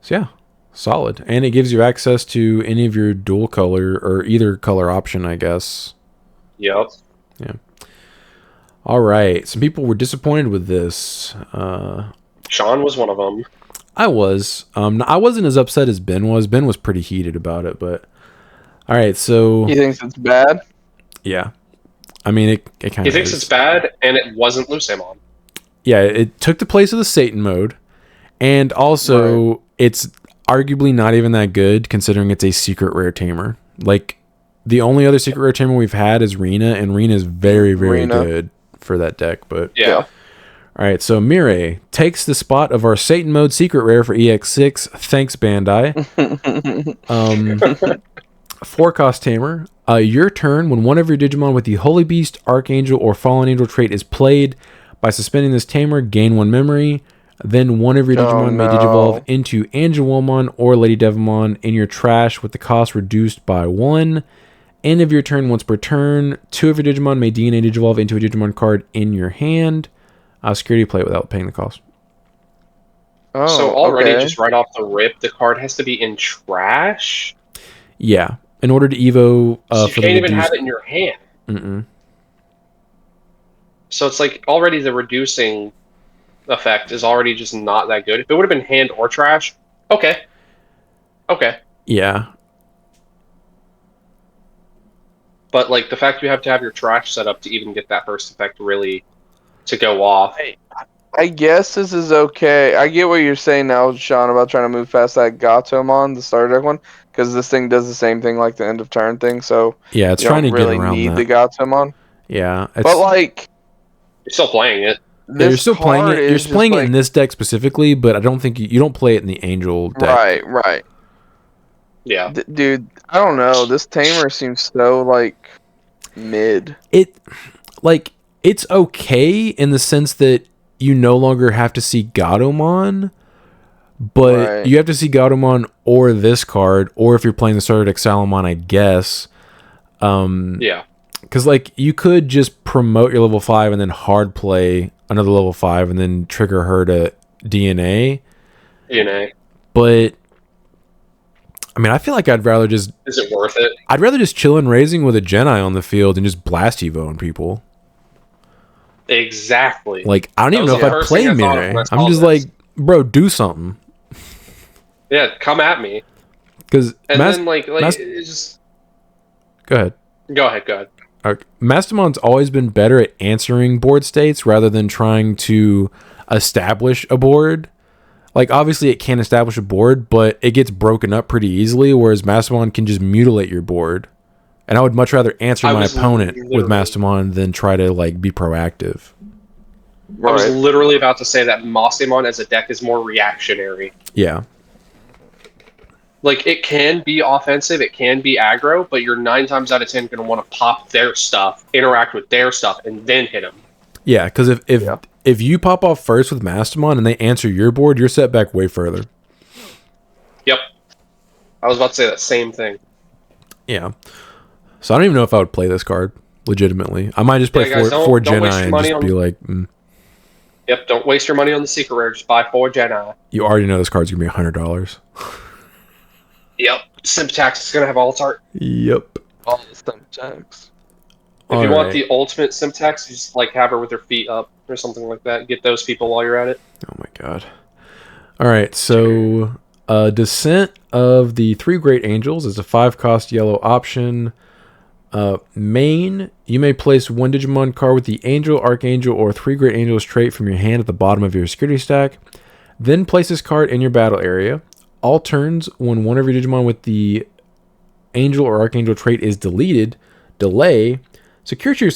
So yeah, solid, and it gives you access to any of your dual color or either color option, I guess. Yep. Yeah. All right. Some people were disappointed with this. Sean was one of them. I was. I wasn't as upset as Ben was. Ben was pretty heated about it, but all right. So he thinks it's bad. Yeah. I mean, it kind of. He thinks it's bad, and it wasn't Lucemon. yeah, it took the place of the Satan mode, and also it's arguably not even that good considering it's a secret rare tamer. Like, the only other secret rare tamer we've had is Rena, and Rena is very, very good for that deck. But Yeah. All right, so Mireille takes the spot of our Satan mode secret rare for EX6. Thanks, Bandai. 4-cost tamer. Your turn, when one of your Digimon with the Holy Beast, Archangel, or Fallen Angel trait is played, by suspending this tamer, gain 1 memory. Then one of your Digimon may Digivolve into Angelwomon or Lady Devimon in your trash with the cost reduced by 1. End of your turn, once per turn, 2 of your Digimon may DNA Digivolve into a Digimon card in your hand. Security play without paying the cost. Oh, so already, just right off the rip, the card has to be in trash? Yeah. In order to Evo... so you can't even have it in your hand. Mm-mm. So it's like, already the reducing effect is already just not that good. If it would have been hand or trash, okay. Okay. Yeah. But, like, the fact you have to have your trash set up to even get that first effect really to go off. I guess this is okay. I get what you're saying now, Sean, about trying to move past that Gatomon, the starter deck one, because this thing does the same thing like the end of turn thing. So yeah, it's you trying don't to get really around need that. the Gatomon. Yeah, but like you're still playing it. Yeah, you're still playing it. You're playing it in this deck specifically, but I don't think you don't play it in the Angel deck. Right. Yeah, dude, I don't know. This Tamer seems so like mid. It's okay in the sense that you no longer have to see Gatomon, but you have to see Gatomon or this card, or if you're playing the starter deck Salamon, I guess. Yeah. Because, like, you could just promote your level 5 and then hard play another level 5 and then trigger her to DNA. But, I mean, I feel like I'd rather just... Is it worth it? I'd rather just chill and raising with a Jedi on the field and just blast Evo on people. Exactly. Like, I don't even know if I'd play Mireille. I'm just like, bro, do something. Yeah, come at me. Because then, it's just... Go ahead. Go ahead. Mastamon's always been better at answering board states rather than trying to establish a board. Like, obviously it can establish a board, but it gets broken up pretty easily, whereas Mastamon can just mutilate your board. And I would much rather answer my opponent with Mastamon than try to, like, be proactive. I was literally about to say that Mastamon as a deck is more reactionary. Yeah. Like, it can be offensive, it can be aggro, but you're 9 times out of 10 going to want to pop their stuff, interact with their stuff, and then hit them. Yeah, because if you pop off first with Mastamon and they answer your board, you're set back way further. Yep. I was about to say that same thing. Yeah. So I don't even know if I would play this card, legitimately. I might just play 4 Jedi and just be like... Yep, don't waste your money on the secret rare, just buy 4 Jedi. You already know this card's going to be $100. Yep. Simtax is going to have alt art. Yep. All the Simtax. If you want the ultimate Simtax, you just, like, have her with her feet up or something like that. Get those people while you're at it. Oh my god. Alright, so... Descent of the 3 Great Angels is a 5-cost yellow option. Main, you may place 1 Digimon card with the Angel, Archangel, or 3 Great Angels trait from your hand at the bottom of your security stack. Then place this card in your battle area. All turns, when one of your Digimon with the Angel or Archangel trait is deleted, search your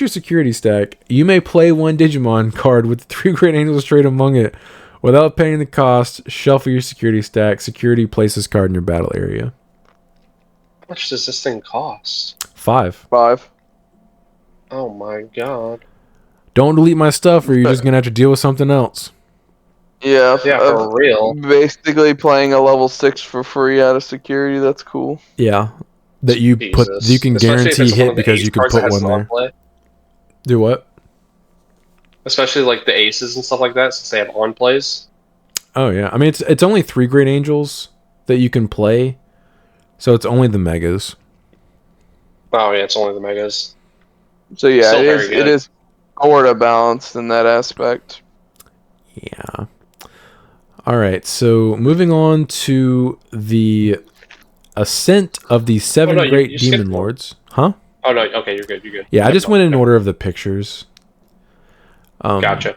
security stack. You may play 1 Digimon card with the 3 Great Angels trait among it. Without paying the cost, shuffle your security stack. Security, place this card in your battle area. How much does this thing cost? 5. Oh my god. Don't delete my stuff or you're just going to have to deal with something else. Yeah, for real. Basically playing a level 6 for free out of security, that's cool. Yeah. That you you can guarantee hit because you can put one there. Play. Do what? Especially like the aces and stuff like that, since they have on plays. Oh yeah. I mean it's only 3 Great Angels that you can play. So it's only the megas. Oh yeah, it's only the megas. So yeah, it is sort of balanced in that aspect. Yeah. Alright, so moving on to the Ascent of the 7 Great Demon Lords. Huh? Oh no, okay, you're good. Yeah, I just went in order of the pictures. Gotcha.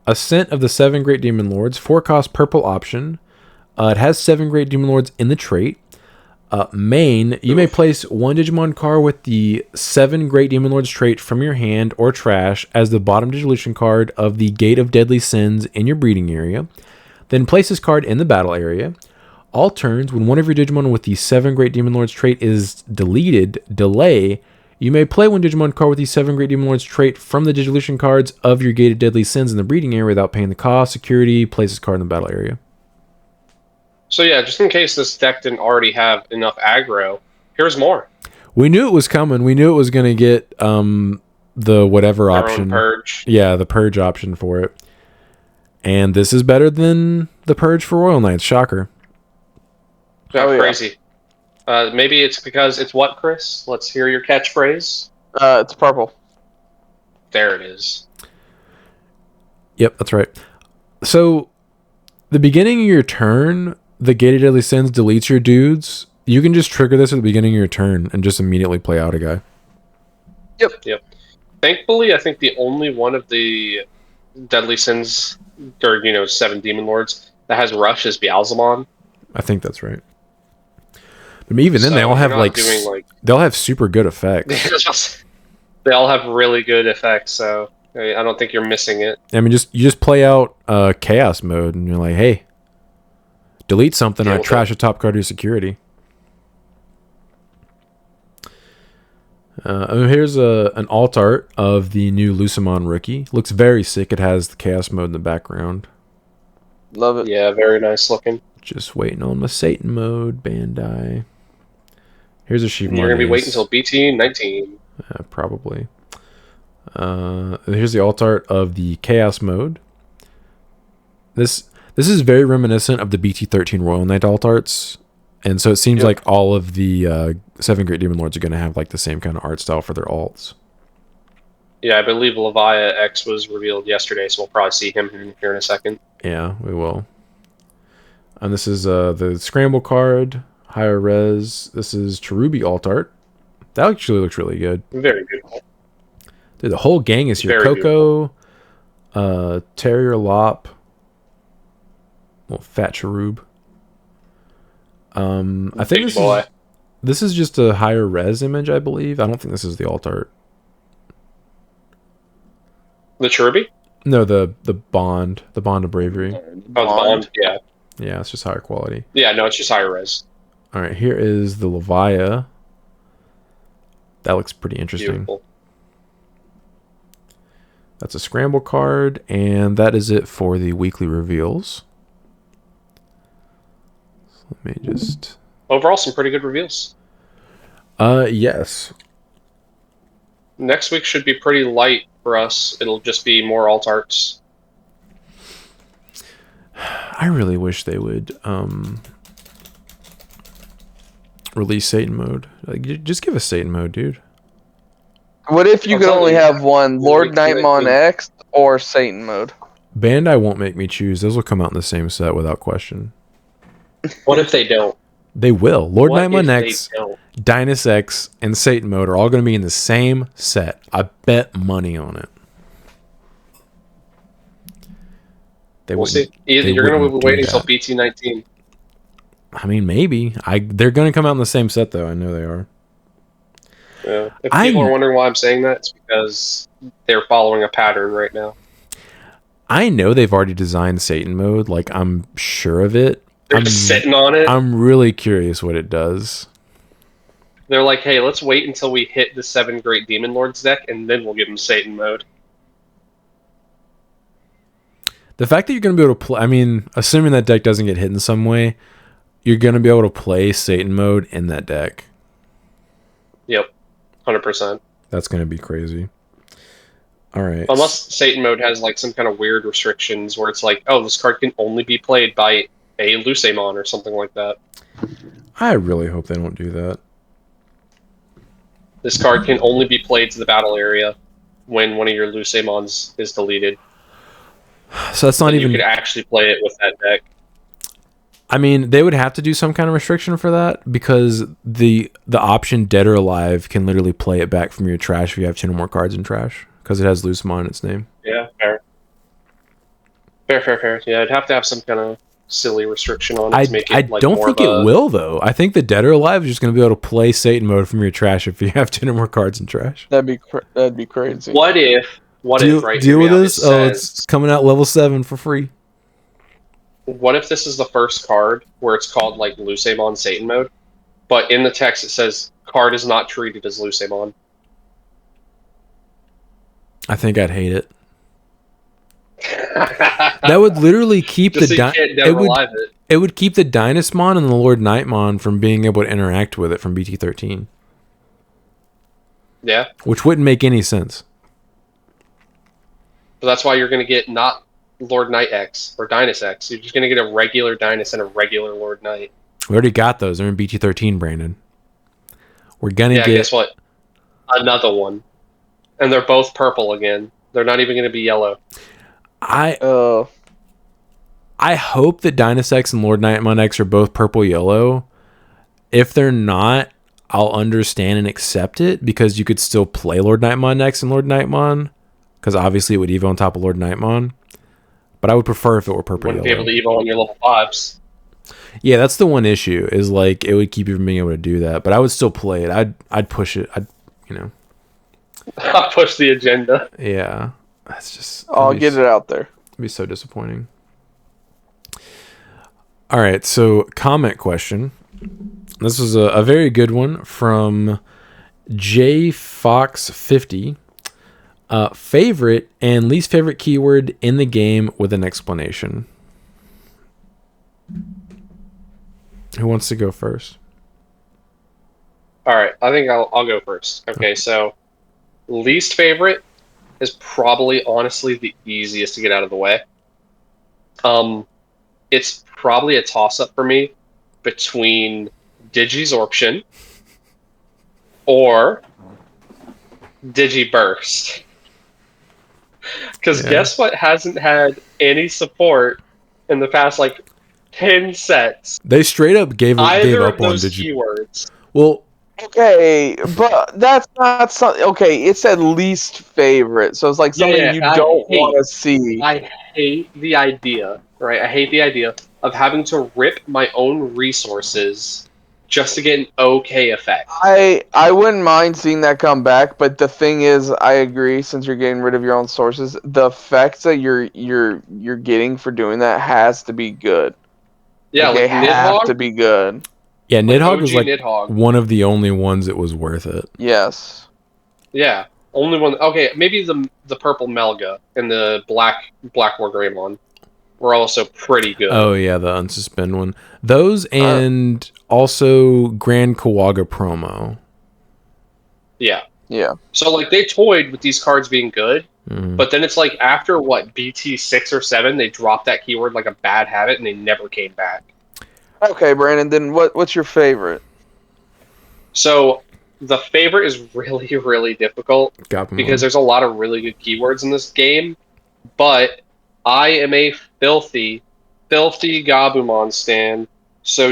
Ascent of the 7 Great Demon Lords, 4-cost purple option. It has 7 Great Demon Lords in the trait. Main, you may place one Digimon card with the 7 Great Demon Lords trait from your hand or trash as the bottom Digillusion card of the Gate of Deadly Sins in your breeding area. Then place this card in the battle area. All turns, when one of your Digimon with the 7 Great Demon Lords trait is deleted, delay, you may play one Digimon card with the 7 Great Demon Lords trait from the Digillusion cards of your Gate of Deadly Sins in the breeding area without paying the cost. Security, place this card in the battle area. So yeah, just in case this deck didn't already have enough aggro, here's more. We knew it was coming. We knew it was going to get the whatever Their option. own purge. Yeah, the purge option for it. And this is better than the purge for Royal Knights. Shocker. Yeah, crazy. Maybe it's because it's what, Chris? Let's hear your catchphrase. It's purple. There it is. Yep, that's right. So, the beginning of your turn, the Gate of Deadly Sins deletes your dudes. You can just trigger this at the beginning of your turn and just immediately play out a guy. Yep. Thankfully, I think the only one of the Deadly Sins, or 7 Demon Lords that has Rush is Beelzemon. I think that's right. But even then, they all have they'll have super good effects. They all have really good effects, so I don't think you're missing it. I mean, you just play out chaos mode, and you're like, hey, delete something, or trash a top card of your security. Here's an alt art of the new Lucemon rookie. Looks very sick. It has the chaos mode in the background. Love it. Yeah, very nice looking. Just waiting on the Satan mode, Bandai. Here's a Digimon. You're gonna be waiting until BT19. Probably. Here's the alt art of the chaos mode. This is very reminiscent of the BT13 Royal Knight alt arts, and so it seems like all of the 7 Great Demon Lords are going to have like the same kind of art style for their alts. Yeah, I believe Leviah X was revealed yesterday, so we'll probably see him here in a second. Yeah, we will. And this is the Scramble card, higher res. This is Cherubi alt art. That actually looks really good. Very beautiful. Dude, the whole gang is here. Very Coco, Terrier Lop, well, Fat Cherub. I think this is just a higher res image, I believe. I don't think this is the alt art. The Cherubi? No, the bond of bravery. Oh, the bond, yeah. Yeah, it's just higher quality. Yeah, no, it's just higher res. All right, here is the Leviah. That looks pretty interesting. Beautiful. That's a scramble card, and that is it for the weekly reveals. So let me just... Overall, some pretty good reveals. Yes. Next week should be pretty light for us. It'll just be more alt arts. I really wish they would release Satan mode. Like, just give us Satan mode, dude. What if you could only have one, Lord Nightmon X or Satan mode? Bandai won't make me choose. Those will come out in the same set without question. What if they don't? They will. Lord Nightmon X, Dynus X, and Satan mode are all going to be in the same set. I bet money on it. We'll see. Either you're going to be waiting until BT19. I mean, maybe. They're going to come out in the same set, though. I know they are. Yeah. If people are wondering why I'm saying that, it's because they're following a pattern right now. I know they've already designed Satan mode. Like, I'm sure of it. They're just sitting on it. I'm really curious what it does. They're like, hey, let's wait until we hit the 7 Great Demon Lords deck, and then we'll give them Satan mode. The fact that you're going to be able to play... I mean, assuming that deck doesn't get hit in some way, you're going to be able to play Satan mode in that deck. Yep. 100%. That's going to be crazy. All right. Unless Satan mode has like some kind of weird restrictions where it's like, oh, this card can only be played by a Lucemon or something like that. I really hope they don't do that. This card can only be played to the battle area when one of your Lucemons is deleted. So that's not even... You could actually play it with that deck. I mean, they would have to do some kind of restriction for that because the option Dead or Alive can literally play it back from your trash if you have 10 or more cards in trash because it has Lucemon in its name. Yeah, fair. Fair. Yeah, I'd have to have some kind of silly restriction on it to make it I like don't more think of it will though. I think the Dead or Alive is just going to be able to play Satan mode from your trash if you have 10 or more cards in trash. That'd be crazy. What if right? Deal Hear me with out. this? It's coming out level 7 for free. What if this is the first card where it's called like Lucemon Satan mode, but in the text it says card is not treated as Lucemon? I think I'd hate it. That would literally keep Just so you can't Dead or Alive it. It would keep the Dynasmon and the Lord Nightmon from being able to interact with it from BT13. Yeah. Which wouldn't make any sense. So that's why you're going to get not Lord Knight X or Dynas X. You're just going to get a regular Dynas and a regular Lord Knight. We already got those. They're in BT13, Brandon. We're going to get... guess what? Another one. And they're both purple again. They're not even going to be yellow. I hope that Dynas X and Lord Nightmon X are both purple-yellow. If they're not, I'll understand and accept it because you could still play Lord Nightmon X and Lord Nightmon because obviously it would evo on top of Lord Nightmon. But I would prefer if it were purple-yellow. Wouldn't be able to evo on your level 5s. Yeah, that's the one issue is like it would keep you from being able to do that. But I would still play it. I'd push it. I'll push the agenda. Yeah. That's just... I'll get it out there. It'd be so disappointing. All right, so comment question. This was a very good one from JFox50. Favorite and least favorite keyword in the game with an explanation. Who wants to go first? All right, I think I'll go first. Okay, so least favorite is probably honestly the easiest to get out of the way. It's probably a toss-up for me between Digisorption or Digiburst. Because guess what hasn't had any support in the past, 10 sets? They straight up gave up of on those keywords. Well... Okay, but that's not something... Okay, it's at least favorite, so it's like something you don't want to see. I hate the idea, right? I hate the idea of having to rip my own resources just to get an okay effect. I wouldn't mind seeing that come back, but the thing is, I agree, since you're getting rid of your own sources, the effects that you're getting for doing that has to be good. Yeah, they have to be good. Yeah, Nidhogg was Nidhogg. One of the only ones that was worth it. Yes. Yeah, only one. Okay, maybe the purple Melga and the black Wargreymon were also pretty good. Oh yeah, the unsuspend one. Those and also Grand Kawaga promo. Yeah. Yeah. So they toyed with these cards being good, but then it's after BT 6 or 7, they dropped that keyword like a bad habit and they never came back. Okay, Brandon, then what's your favorite? So the favorite is really, really difficult because there's a lot of really good keywords in this game, but I am a filthy Gabumon stan, so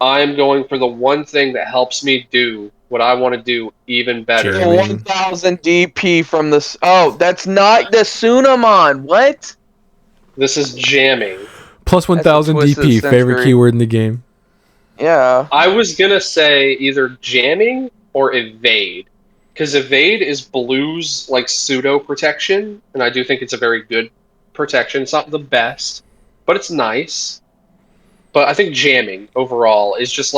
I'm going for the one thing that helps me do what I want to do even better. 1000 DP from this. Oh, that's not the Sunamon. What? This is jamming. Plus 1000 DP, favorite keyword in the game. Yeah. I was going to say either jamming or evade. Because evade is blue's pseudo protection, and I do think it's a very good protection. It's not the best, but it's nice. But I think jamming overall is just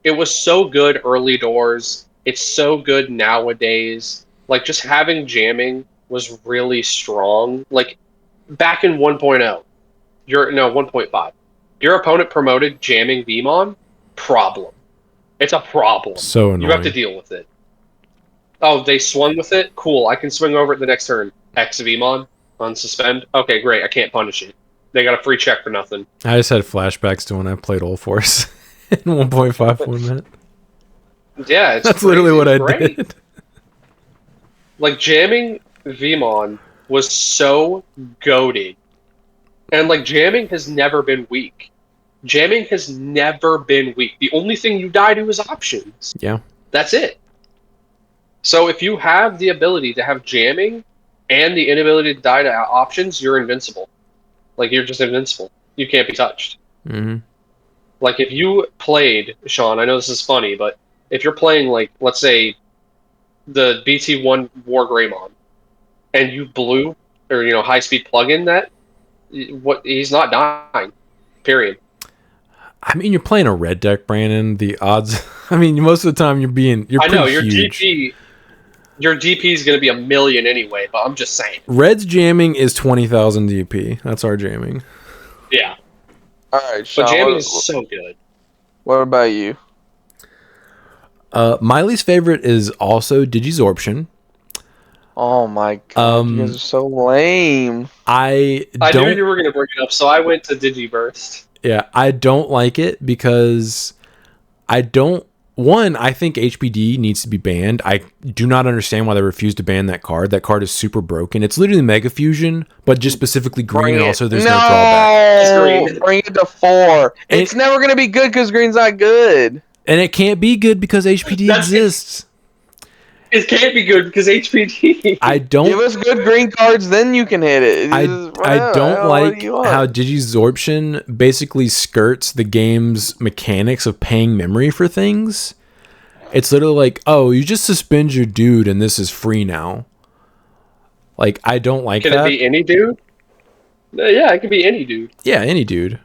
it was so good early doors. It's so good nowadays. Just having jamming was really strong. Back in 1.0. 1.5. Your opponent promoted jamming Vmon? Problem. It's a problem. So annoying. You have to deal with it. Oh, they swung with it? Cool. I can swing over it the next turn. X Vmon. Unsuspend. Okay, great. I can't punish it. They got a free check for nothing. I just had flashbacks to when I played All Force in 1.5 for a minute. Yeah, that's literally what I did. Jamming Vmon was so goated. And jamming has never been weak. Jamming has never been weak. The only thing you die to is options. Yeah. That's it. So if you have the ability to have jamming and the inability to die to options, you're invincible. Like, you're just invincible. You can't be touched. Mm-hmm. Like, if you played, Sean, I know this is funny, but if you're playing, like, let's say, the BT1 War Greymon, and you blew, or, high-speed plug-in that, he's not dying. Period. I mean, you're playing a red deck, Brandon. The odds. I mean, most of the time you're I know your huge. GP. Your DP is going to be 1 million anyway, but I'm just saying. Red's jamming is 20,000 DP. That's our jamming. Yeah. All right, Sean, but jamming is so good. What about you? My least favorite is also Digizorption. Oh my god, you guys are so lame. I knew you were going to bring it up, so I went to Digiburst. Yeah, I don't like it because I think HPD needs to be banned. I do not understand why they refuse to ban that card. That card is super broken. It's literally Mega Fusion, but just specifically green, and also there's no drawback. Bring it to 4. It's never going to be good because green's not good. And it can't be good because HPD exists. It can't be good because HPD. I don't give us good green cards, then you can hit it. I don't like how Digizorption basically skirts the game's mechanics of paying memory for things. It's literally like, oh, you just suspend your dude and this is free now. Like, I don't like that. Can it be any dude? Yeah, it can be any dude. Yeah, any dude.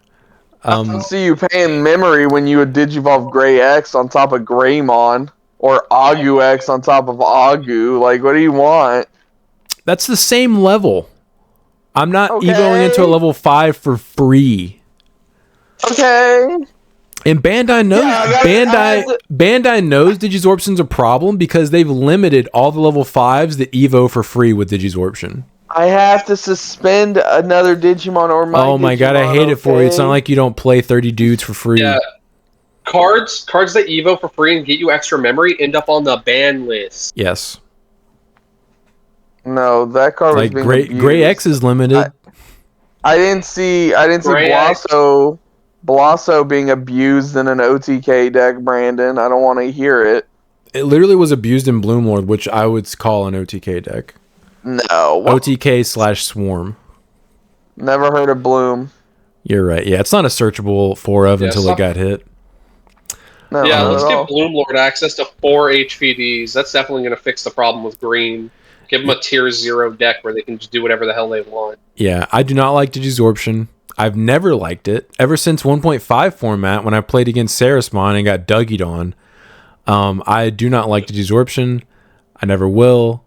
I don't see you paying memory when you would Digivolve Gray X on top of Greymon. Or Agu X on top of Agu. Like, what do you want? That's the same level. I'm not evoing into a level 5 for free. Okay. And Bandai knows Bandai knows Digizorption's a problem because they've limited all the level 5s that evo for free with Digizorption. I have to suspend another Digimon or my Oh my god, I hate it for you. It's not like you don't play 30 dudes for free. Yeah. Cards that evo for free and get you extra memory end up on the ban list. Yes. No, that card was being abused. Gray X is limited. I didn't see Blasso being abused in an OTK deck, Brandon. I don't want to hear it. It literally was abused in Bloomlord, which I would call an OTK deck. No. OTK/Swarm. Never heard of Bloom. You're right. Yeah, it's not a searchable 4 of until it got hit. No, yeah, let's give Bloomlord access to 4 HVDs. That's definitely going to fix the problem with green. Give them a tier 0 deck where they can just do whatever the hell they want. Yeah, I do not like Digizorption. I've never liked it. Ever since 1.5 format, when I played against Sarismon and got Dougied on, I do not like Digizorption. I never will.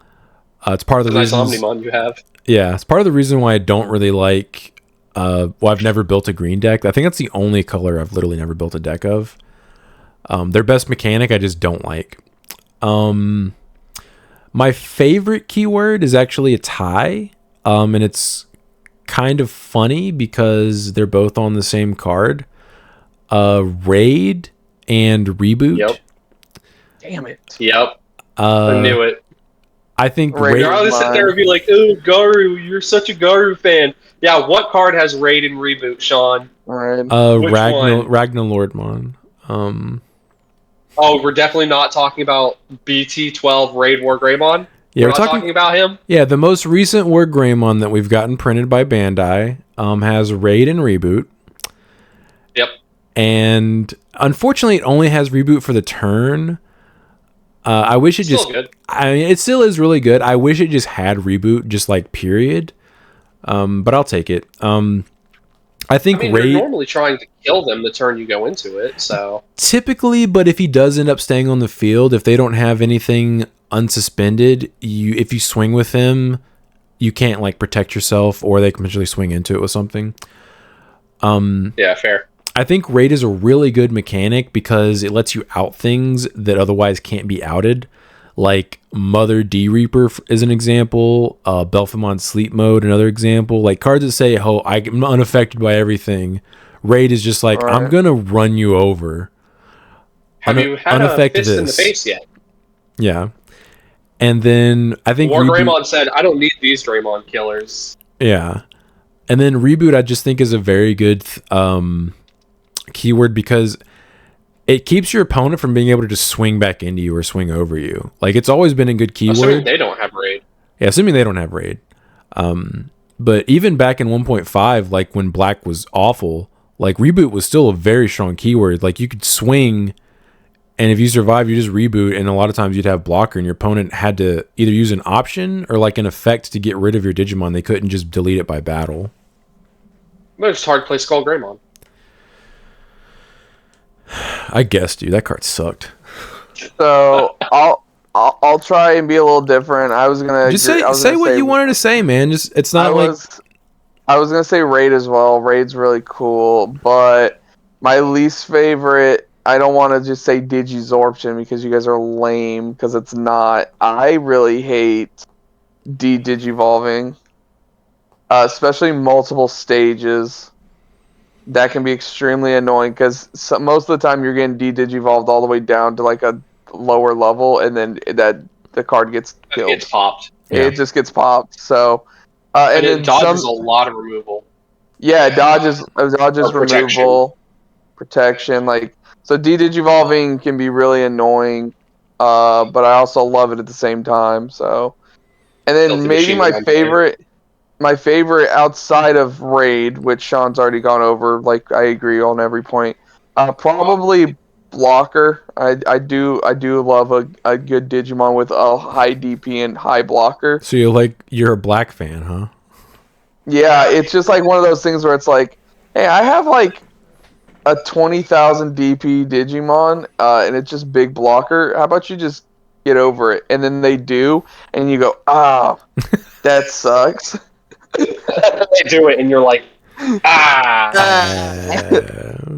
It's part of the reason. Nice Omnimon you have. Yeah, it's part of the reason why I don't really like. I've never built a green deck. I think that's the only color I've literally never built a deck of. Their best mechanic I just don't like. My favorite keyword is actually a tie, and it's kind of funny because they're both on the same card. Raid and Reboot. Yep. Damn it. Yep. I knew it. I think Raid. You're always sit there and be like, "Oh, Garu, you're such a Garu fan." Yeah, what card has Raid and Reboot, Sean? Right. Ragna Lordmon. Oh, we're definitely not talking about BT12 Raid War Greymon? Yeah, we're not talking about him? Yeah, the most recent War Greymon that we've gotten printed by Bandai has Raid and Reboot. Yep. And unfortunately, it only has Reboot for the turn. I wish it just... good. I mean, it still is really good. I wish it just had Reboot, just like period. But I'll take it. I think Raid... You're normally trying to kill them the turn you go into it, so... Typically, but if he does end up staying on the field, if they don't have anything unsuspended, if you swing with him, you can't, like, protect yourself, or they can potentially swing into it with something. Yeah, fair. I think Raid is a really good mechanic because it lets you out things that otherwise can't be outed. Like Mother D Reaper is an example. Belphemon Sleep Mode, another example. Like cards that say, "Oh, I'm unaffected by everything." Raid is just like, I'm gonna run you over. Have you had a fist in the face yet? Yeah. And then I think War Greymon said, "I don't need these Draymond killers." Yeah. And then Reboot, I just think is a very good keyword because it keeps your opponent from being able to just swing back into you or swing over you. Like, it's always been a good keyword. Assuming they don't have Raid. Yeah, assuming they don't have raid. But even back in 1.5, like when black was awful, like reboot was still a very strong keyword. Like you could swing, and if you survive, you just reboot, and a lot of times you'd have blocker, and your opponent had to either use an option or like an effect to get rid of your Digimon. They couldn't just delete it by battle. But it's hard to play Skull Greymon. I guess, dude, that card sucked. So I'll try and be a little different. I was gonna just say what you wanted to say, man. Just it's not I was gonna say raid as well. Raid's really cool, but my least favorite. I don't want to just say Digizorption because you guys are lame. Because it's not. I really hate Digivolving, especially multiple stages. That can be extremely annoying because most of the time you're getting Digivolved all the way down to like a lower level, and then the card gets killed. It gets popped. It just gets popped. So, and it dodges a lot of removal. Yeah, dodges removal, protection. Like so, Digivolving can be really annoying, but I also love it at the same time. So, and then maybe my favorite outside of raid, which Sean's already gone over. Like I agree on every point. Probably blocker. I do love a good Digimon with a high DP and high blocker. So you're a black fan, huh? Yeah, it's just like one of those things where it's like, hey, I have like a 20,000 DP Digimon, and it's just big blocker. How about you just get over it? And then they do, and you go, that sucks. They do it, and you're like,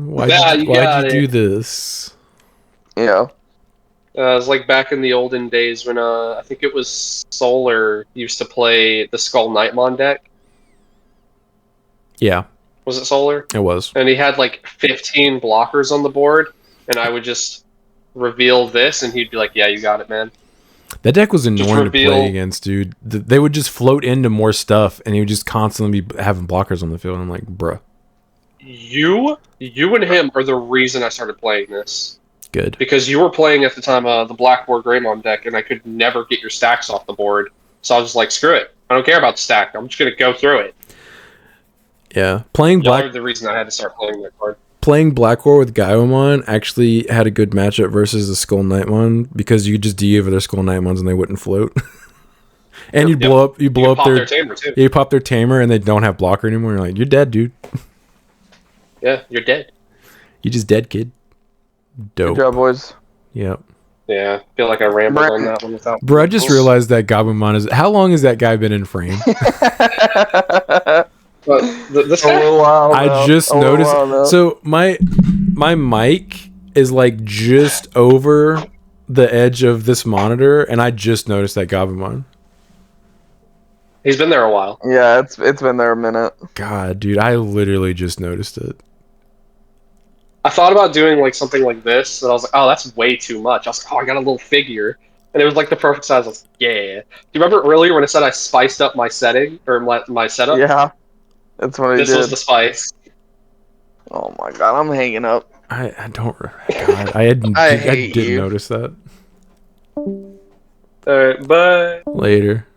why'd you do this? Yeah. It was like back in the olden days when I think it was Solar used to play the Skull Nightmon deck. Yeah. Was it Solar? It was. And he had like 15 blockers on the board, and I would just reveal this, and he'd be like, yeah, you got it, man. That deck was annoying to play against, dude. They would just float into more stuff, and he would just constantly be having blockers on the field. I'm like, bruh. You and him are the reason I started playing this. Good. Because you were playing at the time the Blackboard Greymon deck, and I could never get your stacks off the board. So I was just like, screw it. I don't care about the stack. I'm just going to go through it. Yeah. Playing Y'all are the reason I had to start playing that card. Playing Blackboard with Gaiomon actually had a good matchup versus the Skull Nightmon because you could just D over their Skull Nightmons and they wouldn't float. And you blow up their Tamer too. You pop their Tamer and they don't have blocker anymore. You're like, you're dead, dude. Yeah, you're dead. You just dead, kid. Dope. Good job, boys. Yep. Yeah, I feel like I rambled on that one without. Bro, I just realized that Gabumon is. How long has that guy been in frame? This guy? I just noticed. So my mic is like just over the edge of this monitor, and I just noticed that Gabumon. He's been there a while. Yeah, it's been there a minute. God, dude, I literally just noticed it. I thought about doing like something like this, and I was like, oh, that's way too much. I was like, oh, I got a little figure. And it was like the perfect size. I was like, yeah. Do you remember earlier when I said I spiced up my setting, or my setup? Yeah. That's what I did. This was the spice. Oh my god, I'm hanging up. I don't. God, I didn't notice that. Alright, bye. Later.